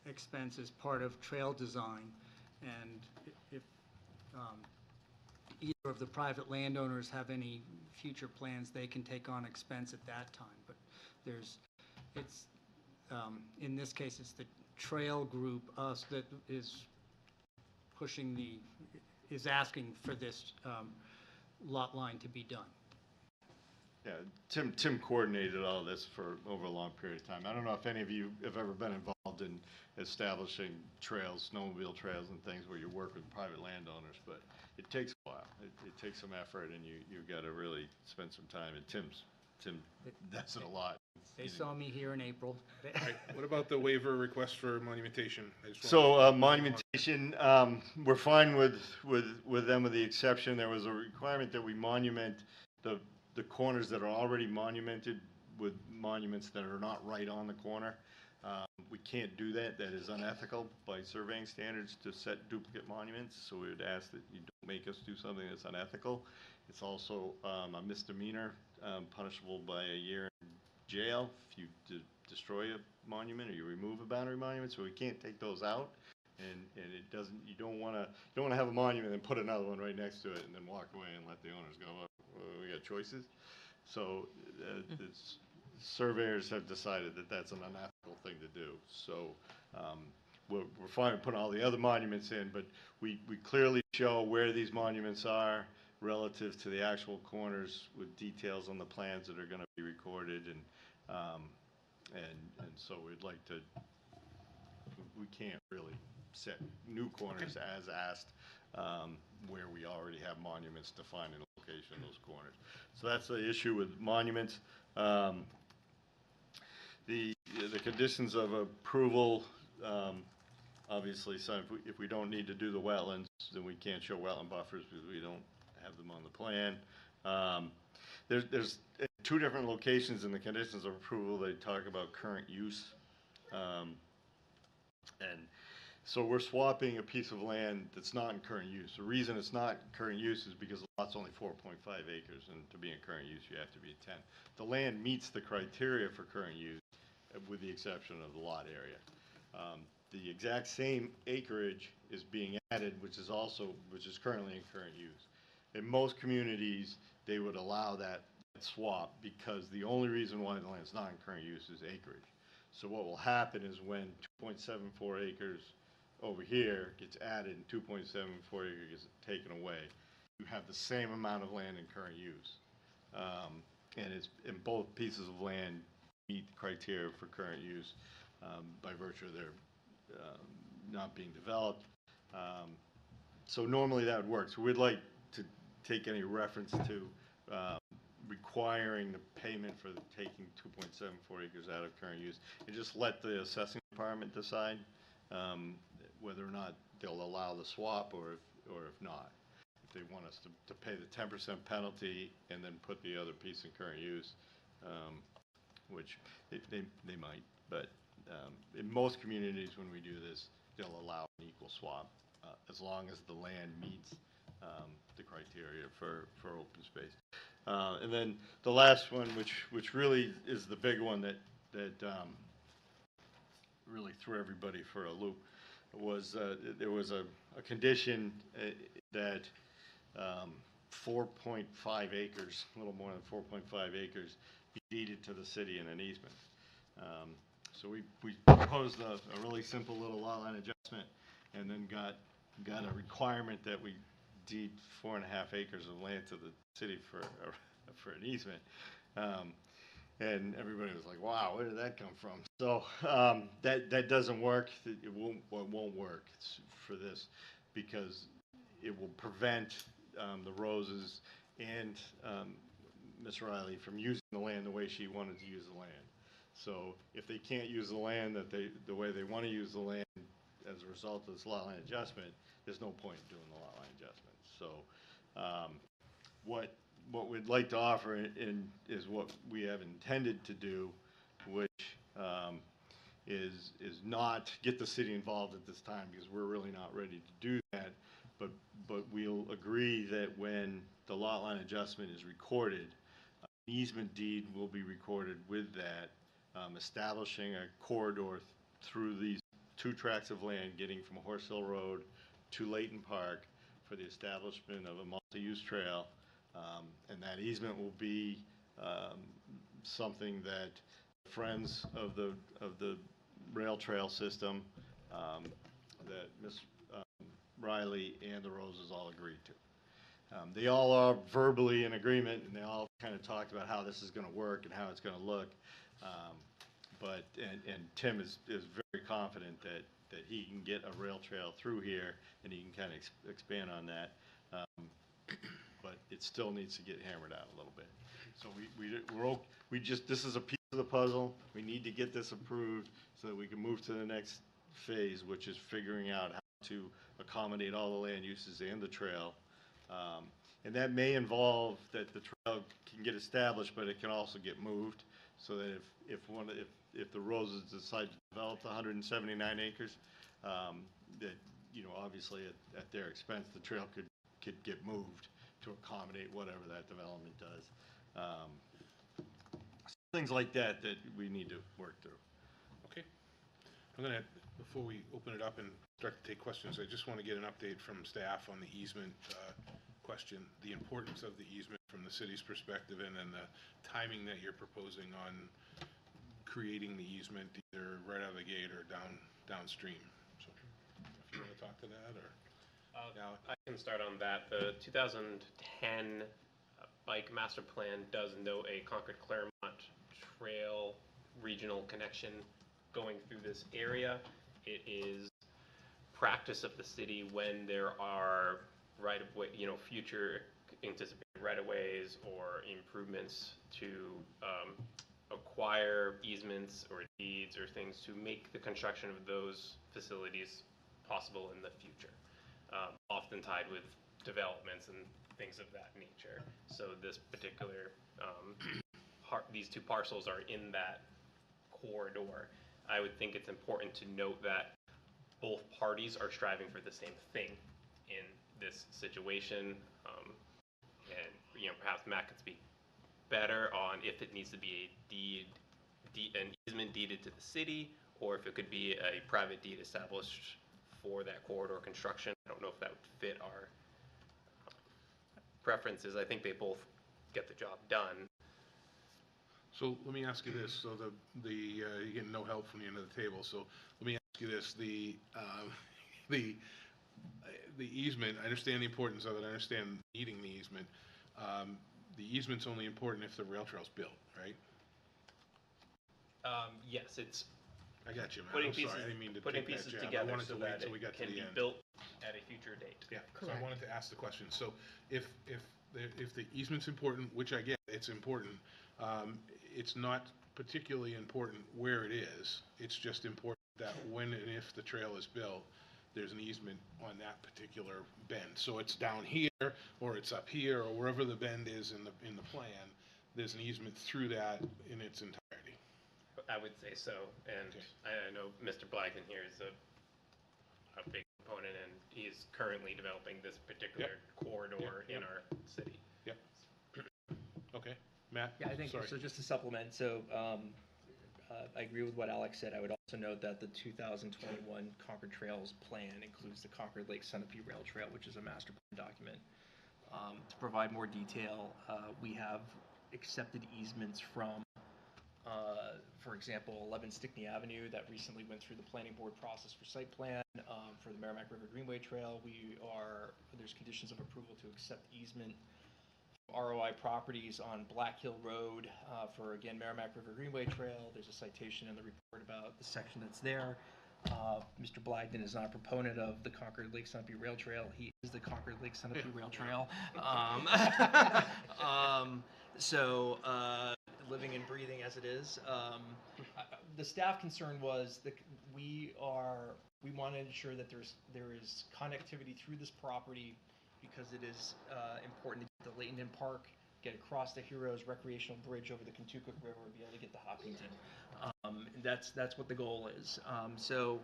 expense as part of trail design. And if either of the private landowners have any future plans, they can take on expense at that time. But in this case, it's the trail group, us, that is asking for this lot line to be done. Yeah, Tim coordinated all this for over a long period of time. I don't know if any of you have ever been involved in establishing trails, snowmobile trails and things where you work with private landowners, but it takes a while. It takes some effort, and you've got to really spend some time, and Tim does it a lot. They saw me here in April. Right. What about the waiver request for monumentation? So monumentation, we're fine with them, with the exception there was a requirement that we monument the corners that are already monumented with monuments that are not right on the corner. We can't do that. That is unethical by surveying standards to set duplicate monuments, so we would ask that you don't make us do something that's unethical. It's also a misdemeanor, punishable by a year in jail if you destroy a monument or you remove a boundary monument, so we can't take those out. And it doesn't. You don't want to have a monument and put another one right next to it and then walk away and let the owners go, oh, we got choices. So surveyors have decided that that's an unethical thing to do. So we're fine with putting all the other monuments in, but we clearly show where these monuments are relative to the actual corners with details on the plans that are going to be recorded, and so we'd like to. We can't really set new corners as asked where we already have monuments defined in the location of those corners. So that's the issue with monuments. The conditions of approval Obviously, so if we don't need to do the wetlands, then we can't show wetland buffers because we don't have them on the plan. There's two different locations in the conditions of approval. They talk about current use. And so we're swapping a piece of land that's not in current use. The reason it's not in current use is because the lot's only 4.5 acres, and to be in current use, you have to be at 10. The land meets the criteria for current use, with the exception of the lot area. The exact same acreage is being added, which is currently in current use. In most communities, they would allow that swap because the only reason why the land's not in current use is acreage. So what will happen is when 2.74 acres over here gets added and 2.74 acres gets taken away, you have the same amount of land in current use. And both pieces of land meet the criteria for current use by virtue of their not being developed. So normally that would work. So we'd like to take any reference to requiring the payment for taking 2.74 acres out of current use and just let the assessing department decide whether or not they'll allow the swap or if not. If they want us to pay the 10% penalty and then put the other piece in current use, which they might, but in most communities when we do this, they'll allow an equal swap as long as the land meets the criteria for open space. And then the last one, which really is the big one that really threw everybody for a loop, was there was a condition that 4.5 acres, a little more than 4.5 acres, be deeded to the city in an easement. So we proposed a really simple little lot line adjustment, and then got a requirement that we deed 4.5 acres of land to the city for an easement. And everybody was like, wow, where did that come from? So that doesn't work. It won't work for this because it will prevent the Roses and Miss Riley from using the land the way she wanted to use the land. So if they can't use the land the way they want to use the land as a result of this lot line adjustment, there's no point in doing the lot line adjustment. So what we'd like to offer is what we have intended to do, which is not get the city involved at this time because we're really not ready to do that. But we'll agree that when the lot line adjustment is recorded, an easement deed will be recorded with that, establishing a corridor through these two tracts of land getting from Horse Hill Road to Layton Park for the establishment of a multi-use trail. And that easement will be something that friends of the rail trail system, that Ms. Riley and the Roses all agreed to. They all are verbally in agreement, and they all kind of talked about how this is going to work and how it's going to look. And Tim is very confident that he can get a rail trail through here, and he can kind of expand on that. But it still needs to get hammered out a little bit. So this is a piece of the puzzle. We need to get this approved so that we can move to the next phase, which is figuring out how to accommodate all the land uses and the trail. And that may involve that the trail can get established, but it can also get moved so that if the Roses decide to develop the 179 acres, that, obviously at their expense, the trail could get moved to accommodate whatever that development does. Things like that we need to work through. Okay. I'm going to, before we open it up and start to take questions, I just want to get an update from staff on the easement question, the importance of the easement from the city's perspective, and then the timing that you're proposing on creating the easement either right out of the gate or downstream. So if you want to talk to that, or I can start on that. The 2010 Bike Master Plan does note a Concord-Claremont Trail regional connection going through this area. It is practice of the city when there are right-of-way, future anticipated right-of-ways or improvements to acquire easements or deeds or things to make the construction of those facilities possible in the future, often tied with developments and things of that nature. So this particular, these two parcels are in that corridor. I would think it's important to note that both parties are striving for the same thing in this situation. And, you know, perhaps Matt could speak better on if it needs to be an easement deeded to the city, or if it could be a private deed established for that corridor construction. I don't know if that would fit our preferences. I think they both get the job done. So let me ask you this, so you're getting no help from the end of the table, so let me ask you this, the easement, I understand the importance of it, I understand needing the easement. The easement's only important if the rail trail's built, right? Yes, it's I got you, man. putting I'm sorry, pieces, I didn't mean to putting take that pieces jab. I together wanted so to wait that till we it got to can the be end. built at a future date. Yeah, so I wanted to ask the question. So if the easement's important, which I get, it's important, it's not particularly important where it is. It's just important that when and if the trail is built, there's an easement on that particular bend. So it's down here, or it's up here, or wherever the bend is in the plan, there's an easement through that in its entirety. I would say so, and I know Mr. Blackton here is a big component, and he's currently developing this particular corridor in our city. Yep. Okay, Matt? Yeah, I think, Sorry. so just to supplement, so I agree with what Alex said. I would also note that the 2021 Concord Trails Plan includes the Concord Lake Centipede Rail Trail, which is a master plan document. To provide more detail, we have accepted easements from, for example, 11 Stickney Avenue that recently went through the planning board process for site plan. For the Merrimack River Greenway Trail, there's conditions of approval to accept easement ROI properties on Black Hill Road for, again, Merrimack River Greenway Trail. There's a citation in the report about the section that's there. Mr. Blagden is not a proponent of the Concord Lake Centipede Rail Trail. He is the Concord Lake Centipede Rail Trail. So, living and breathing as it is. The staff concern was that we want to ensure that there is connectivity through this property, because it is important to get to Layton Park, get across the Heroes Recreational Bridge over the Kentucky River, and be able to get to Hopkinton. That's what the goal is. So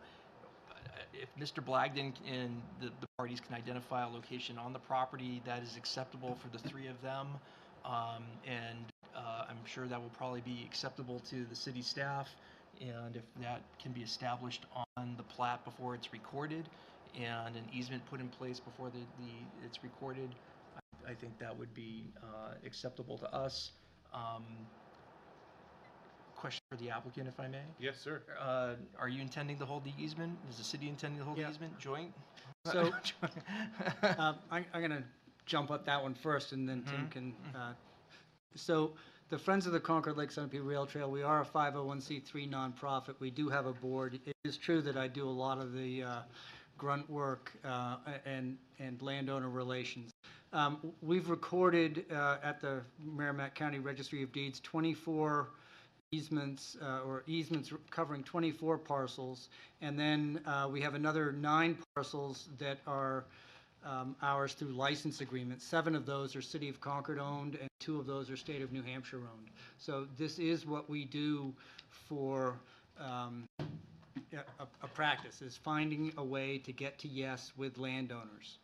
if Mr. Blagden and the parties can identify a location on the property that is acceptable for the three of them, and I'm sure that will probably be acceptable to the city staff, and if that can be established on the plat before it's recorded, and an easement put in place before it's recorded, I think that would be acceptable to us. Question for the applicant, if I may? Yes, sir. Are you intending to hold the easement? Is the city intending to hold the easement joint? So, I'm going to jump up that one first, and then Tim can. So, the Friends of the Concord Lake Centipede Rail Trail, we are a 501c3 nonprofit. We do have a board. It is true that I do a lot of the grunt work and landowner relations. We've recorded at the Merrimack County Registry of Deeds 24 easements covering 24 parcels, and then we have another 9 parcels that are ours through license agreements. 7 of those are City of Concord owned, and 2 of those are State of New Hampshire owned. So this is what we do for a practice, is finding a way to get to yes with landowners.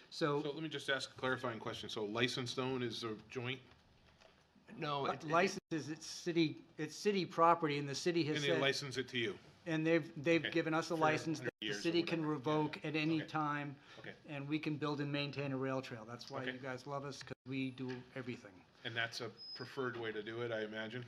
So let me just ask a clarifying question. So licensed owned is a joint? No, licenses, it's city property, and the city has And said. they license it to you? And they've given us a For license that 100 the years or city can whatever. revoke at any time, Okay. and we can build and maintain a rail trail. That's why Okay. you guys love us, because we do everything. And that's a preferred way to do it, I imagine?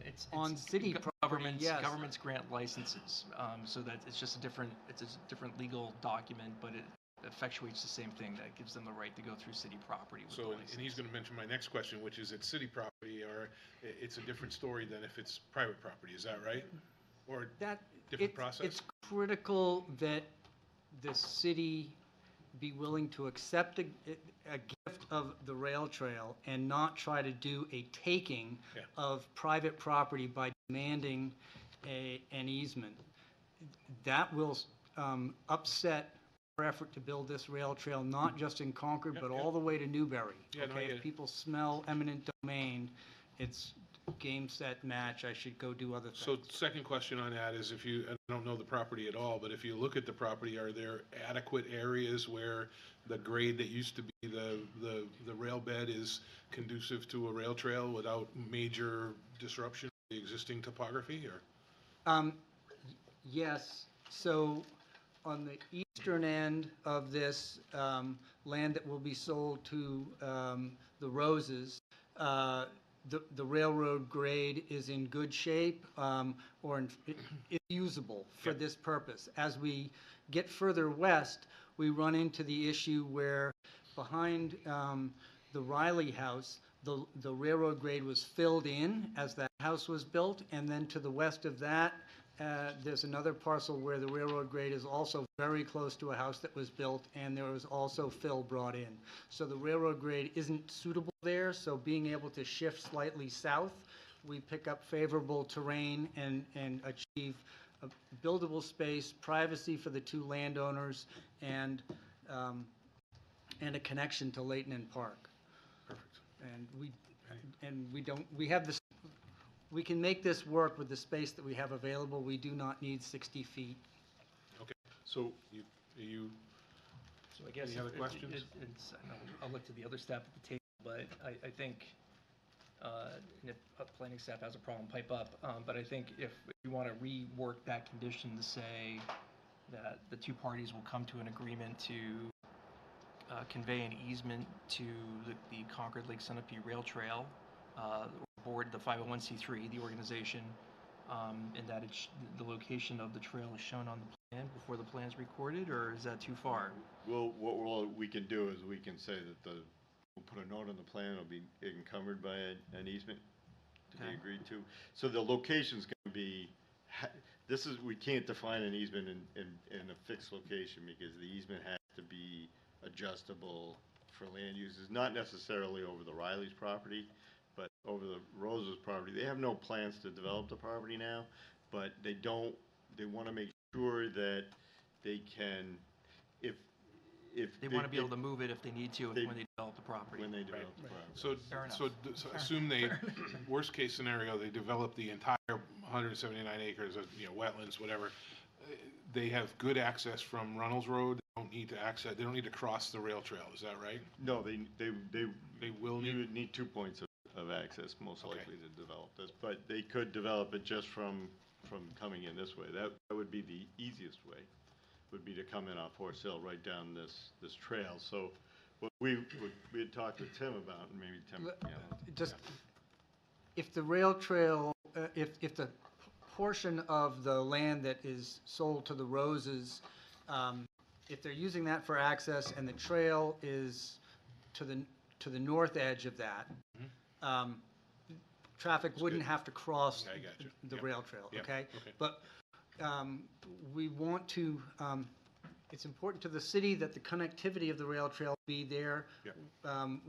It's on city property, yes. Governments grant licenses, so that it's just a different legal document, but it effectuates the same thing, that gives them the right to go through city property with the So, license. and he's going to mention my next question, which is it's city property, or it's a different story than if it's private property, is that right? Or different process? It's critical that the city be willing to accept a gift of the rail trail and not try to do a taking of private property by demanding an easement. That will upset our effort to build this rail trail, not just in Concord, but all the way to Newbury. Yeah, no, I Okay, get if it. people smell eminent domain, it's game, set, match, I should go do other things. So second question on that is if you, and I don't know the property at all, but if you look at the property, are there adequate areas where the grade that used to be the rail bed is conducive to a rail trail without major disruption of the existing topography, or? Yes, so on the eastern end of this land that will be sold to the Roses, the railroad grade is in good shape, it's usable for this purpose. As we get further west, we run into the issue where behind the Riley house, the railroad grade was filled in as that house was built, and then to the west of that, there's another parcel where the railroad grade is also very close to a house that was built, and there was also fill brought in. So the railroad grade isn't suitable there, so being able to shift slightly south, we pick up favorable terrain and achieve a buildable space, privacy for the two landowners, and a connection to Leighton Park. Perfect. And we have this. We can make this work with the space that we have available. We do not need 60 feet. Okay, so So I guess any other it- questions? I know I'll look to the other staff at the table, but I think, and if planning staff has a problem, pipe up. But I think if you want to rework that condition to say that the two parties will come to an agreement to convey an easement to the Concord Lake Sunapee Rail Trail, board, the 501c3, the organization, and that the location of the trail is shown on the plan before the plan is recorded, or is that too far? Well, what we can do is we can say that we'll put a note on the plan, it'll be encumbered by an easement to be agreed to. So the location's gonna be, we can't define an easement in a fixed location because the easement has to be adjustable for land uses, not necessarily over the Riley's property, but over the Rose's property. They have no plans to develop the property now, but they want to make sure that they can, if They want to be able to move it if they need to when they develop the property. when they develop the property. So, Fair enough. so assume they, worst case scenario, they develop the entire 179 acres of, wetlands, whatever. They have good access from Runnels Road. They don't need to cross the rail trail. Is that right? No, they will you would need 2 points of access, most likely, to develop this, but they could develop it just from coming in this way. That would be the easiest way, would be to come in off Horse Hill right down this trail. So what we had talked with Tim about, and maybe Tim, Just, if the rail trail, if the portion of the land that is sold to the Roses, if they're using that for access and the trail is to the north edge of that, traffic wouldn't have to cross the rail trail, okay? But we want to, it's important to the city that the connectivity of the rail trail be there.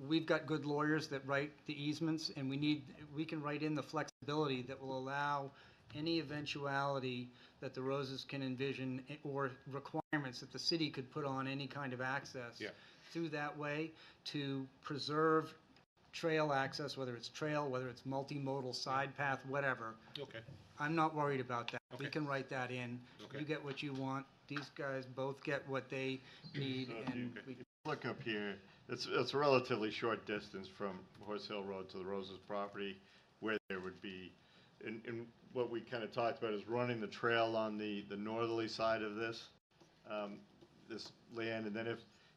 We've got good lawyers that write the easements, and we can write in the flexibility that will allow any eventuality that the Roses can envision or requirements that the city could put on any kind of access through that way to preserve trail access, whether it's trail, whether it's multimodal side path, whatever. Okay. I'm not worried about that. We Okay. can write that in. Okay. You get what you want. These guys both get what they need, and we look up here, it's a relatively short distance from Horse Hill Road to the Roses property, where there would be, and what we kind of talked about is running the trail on the northerly side of this land, and then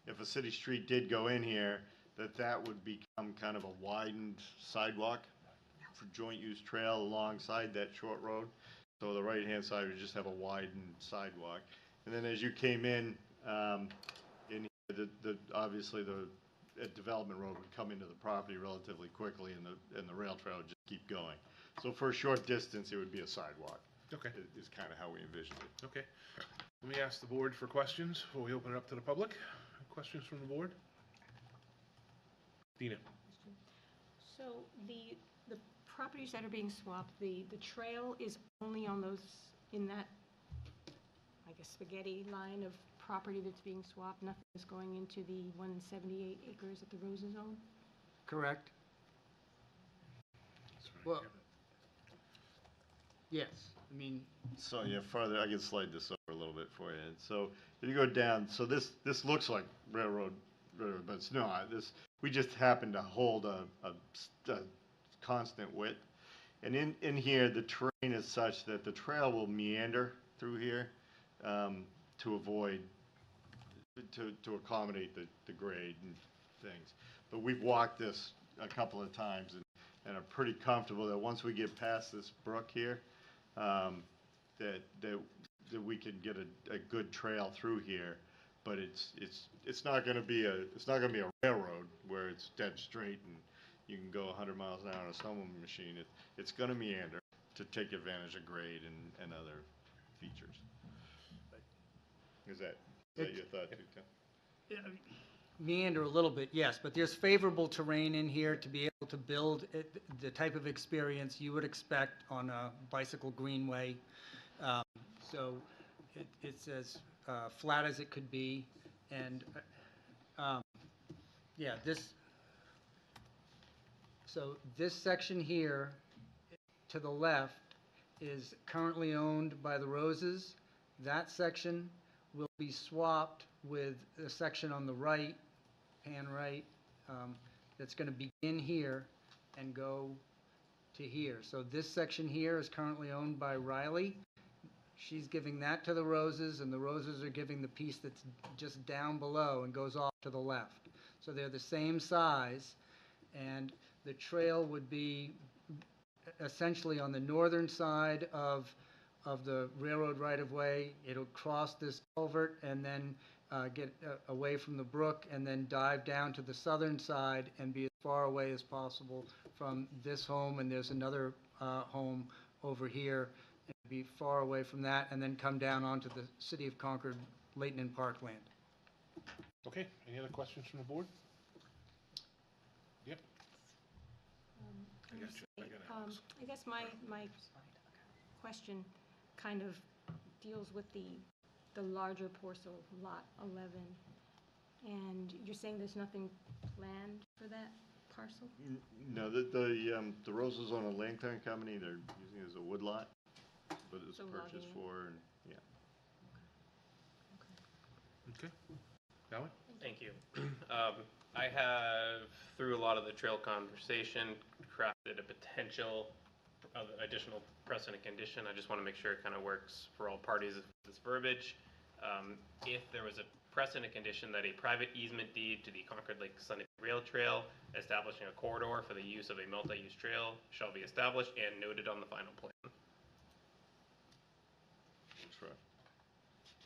if a city street did go in here, that would become kind of a widened sidewalk for joint use trail alongside that short road. So the right-hand side would just have a widened sidewalk. And then as you came in obviously the development road would come into the property relatively quickly, and the rail trail would just keep going. So for a short distance, it would be a sidewalk. Okay. Is kind of how we envisioned it. Okay. Let me ask the board for questions before we open it up to the public. Questions from the board? Dina? So the properties that are being swapped, the trail is only on those, in that, I like a spaghetti line of property that's being swapped? Nothing is going into the 178 acres that the Roses own? Correct? Well, yes, I mean, So, yeah, further, I can slide this over a little bit for you. So if you go down, so this looks like railroad, but it's not. We just happen to hold a constant width. And in here, the terrain is such that the trail will meander through here, to avoid, to accommodate the grade and things. But we've walked this a couple of times and are pretty comfortable that once we get past this brook here, that we can get a good trail through here. But it's not gonna be a railroad where it's dead straight and you can go 100 miles an hour on a snowmobile machine. It's gonna meander to take advantage of grade and other features. Is that your thought too, Tim? meander a little bit, yes, but there's favorable terrain in here to be able to build the type of experience you would expect on a bicycle greenway. So it's as flat as it could be, and yeah, so this section here to the left is currently owned by the Roses. That section will be swapped with the section on the right, pan right, that's going to begin here and go to here. So this section here is currently owned by Riley. She's giving that to the Roses, and the Roses are giving the piece that's just down below and goes off to the left. So they're the same size, and the trail would be essentially on the northern side of the railroad right-of-way. It'll cross this culvert and then get away from the brook and then dive down to the southern side and be as far away as possible from this home, and there's another home over here, and be far away from that, and then come down onto the City of Concord Leighton and Park land. Okay, any other questions from the board? Yep. I guess my question kind of deals with the larger parcel, lot 11. And you're saying there's nothing planned for that parcel? No, the Roses own a land clearing company. They're using it as a wood lot, but it's So purchased logging. for, and, yeah. Okay. Alan? Thank you. I have, through a lot of the trail conversation, crafted a potential additional precedent condition. I just want to make sure it kind of works for all parties of this verbiage. If there was a precedent condition that a private easement deed to the Concord Lake Sunny Rail Trail establishing a corridor for the use of a multi-use trail shall be established and noted on the final plan. That's right.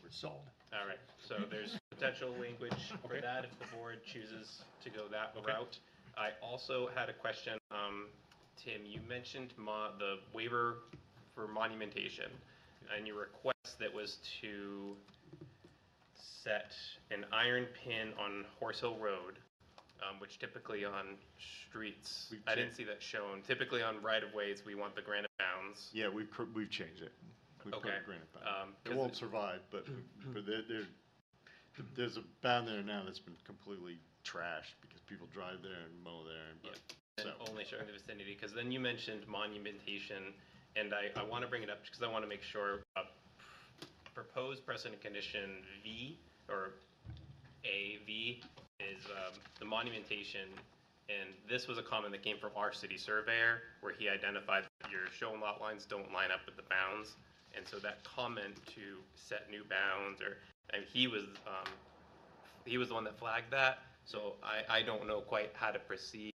We're sold. All right, so there's potential language for that if the board chooses to go that route. I also had a question, Tim, you mentioned the waiver for monumentation, and your request that was to set an iron pin on Horse Hill Road, which typically on streets, I didn't see that shown. Typically on right-of-ways, we want the granite bounds. Yeah, we've changed it. We put Okay. a granite bound. It won't survive, but there's a bound there now that's been completely trashed because people drive there and mow there. And only showing the vicinity, because then you mentioned monumentation, and I want to bring it up because I want to make sure proposed precedent condition V, or AV, is the monumentation, and this was a comment that came from our city surveyor, where he identified that your shown lot lines don't line up with the bounds, and so that comment to set new bounds, and he was the one that flagged that, so I don't know quite how to proceed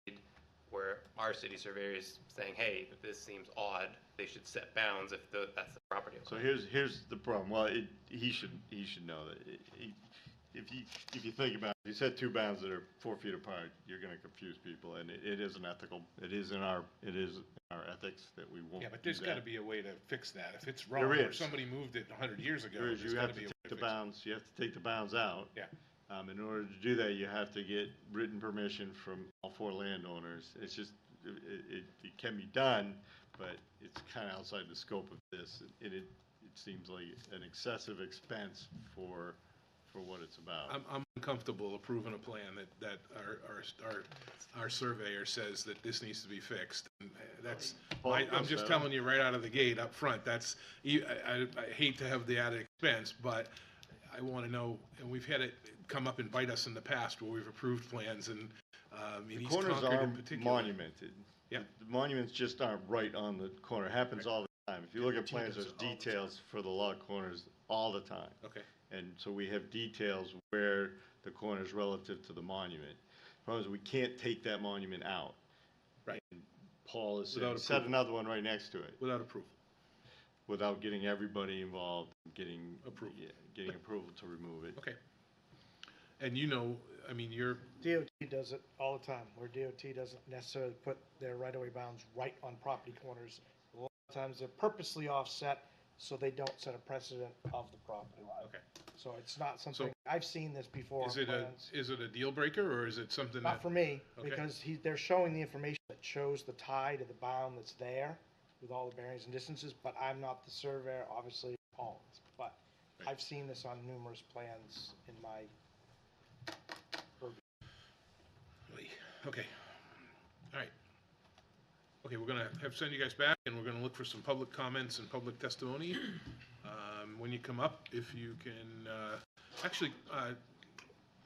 where our city surveyor is saying, hey, this seems odd, they should set bounds if that's the property owner. So here's the problem. Well, he should know that if you think about it, you set two bounds that are 4 feet apart, you're going to confuse people, and it is unethical. It is in our ethics that we won't. Yeah, but there's do got that. to be a way to fix that. If it's wrong, There or is. somebody moved it 100 years ago, There is. there's You got have to to be a way take to the fix it. bounds. You have to take the bounds out. Yeah. In order to do that, you have to get written permission from all 4 landowners. It's just it can be done, but it's kind of outside the scope of this. It seems like an excessive expense for what it's about. I'm uncomfortable approving a plan that our surveyor says that this needs to be fixed. And that's, I'm just telling you right out of the gate up front, that's, I hate to have the added expense, but I want to know, and we've had it come up and bite us in the past where we've approved plans and in The East corners Concord are in particular. monumented. Yeah. The monuments just aren't right on the corner. It happens all the time. If you look at plans, there's details for the lot corners all the time. Okay. And so we have details where the corner is relative to the monument. Problem is, we can't take that monument out. Right. And Paul has Without set approval. another one right next to it. Without approval. Without getting everybody involved, getting Approval. Yeah, getting approval to remove it. Okay. And you know, I mean, you're, DOT does it all the time, where DOT doesn't necessarily put their right-of-way bounds right on property corners. A lot of times they're purposely offset so they don't set a precedent of the property line. okay. So it's not something, I've seen this before on Is it plans. a deal breaker or is it something that? Not for me, Okay. because they're showing the information that shows the tie to the bound that's there with all the bearings and distances, but I'm not the surveyor, obviously Paul is. But Right. I've seen this on numerous plans in my purview. Okay. All right. Okay, we're gonna send you guys back, and we're gonna look for some public comments and public testimony. When you come up, if you can, actually,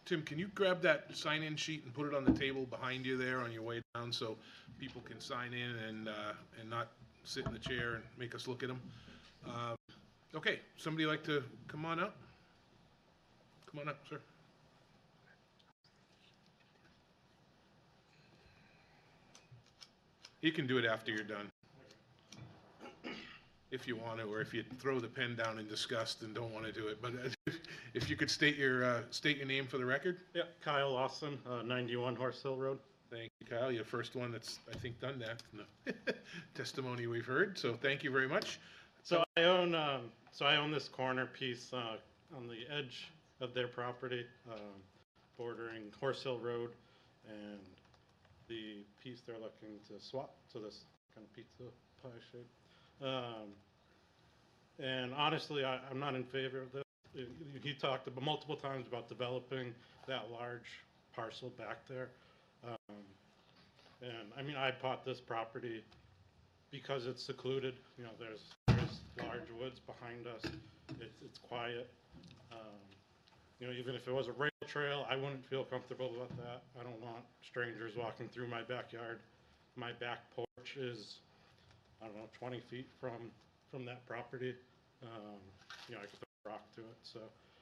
Tim, can you grab that sign-in sheet and put it on the table behind you there on your way down, so people can sign in and not sit in the chair and make us look at them? Okay, somebody like to come on up? Come on up, sir. You can do it after you're done. If you want to, or if you throw the pen down in disgust and don't want to do it. But if you could state your name for the record? Yeah, Kyle Lawson, 91 Horse Hill Road. Thank you, Kyle. You're the first one that's, I think, done that in the testimony we've heard, so thank you very much. So I own this corner piece on the edge of their property, bordering Horse Hill Road, and the piece they're looking to swap to this kind of pizza pie shape. And honestly, I'm not in favor of this. He talked about multiple times about developing that large parcel back there. And I mean, I bought this property because it's secluded. You know, there's large woods behind us. It's quiet. You know, even if it was a rail trail, I wouldn't feel comfortable with that. I don't want strangers walking through my backyard. My back porch is, I don't know, 20 feet from that property. You know, I could throw a rock to it. So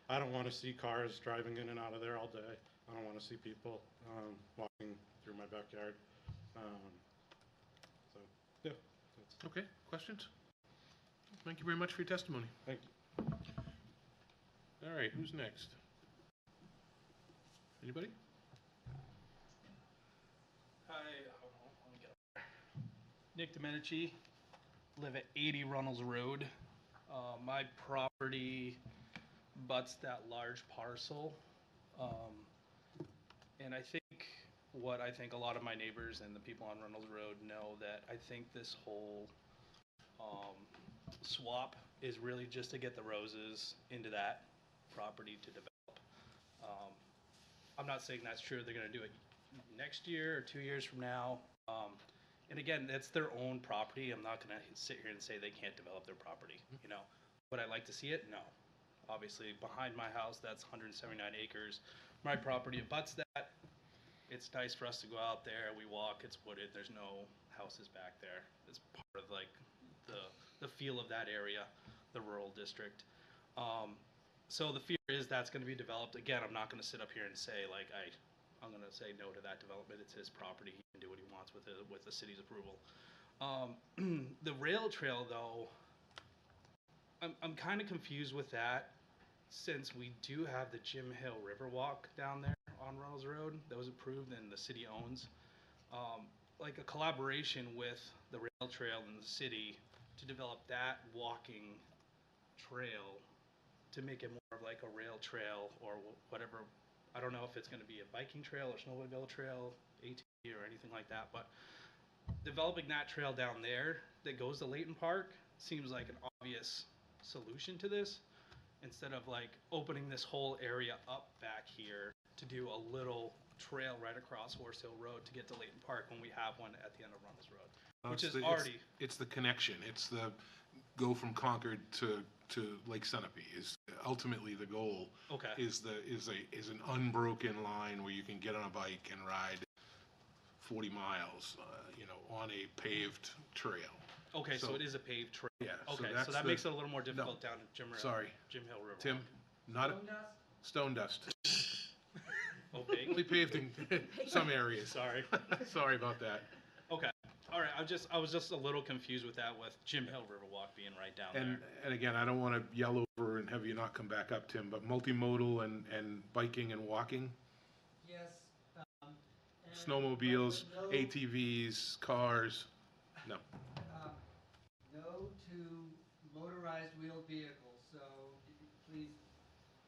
I don't want to see cars driving in and out of there all day. I don't want to see people walking through my backyard. So, yeah. Okay, questions? Thank you very much for your testimony. Thank you. All right, who's next? Anybody? Hi, let me get up there. Nick Domenici, live at 80 Runnels Road. My property butts that large parcel. And I think a lot of my neighbors and the people on Runnels Road know that I think this whole swap is really just to get the roses into that property to develop. I'm not saying that's true. They're going to do it next year or 2 years from now. And again, that's their own property. I'm not going to sit here and say they can't develop their property. You know, would I like to see it? No. Obviously, behind my house, that's 179 acres. My property abuts that. It's nice for us to go out there. We walk. It's wooded. There's no houses back there. It's part of like the feel of that area, the rural district. So the fear is that's going to be developed. Again, I'm not going to sit up here and say like I'm going to say no to that development. It's his property. He can do what he wants with the city's approval. The rail trail, though, I'm kind of confused with that, since we do have the Jim Hill Riverwalk down there on Runnels Road that was approved and the city owns. Like a collaboration with the rail trail and the city to develop that walking trail to make it more of like a rail trail or whatever. I don't know if it's going to be a biking trail or snowmobile trail, ATV or anything like that, but developing that trail down there that goes to Layton Park seems like an obvious solution to this, instead of like opening this whole area up back here to do a little trail right across Horse Hill Road to get to Layton Park when we have one at the end of Runnels Road, which is already. It's the connection. It's the go from Concord to Lake Sunapee is ultimately the goal. Okay. Is an unbroken line where you can get on a bike and ride 40 miles, on a paved trail. Okay, so it is a paved trail. Yeah. Okay, so that makes it a little more difficult down at Jim Hill River. Tim, not stone dust. Opaque? Only paved in some areas. Sorry. Sorry about that. Okay. All right. I was just a little confused with that, with Jim Hill Riverwalk being right down there. And again, I don't want to yell over and have you not come back up, Tim, but multimodal and biking and walking, Yes. snowmobiles, ATVs, cars, no. No to motorized wheeled vehicles, so please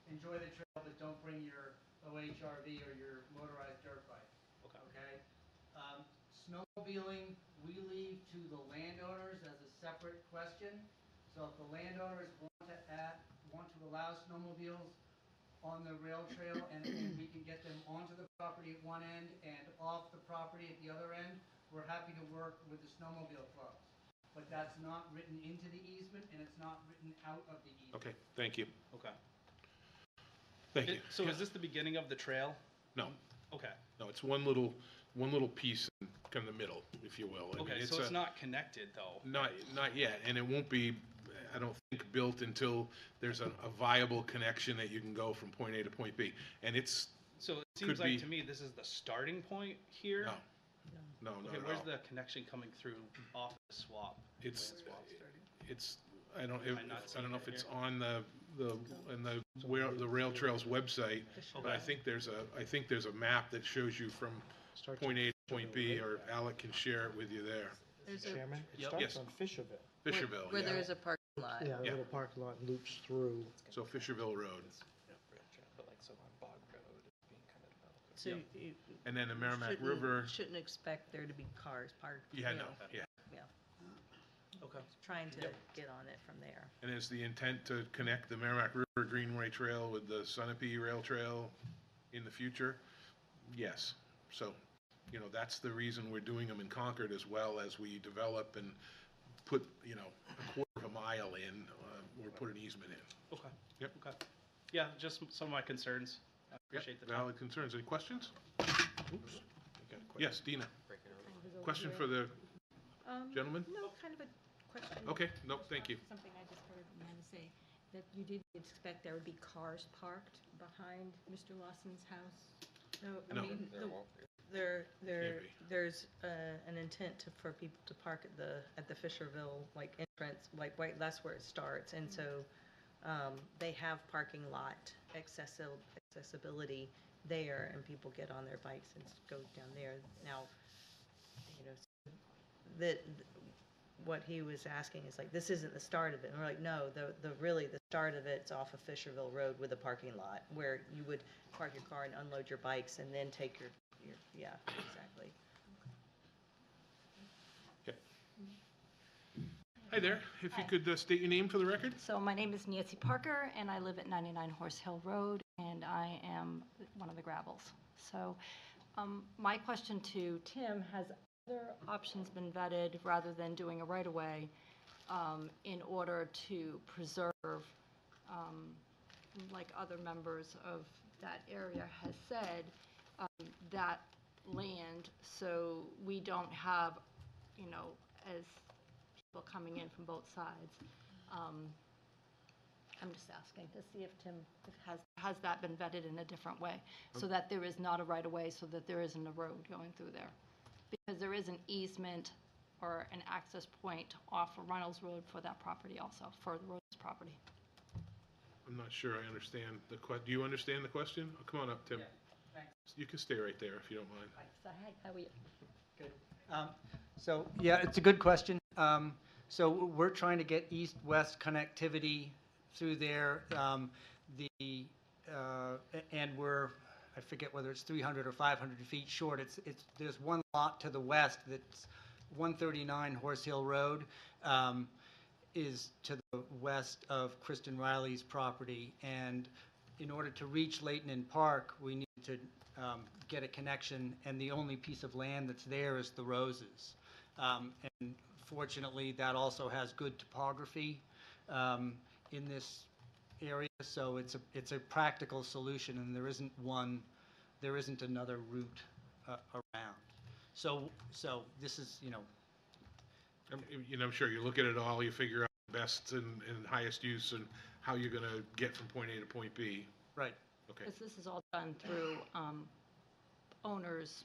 enjoy the trail, but don't bring your OHRV or your motorized dirt bike. Okay? Snowmobiling, we leave to the landowners as a separate question. So if the landowners want to allow snowmobiles on the rail trail and we can get them onto the property at one end and off the property at the other end, we're happy to work with the snowmobile clubs. But that's not written into the easement and it's not written out of the easement. Okay, thank you. Okay. Thank you. So is this the beginning of the trail? No. Okay. No, it's one little piece in kind of the middle, if you will. I mean, Okay, so it's not connected though? Not yet, and it won't be, I don't think, built until there's a viable connection that you can go from point A to point B. And it's, So it seems like to me this is the starting point here? No, Okay, where's the connection coming through off the swap? It's, I don't know if it's on the rail trails website, but I think there's a map that shows you from point A to point B, or Alec can share it with you there. Chairman, it Yes. starts on Fisherville. Fisherville, Where yeah. there is a parking lot. Yeah, a little parking lot loops through. So Fisherville Road. So you And then the Merrimack shouldn't- River. Shouldn't expect there to be cars parked. Yeah, no, yeah. Yeah. Okay. Trying to get on it from there. And is the intent to connect the Merrimack River Greenway Trail with the Sunapee Rail Trail in the future? Yes. So, that's the reason we're doing them in Concord, as well as we develop and put, a quarter of a mile in, or put an easement in. Okay. Yep. Okay. Yeah, just some of my concerns. I appreciate the time. Valid concerns. Any questions? Oops. Yes, Dina. Question for the gentleman? No, kind of a question. Okay, no, thank you. Something I just heard Amanda say, that you didn't expect there would be cars parked behind Mr. Lawson's house? No. I mean, there's an intent for people to park at the Fisherville, entrance, that's where it starts. And so, they have parking lot accessibility there, and people get on their bikes and go down there. Now, what he was asking is this isn't the start of it. And we're like, no, the start of it's off of Fisherville Road with a parking lot where you would park your car and unload your bikes and then take your yeah, exactly. Hi there. If you could state your name for the record. So my name is Nancy Parker, and I live at 99 Horse Hill Road, and I am one of the Gravels. So my question to Tim, has other options been vetted rather than doing a right-of-way in order to preserve, like other members of that area has said, that land, so we don't have, as people coming in from both sides. I'm just asking to see if Tim, has that been vetted in a different way, so that there is not a right-of-way, so that there isn't a road going through there. Because there is an easement or an access point off of Runnels Road for that property also, for the Rose property. I'm not sure I understand the do you understand the question? Oh, come on up, Tim. Yeah, thanks. You can stay right there if you don't mind. So, hi, how are you? Good. So, yeah, it's a good question. So we're trying to get east-west connectivity through there. And we're, I forget whether it's 300 or 500 feet short. There's one lot to the west that's 139 Horse Hill Road. is to the west of Kristen Riley's property, and in order to reach Leighton Park, we need to get a connection, and the only piece of land that's there is the Roses. And fortunately, that also has good topography in this area, so it's a practical solution, and there isn't another route around. So this is, I'm sure you look at it all, you figure out the best and highest use and how you're gonna get from point A to point B. Right. Okay. Because this is all done through owner's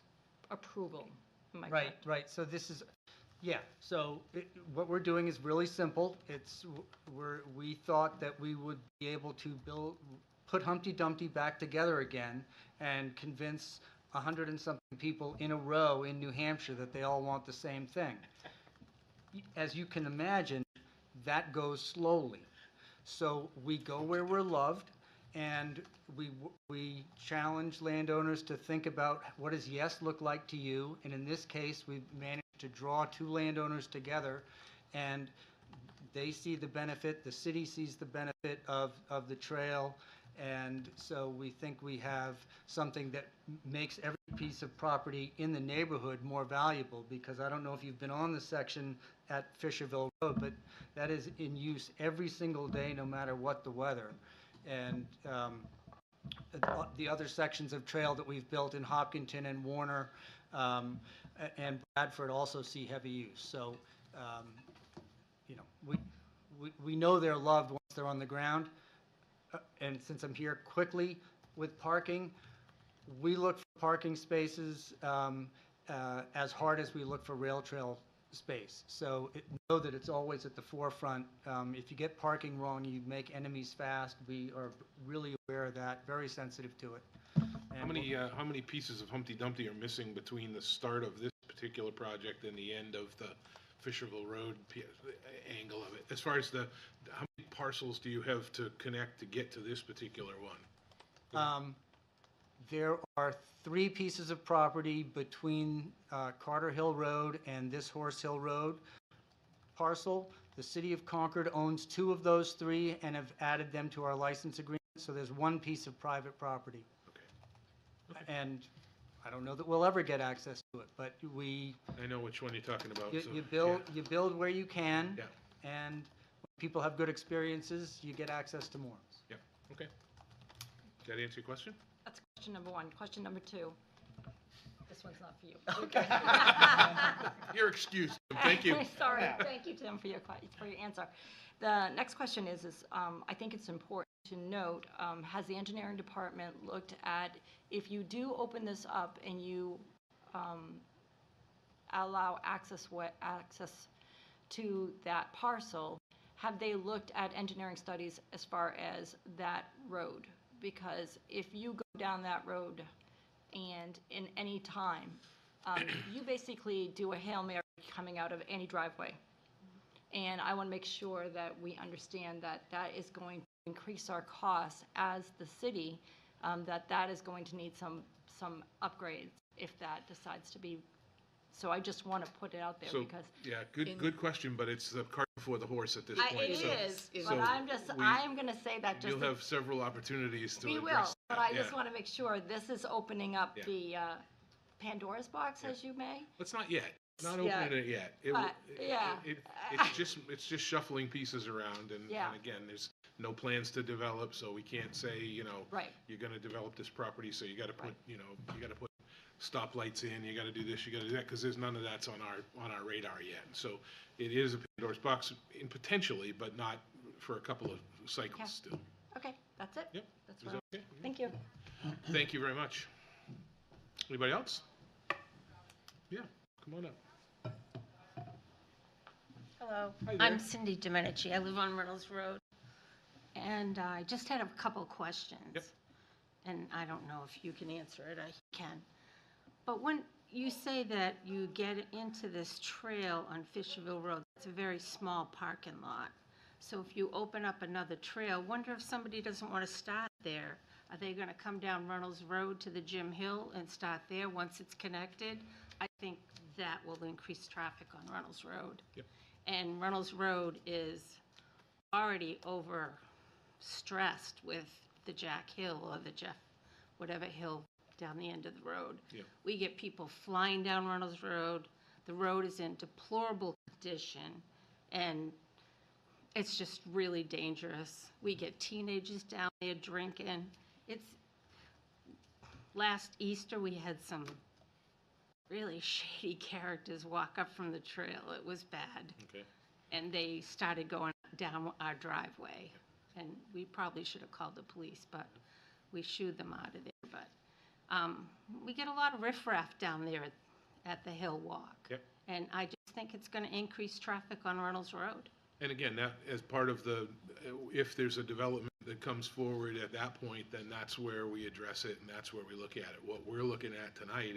approval. Am I Right, correct? right. So this is, yeah. So what we're doing is really simple. We thought that we would be able to put Humpty Dumpty back together again and convince 100 and something people in a row in New Hampshire that they all want the same thing. As you can imagine, that goes slowly. So we go where we're loved, and we challenge landowners to think about what does yes look like to you, and in this case, we've managed to draw two landowners together, and they see the benefit, the city sees the benefit of the trail, and so we think we have something that makes every piece of property in the neighborhood more valuable, because I don't know if you've been on the section at Fisherville Road, but that is in use every single day, no matter what the weather. And the other sections of trail that we've built in Hopkinton and Warner and Bradford also see heavy use. So, we know they're loved once they're on the ground. And since I'm here quickly with parking, we look for parking spaces as hard as we look for rail trail space. So know that it's always at the forefront. If you get parking wrong, you make enemies fast. We are really aware of that, very sensitive to it. How many pieces of Humpty Dumpty are missing between the start of this particular project and the end of the Fisherville Road angle of it? As far as how many parcels do you have to connect to get to this particular one? There are 3 pieces of property between Carter Hill Road and this Horse Hill Road parcel. The city of Concord owns 2 of those 3 and have added them to our license agreement, so there's 1 piece of private property. Okay. And I don't know that we'll ever get access to it, but I know which one you're talking about. you build where you can, Yeah. and when people have good experiences, you get access to more. Yeah, okay. Did that answer your question? That's question number 1. Question number 2. This one's not for you. Okay. You're excused. Thank you. Sorry. Thank you, Tim, for your answer. The next question is I think it's important to note, has the engineering department looked at, if you do open this up and you allow access to that parcel, have they looked at engineering studies as far as that road? Because if you go down that road and in any time, you basically do a Hail Mary coming out of any driveway. And I want to make sure that we understand that that is going to increase our costs as the city, that is going to need some upgrades if that decides to be. So I just want to put it out there because. Yeah, good question, but it's the cart before the horse at this point. It is, but I am going to say that just. You'll have several opportunities to We address will, but that, I just want to make sure this is opening up the Pandora's box, Yeah. as you may. It's not yet. Not opening it yet. It's just shuffling pieces around, and again, there's no plans to develop, so we can't say, Right. you're gonna develop this property, so you gotta put, you gotta put stoplights in, you gotta do this, you gotta do that, because there's none of that's on our radar yet. So it is a Pandora's box, potentially, but not for a couple of cycles still. Okay, that's it. Yep. That's Is what that okay? Thank you. Thank you very much. Anybody else? Yeah, come on up. Hello, Hi there. I'm Cindy Domenici. I live on Reynolds Road. And I just had a couple questions. Yep. And I don't know if you can answer it, I can. But when you say that you get into this trail on Fisherville Road, it's a very small parking lot. So if you open up another trail, wonder if somebody doesn't want to start there. Are they going to come down Reynolds Road to the Jim Hill and start there once it's connected? I think that will increase traffic on Runnels Road. Yep. And Runnels Road is already overstressed with the Jack Hill or the Jeff, whatever hill down the end of the road. Yep. We get people flying down Runnels Road. The road is in deplorable condition, and it's just really dangerous. We get teenagers down there drinking. Last Easter, we had some really shady characters walk up from the trail. It was bad. Okay. And they started going down our driveway. And we probably should have called the police, but we shooed them out of there. But we get a lot of riffraff down there at the Hill Walk. Yep. And I just think it's going to increase traffic on Runnels Road. And again, that as part of the, if there's a development that comes forward at that point, then that's where we address it and that's where we look at it. What we're looking at tonight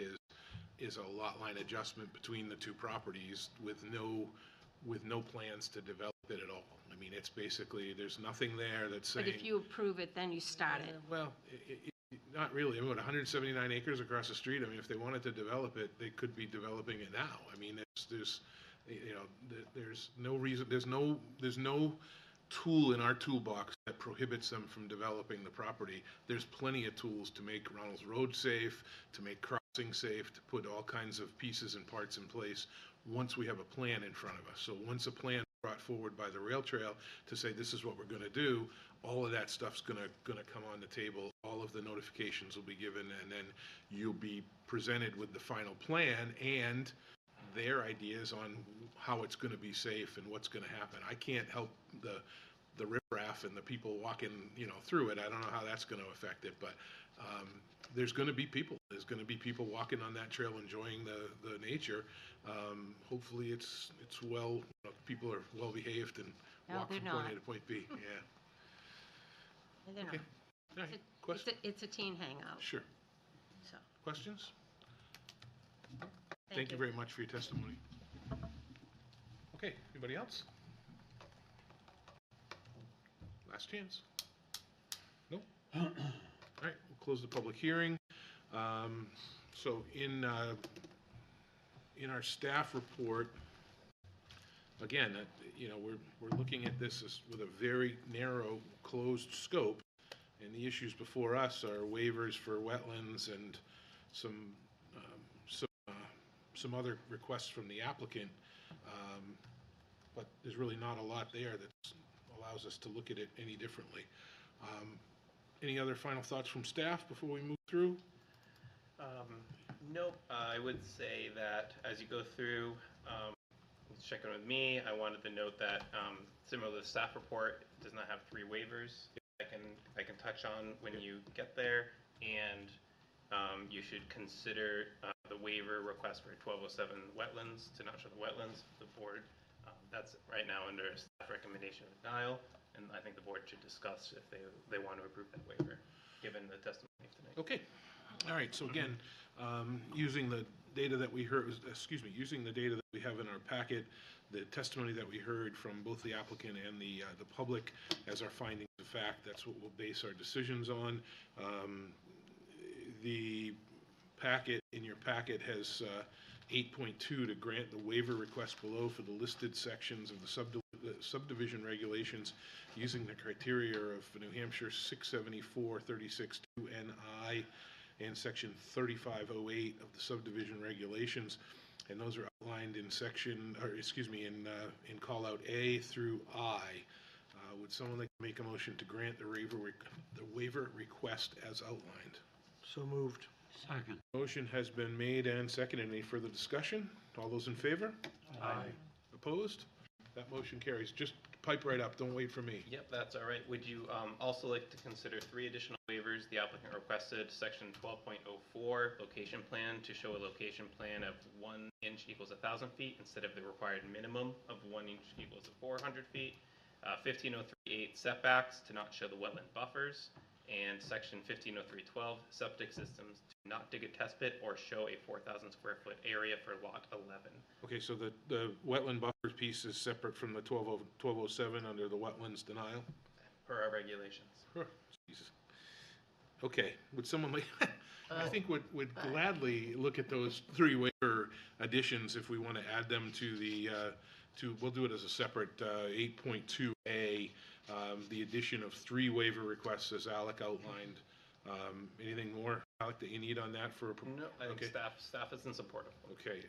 is a lot line adjustment between the two properties with no plans to develop it at all. I mean, it's basically, there's nothing there that's saying. But if you approve it, then you start it. Well, not really. I mean, what, 179 acres across the street? I mean, if they wanted to develop it, they could be developing it now. I mean, there's no reason, there's no tool in our toolbox that prohibits them from developing the property. There's plenty of tools to make Runnels Road safe, to make crossing safe, to put all kinds of pieces and parts in place once we have a plan in front of us. So once a plan is brought forward by the rail trail to say this is what we're going to do, all of that stuff's going to come on the table. All of the notifications will be given, and then you'll be presented with the final plan and their ideas on how it's going to be safe and what's going to happen. I can't help the riffraff and the people walking, through it. I don't know how that's going to affect it, but there's going to be people. There's going to be people walking on that trail enjoying the nature. Hopefully it's well, people are well behaved and walk from point A to point B. Yeah. They're not. Okay. All right. Question? It's a teen hangout. Sure. So. Questions? Thank you very much for your testimony. Okay, anybody else? Last chance. No? All right, we'll close the public hearing. So in our staff report, again, we're looking at this as with a very narrow, closed scope, and the issues before us are waivers for wetlands and some other requests from the applicant, but there's really not a lot there that allows us to look at it any differently. Any other final thoughts from staff before we move through? Nope. I would say that as you go through, check in with me. I wanted to note that similar to the staff report, it does not have 3 waivers. I can touch on when you get there, and you should consider the waiver request for 1207 wetlands to not show the wetlands. The board, that's right now under staff recommendation of denial, and I think the board should discuss if they want to approve that waiver, given the testimony tonight. Okay. All right. So again, using the data that we heard, using the data that we have in our packet, the testimony that we heard from both the applicant and the public as our findings of fact, that's what we'll base our decisions on. The packet, in your packet, has 8.2 to grant the waiver request below for the listed sections of the subdivision regulations using the criteria of New Hampshire 674-36 2NI and section 3508 of the subdivision regulations, and those are outlined in in call out A through I. Would someone like to make a motion to grant the waiver request as outlined? So moved. Second. Motion has been made and seconded. Any further discussion? All those in favor? Aye. Opposed? That motion carries. Just pipe right up. Don't wait for me. Yep, that's all right. Would you also like to consider 3 additional waivers? The applicant requested section 12.04 location plan to show a location plan of 1 inch equals 1,000 feet instead of the required minimum of 1 inch equals 400 feet. 1503.8 setbacks to not show the wetland buffers, and section 1503.12 septic systems to not dig a test pit or show a 4,000 square foot area for lot 11. Okay, so the wetland buffer piece is separate from the 1207 under the wetlands denial? Per our regulations. Jesus. Okay, would someone like, I think would gladly look at those 3 waiver additions, if we want to add them to the, we'll do it as a separate 8.2A, the addition of 3 waiver requests as Alec outlined. Anything more, Alec, that you need on that for? No, I think Okay. staff is in support of them. Okay,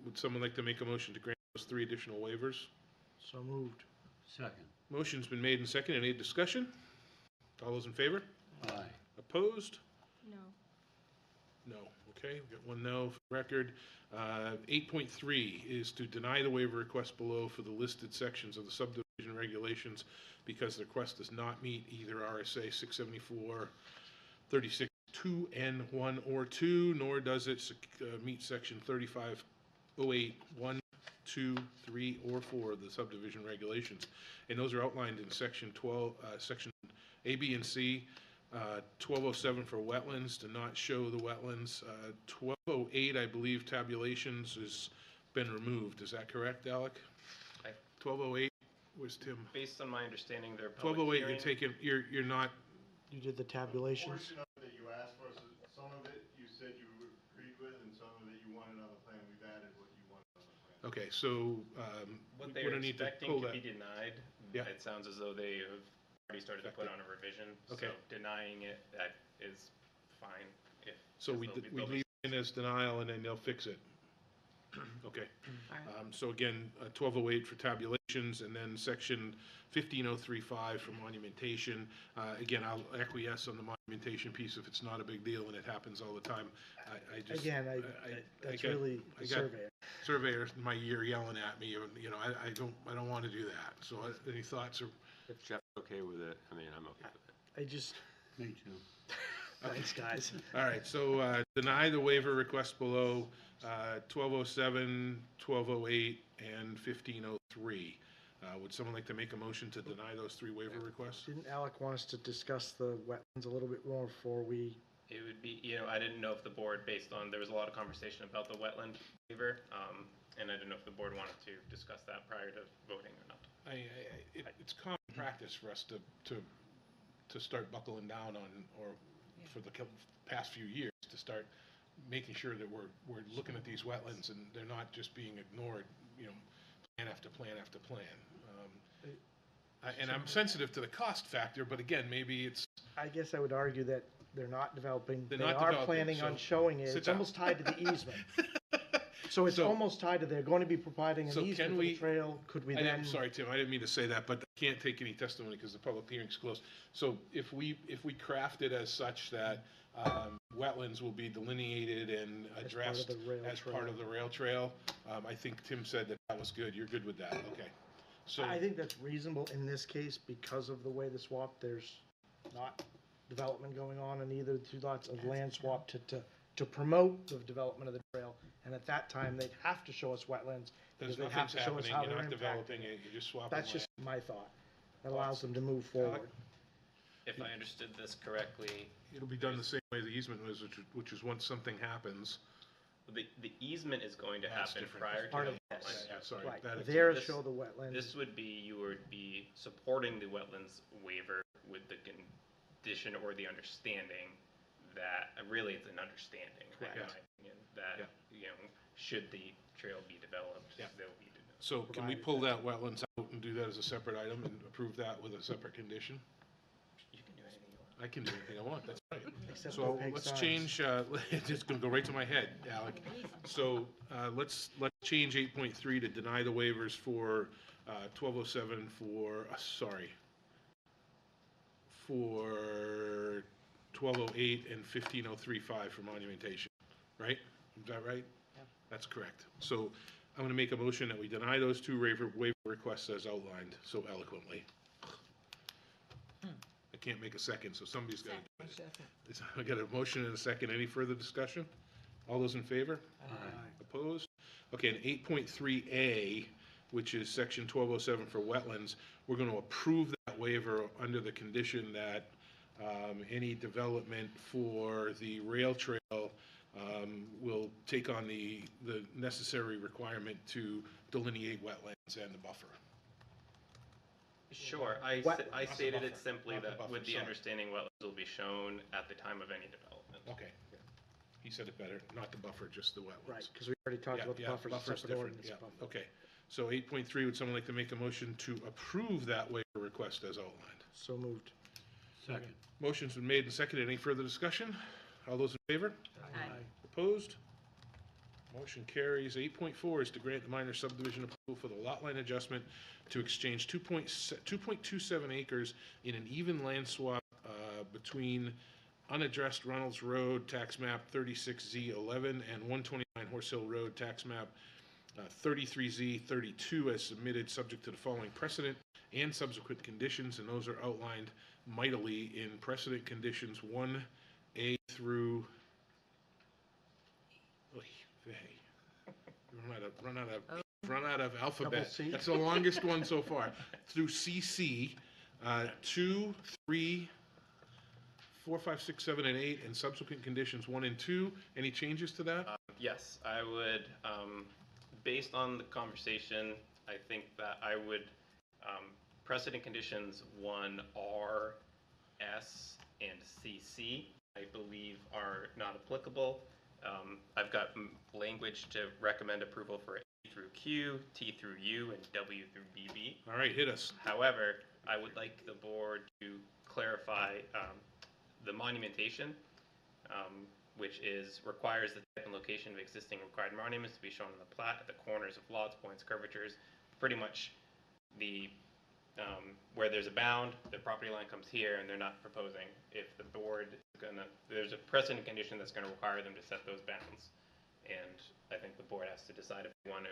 would someone like to make a motion to grant those 3 additional waivers? So moved. Second. Motion's been made and seconded. Any discussion? All those in favor? Aye. Opposed? No. No. Okay, we've got 1 no for the record. 8.3 is to deny the waiver request below for the listed sections of the subdivision regulations because the request does not meet either RSA 674, 36, 2N1 or 2, nor does it meet section 3508, 1, 2, 3, or 4 of the subdivision regulations. And those are outlined in section 12, section A, B, and C. 1207 for wetlands, to not show the wetlands. 1208, I believe tabulations has been removed. Is that correct, Alec? 1208, where's Tim? Based on my understanding, their public 1208, hearing. you're not, You did the tabulations? Portion of it that you asked for, so some of it you said you agreed with, and some of it you wanted on the plan. We've added what you wanted on the plan. okay, so, What we're they're gonna need to expecting pull to that. be denied, Yeah. it sounds as though they have already started to put on a revision. Okay. So denying it, that is fine. If So we they'll be- leave it in as denial and then they'll fix it. Okay. So again, 1208 for tabulations, and then section 15035 for monumentation. Again, I'll acquiesce on the monumentation piece if it's not a big deal, and it happens all the time. I just. Again, that's really the surveyor. Surveyors in my ear yelling at me, you know, I don't want to do that. So any thoughts or? If Jeff's okay with it, I mean, I'm okay with it. I just, Me too. thanks, guys. All right, so deny the waiver request below 1207, 1208, and 1503. Would someone like to make a motion to deny those 3 waiver requests? Didn't Alec want us to discuss the wetlands a little bit more before we, It would be, I didn't know if the board, based on, there was a lot of conversation about the wetland waiver, and I didn't know if the board wanted to discuss that prior to voting or not. It's common practice for us to start buckling down on, or for the past few years, to start making sure that we're looking at these wetlands and they're not just being ignored, you know, plan after plan after plan. And I'm sensitive to the cost factor, but again, maybe it's. I guess I would argue that they're not developing. They're They not are developing, planning so on showing it. sit It's down. almost tied to the easement. So it's almost tied to, they're going to be providing So an can easement for we- the trail. Could we I'm then? sorry, Tim, I didn't mean to say that, but I can't take any testimony because the public hearing's closed. So if we craft it as such that wetlands will be delineated and addressed as part of the rail trail, I think Tim said that was good. You're good with that, okay. So, I think that's reasonable in this case because of the way the swap, there's not development going on in either the 2 lots of land swap to promote the development of the trail. And at that time, they'd have to show us wetlands because there's they'd have nothing's to show us happening, how you're they're not impacting developing it. it, you're just swapping That's just my thought. That allows them to move forward. If I understood this correctly, It'll be done the same way the easement was, which is once something happens. the easement is going to That's happen different. prior to Part the of- wetland. Yeah, sorry. Right, that- there This- show the wetlands. This would be, you would be supporting the wetlands waiver with the condition or the understanding that, really it's an understanding, in my Correct. opinion, that, should the trail be developed, Yeah. they'll be developed. So can we pull that wetlands out and do that as a separate item and approve that with a separate condition? You can do anything you want. I can do anything I want, that's right. Except So opaque let's signs. change, it's just gonna go right to my head, Alec. So, let's change 8.3 to deny the waivers for, 1207 for, for 1208 and 15035 for monumentation, right? Is that right? Yep. That's correct. So I'm gonna make a motion that we deny those 2 waiver requests as outlined so eloquently. I can't make a second, so somebody's gotta do it. I got a motion and a second. Any further discussion? All those in favor? Opposed? Okay, and 8.3A, which is section 1207 for wetlands, we're going to approve that waiver under the condition that any development for the rail trail will take on the necessary requirement to delineate wetlands and the buffer. Sure, I stated it simply that with the understanding wetlands will be shown at the time of any development. Okay. he said it better, not the buffer, just the wetlands. Right, because we already talked about the buffers, a buffer's separate different, ordinance. yeah, buffer. okay. So 8.3, would someone like to make a motion to approve that waiver request as outlined? So moved. Second. Motion's been made and seconded. Any further discussion? All those in favor? Opposed? Motion carries. 8.4 is to grant the minor subdivision approval for the lot line adjustment to exchange 2.27 acres in an even land swap between unaddressed Reynolds Road, tax map 36Z11, and 129 Horse Hill Road, tax map 33Z32, as submitted, subject to the following precedent and subsequent conditions, and those are outlined mightily in precedent conditions 1A through run out of alphabet. C? That's the longest one so far. Through CC, 2, 3, 4, 5, 6, 7, and 8, and subsequent conditions 1 and 2. Any changes to that? Yes, I would, based on the conversation, I think that I would, precedent conditions 1R, S, and CC, I believe are not applicable. I've got language to recommend approval for A through Q, T through U, and W through BB. All right, hit us. However, I would like the board to clarify the monumentation, which requires the type and location of existing required monuments to be shown on the plat at the corners of lots, points, curvatures. Pretty much where there's a bound, the property line comes here, and they're not proposing. If the board is there's a precedent condition that's gonna require them to set those bounds. And I think the board has to decide if they want to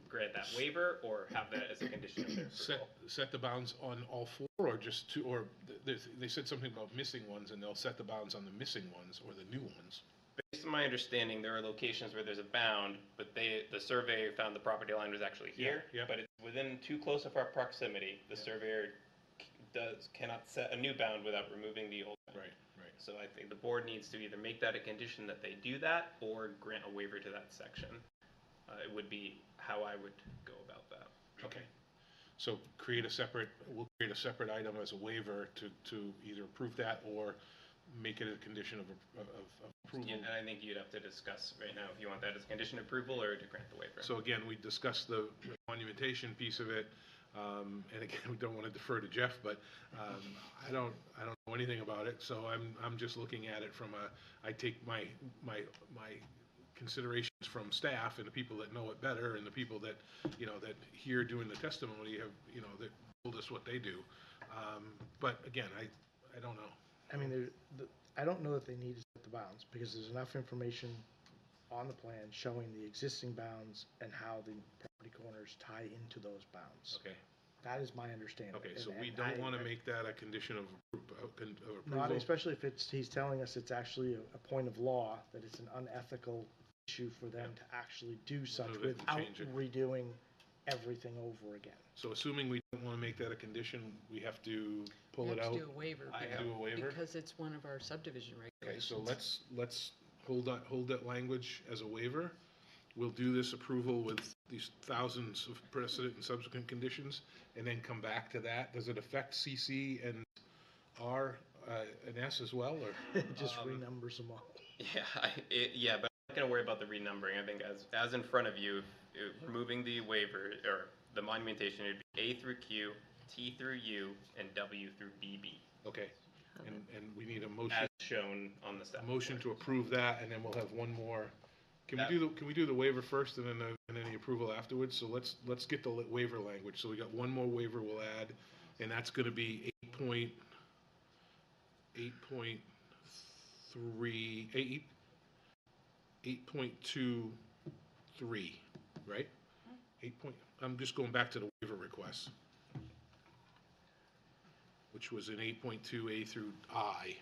grant that waiver or have that as a condition of their approval. Set the bounds on all 4, or just 2, or they said something about missing ones, and they'll set the bounds on the missing ones or the new ones. Based on my understanding, there are locations where there's a bound, but the surveyor found the property line was actually here. Yeah. But it's within too close of our proximity. The surveyor cannot set a new bound without removing the old bound. Right. So I think the board needs to either make that a condition that they do that or grant a waiver to that section. It would be how I would go about that. Okay. So we'll create a separate item as a waiver to either approve that or make it a condition of approval. Yeah, and I think you'd have to discuss right now if you want that as a condition of approval or to grant the waiver. So again, we discussed the monumentation piece of it, and again, we don't want to defer to Jeff, but I don't know anything about it, so I'm just looking at it from I take my considerations from staff and the people that know it better and the people that that here doing the testimony have that told us what they do. But again, I don't know. I mean, I don't know that they need to set the bounds, because there's enough information on the plan showing the existing bounds and how the property corners tie into those bounds. Okay. That is my understanding. Okay, so And we don't want to make that a condition of approval? Not especially if he's telling us it's actually a point of law, that it's an unethical issue for them to actually do such So they can without change it. redoing everything over again. So assuming we don't want to make that a condition, we have to pull We it have out? to do a waiver. Do a waiver? Because it's one of our subdivision Okay, regulations. so let's hold that language as a waiver. We'll do this approval with these thousands of precedent and subsequent conditions, and then come back to that. Does it affect CC and R and S as well, or? It just renumbers them all. Yeah, but I'm not going to worry about the renumbering. I think as in front of you, removing the waiver or the monumentation, it'd be A through Q, T through U, and W through BB. Okay, and we need a motion. As shown on the staff. A motion to approve that, and then we'll have one more. Can we do the waiver first and then the approval afterwards? So let's get the waiver language. So we got one more waiver we'll add, and that's going to be 8.23, 8.23, right? I'm just going back to the waiver request, which was in 8.2A through I.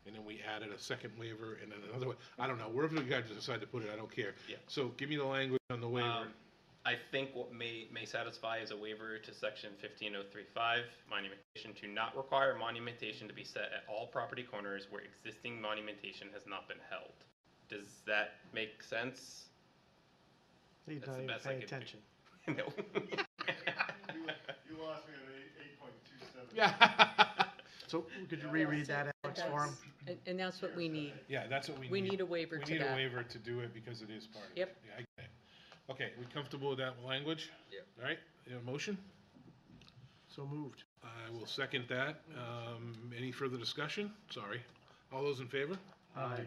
And then we added a second waiver and then another one. I don't know, wherever you guys decide to put it, I don't care. Yeah. So give me the language on the waiver. I think what may satisfy is a waiver to section 15035, monumentation to not require monumentation to be set at all property corners where existing monumentation has not been held. Does that make sense? He's That's not the even best I paying can do. attention. No. You lost me at 8.27. Yeah. So could you reread that, Alex, for him? And that's what we need. Yeah, that's what we need. We need a waiver to We need a that. waiver to do it because it is part of it. Yep. Yeah, I get it. Okay, we comfortable with that language? Yep. All right, you have a motion? So moved. I will second that. Any further discussion? Sorry. All those in favor? Aye.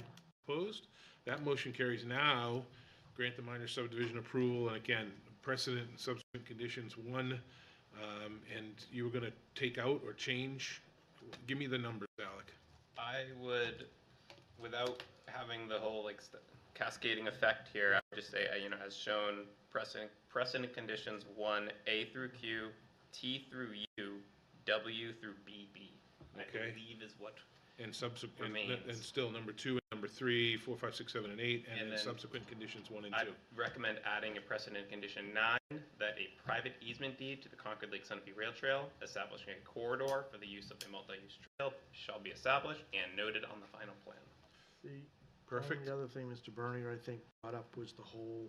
Opposed? That motion carries. Now, grant the minor subdivision approval, and again, precedent and subsequent conditions, one, and you were gonna take out or change, give me the numbers, Alec. I would, without having the whole like cascading effect here, I would just say, as shown, precedent conditions 1A through Q, T through U, W through BB. I Okay. believe is what And subsequent, and remains. still number 2 and number 3, 4, 5, 6, 7, and 8, and And then then subsequent conditions 1 and I 2. recommend adding a precedent condition 9, that a private easement deed to the Concord Lake Sunapee Rail Trail establishing a corridor for the use of the multi-use trail shall be established and noted on the final plan. The Perfect. only other thing Mr. Bernier, I think, brought up was the whole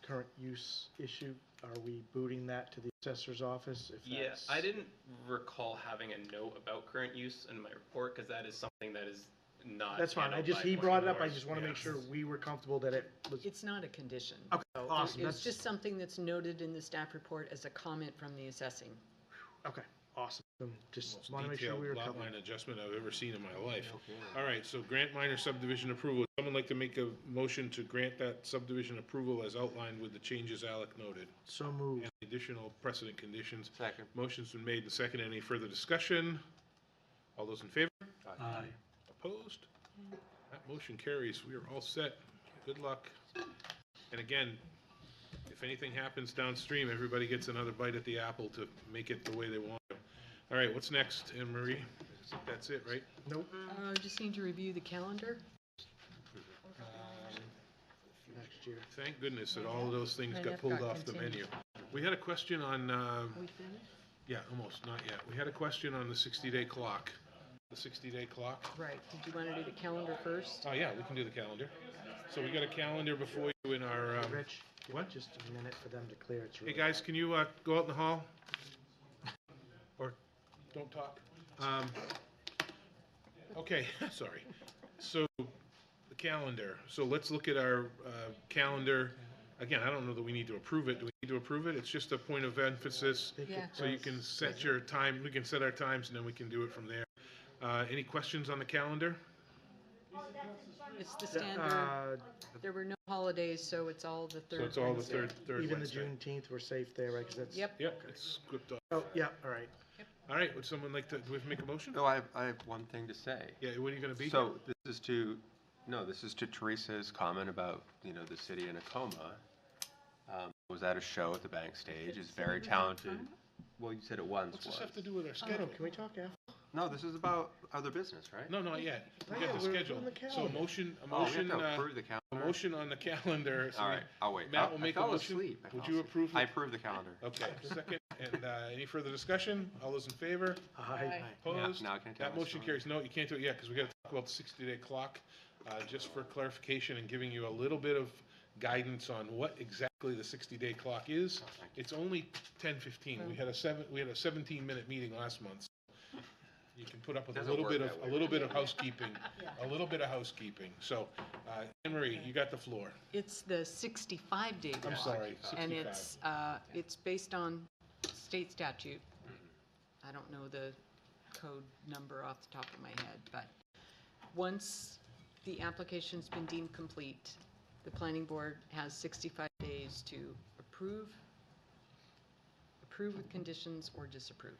current use issue. Are we booting that to the assessor's office? If Yeah, that's- I didn't recall having a note about current use in my report, because that is something that is not. That's fine. handled by He brought it up. I planning just want to board. make sure we were comfortable that it was. It's not a condition. Okay, So awesome. It's That's just something that's noted in the staff report as a comment from the assessing. okay. Awesome. Just Most want to make sure detailed we were lot covered. line adjustment I've ever seen in my life. All right, so grant minor subdivision approval. Would someone like to make a motion to grant that subdivision approval as outlined with the changes Alec noted? So moved. And additional precedent conditions. Second. Motion's been made and seconded. Any further discussion? All those in favor? Aye. Opposed? That motion carries. We are all set. Good luck. And again, if anything happens downstream, everybody gets another bite at the apple to make it the way they want to. All right, what's next, Anne Marie? I think that's it, right? Nope. Just need to review the calendar. Next year. Thank goodness that all of those things And got F pulled got off the menu. continued. We had a question on, We finished? yeah, almost, not yet. We had a question on the 60-day clock. The 60-day clock. Right. Did you want to do the calendar first? Oh, yeah, we can do the calendar. So we got a calendar before you in our, Rich, what? just a minute for them to clear it. Hey, guys, can you go out in the hall? Or don't talk? Okay, sorry. So, the calendar. So let's look at our calendar. Again, I don't know that we need to approve it. Do we need to approve it? It's just a point of emphasis. Yeah. So you can set your time, we can set our times, and then we can do it from there. Any questions on the calendar? It's the standard. There were no holidays, so it's all the third. So it's all the Wednesday. third Even the Wednesday. Juneteenth, we're safe there, right? 'Cause that's. Yep. Yep, it's script off. Oh, yeah, all right. All right, would someone like to, do we have to make a motion? No, I have one thing to say. Yeah, what are you gonna be? So this is to Teresa's comment about, the city in a coma. Was at a show at the bank stage, is very talented. Well, you said it once What's this was. have to do with our Oh, schedule? can we talk after? No, this is about other business, right? No, not yet. We Not got yet, the we're schedule. on the So a calendar. motion, Oh, we have to approve the a calendar? motion on the calendar. So All right, I'll wait. Matt will make a I fell motion. asleep. I Would fell you asleep. approve? I approve the calendar. Okay, second, and any further discussion? All those in favor? Aye. Opposed? Now can I tell That my motion story? carries. No, you can't do it yet, because we gotta talk about the 60-day clock. Just for clarification and giving you a little bit of guidance on what exactly the 60-day clock is. It's only 10:15. We had a 17-minute meeting last month. So you can put up with a Doesn't little work bit of, that a way. little bit of housekeeping, a little bit of housekeeping. So, Anne Marie, you got the floor. It's the 65-day I'm clock. sorry, And 65. it's based on state statute. I don't know the code number off the top of my head, but once the application's been deemed complete, the planning board has 65 days to approve with conditions, or disapprove.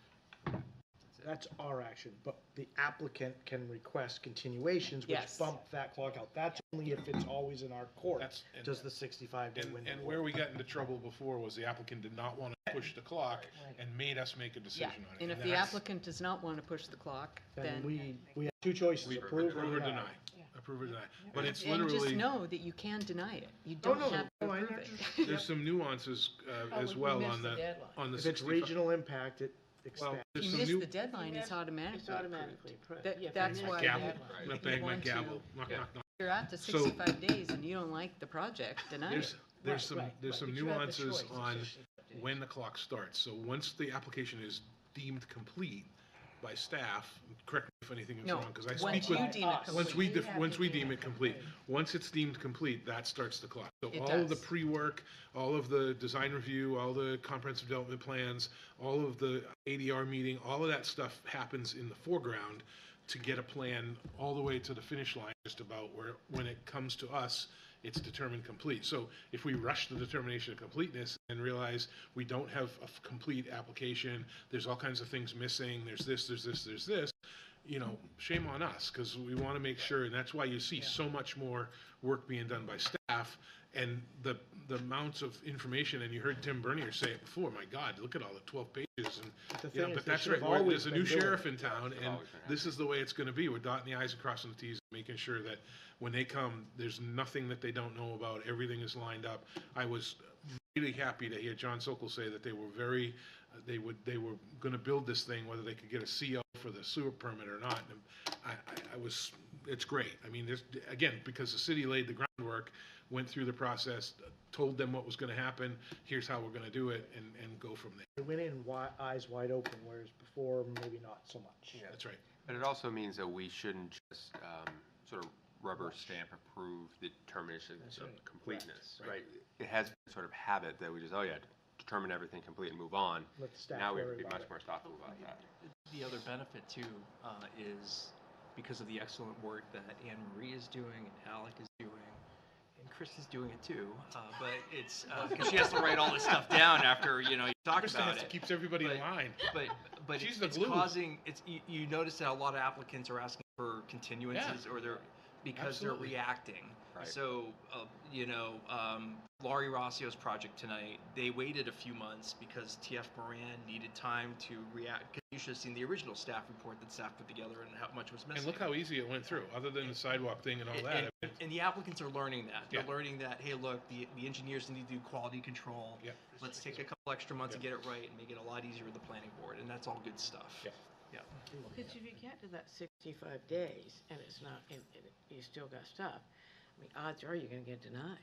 That's our action, but the applicant can request continuations, which Yes. bump that clock out. That's only if it's always in our court. That's- and- Does the 65-day window. And where we got into trouble before was the applicant did not want to push the clock and made us make a Yeah, decision on it. and if the that's- applicant does not want to push the clock, Then then. we have two choices, approve Approve or or deny. deny. Approve or deny. But it's And just literally, know that you can deny it. You Oh, don't no, have to no, I approve understand. it. there's some nuances as well on the 65. If it's regional impact, it Well, extends. there's If some you miss new. the deadline, it's automatically It's automatically approved. approved. That- Yeah, if That's you why. miss Gavel. you- I'm gonna if bang you my want to- gavel. Knock, knock, knock. If you're at the So- 65 days and you don't like the project, deny it. There's some right, there's some but you have the nuances choice. on when the clock starts. So once the application is deemed complete, by staff, correct me if anything is No, wrong, because I once speak with. you deem it Once complete. once we deem it complete. Once it's deemed complete, that starts the clock. So It all of the does. pre-work, all of the design review, all the comprehensive development plans, all of the ADR meeting, all of that stuff happens in the foreground to get a plan all the way to the finish line, just about where, when it comes to us, it's determined complete. So if we rush the determination of completeness and realize we don't have a complete application, there's all kinds of things missing, there's this, you know, shame on us, because we want to make sure, and that's why you see so much more work being done by staff, and the amounts of information, and you heard Tim Bernier say it before, my God, look at all the 12 pages, and, The you know, thing is, but they that's should right, have we're- always there's a new been doing sheriff it. in town, and this is the way it's going to be, we're dotting the i's and crossing the t's, making sure that when they come, there's nothing that they don't know about, everything is lined up. I was really happy to hear John Sokol say that they were very, they were going to build this thing, whether they could get a CO for the sewer permit or not. And I was, it's great. I mean, there's, again, because the city laid the groundwork, went through the process, told them what was going to happen, here's how we're going to do it, and go from there. They went in eyes wide open, whereas before, maybe not so much. Yeah. That's right. But it also means that we shouldn't just sort of rubber stamp approve the determination of completeness, right? It has been sort of habit that we just, oh yeah, determine everything complete and move on. Let the staff Now we have worry to be about much it. more thoughtful about that. The other benefit too is because of the excellent work that Anne Marie is doing and Alec is doing, and Chris is doing it too. But it's because she has to write all this stuff down after you talk about it. Keeps everybody in line. But She's it's the glue. causing you notice that a lot of applicants are asking for continuances or they're because Absolutely. they're reacting. Right. So Laurie Rossio's project tonight, they waited a few months because TF Moran needed time to react. 'Cause you should have seen the original staff report that staff put together and how much was missing. And look how easy it went through, other than the sidewalk thing and all that. And the applicants are learning that. They're Yeah. learning that, hey, look, the engineers need to do quality control. Yeah. Let's take a couple extra months and get it right and make it a lot easier with the planning board. And that's all good stuff. Yeah. Yeah. Because if you get to that 65 days and it's not, and you still got stuff, I mean, odds are you're going to get denied.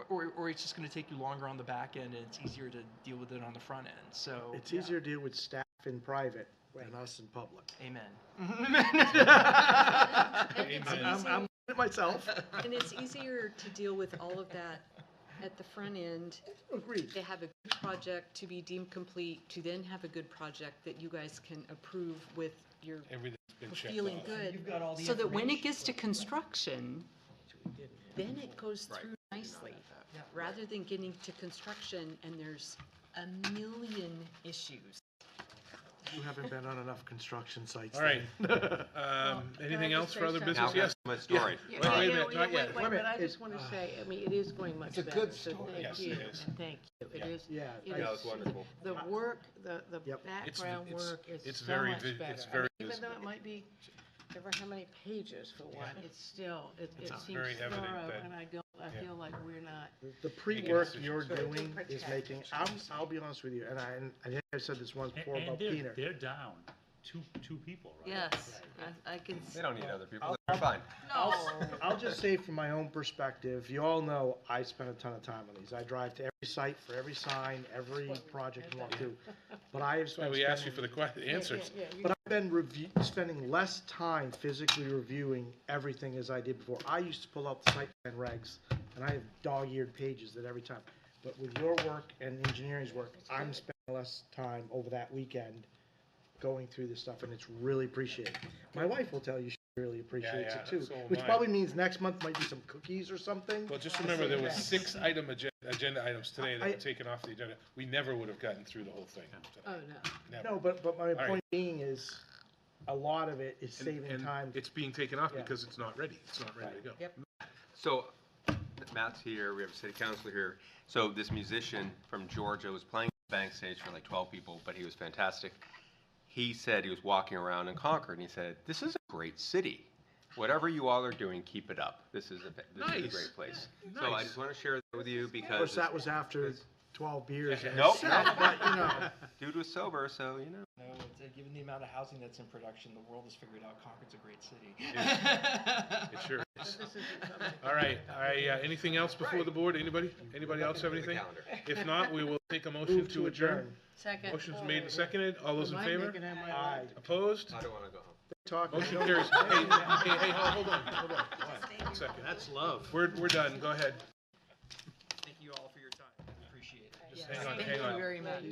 Or it's just going to take you longer on the back end, and it's easier to deal with it on the front end. So It's easier to deal with staff in private than us in public. Amen. I'm it myself. And it's easier to deal with all of that at the front end. Agreed. They have a good project to be deemed complete, to then have a good project that you guys can approve with your Everything's been checked feeling off. good. You've got all the So that when it information. gets to construction, then it goes through nicely. Rather than getting to construction and there's a million issues. You haven't been on enough construction sites. All right. then. Anything I else just for say other something? business? Now, Yes. my story. Yeah, Wait a yeah, minute, yeah, not yet. wait, Wait a but I minute, just want to say, I mean, it is going much It's a better. good so story. Yes, Thank you, it is. and thank you. It is. Yeah, it Yeah, is- it's wonderful. The work, the Yep. background it's- work is it's so very much vis- better. it's I very mean, even visible. though it might be ever how many pages for one, it's still, it It's seems very evident thorough, that- and I feel like we're not. The pre-work decisions. you're So doing protect is making, I'll be honest with you, and I think I said this once before about Keener. They're down two people, right? Yes, I can. They don't need other people. They're fine. I'll just say from my own perspective, you all know I spend a ton of time on these. I drive to every site for every sign, every project you walk through. But I have That's why spent. we asked you for the spending- answers. But I've been spending less time physically reviewing everything as I did before. I used to pull out the site plan regs, and I have dog-eared pages that every time. But with your work and engineering's work, I'm spending less time over that weekend going through this stuff, and it's really appreciated. My wife will tell you she really appreciates yeah, it too, so am which I. probably means next month might be some cookies or something. Well, just remember, there was Yeah. 6 agenda items today that were taken off the agenda. We never would have gotten through the whole thing. Oh, no. Never. No, but my right. point being is, a lot of it is saving And time. it's being taken off Yeah. because it's not ready. It's not ready to go. Yep. So Matt's here, we have a city councilor here. So this musician from Georgia was playing the bank stage for like 12 people, but he was fantastic. He said he was walking around in Concord and he said, "This is a great city. Whatever you all are doing, keep it up. This is a Nice. great place." Yeah, So I nice. just want to share that with you Of because course, that was after 12 beers. and Nope, set, nope. But, you know. dude was sober, so you know. No, it's given the amount of housing that's in production, the world has figured out Concord's a great city. It sure is. All right, anything else before the board? Anybody else have anything? If not, we will take a motion to adjourn. Second. Motion's made and seconded. All those in favor? Aye. Opposed? I don't want to go home. Motion carries. Hey, hold on. 1 second. That's love. We're done. Go ahead. Thank you all for your time. Appreciate it. Hang on. Thank you very much.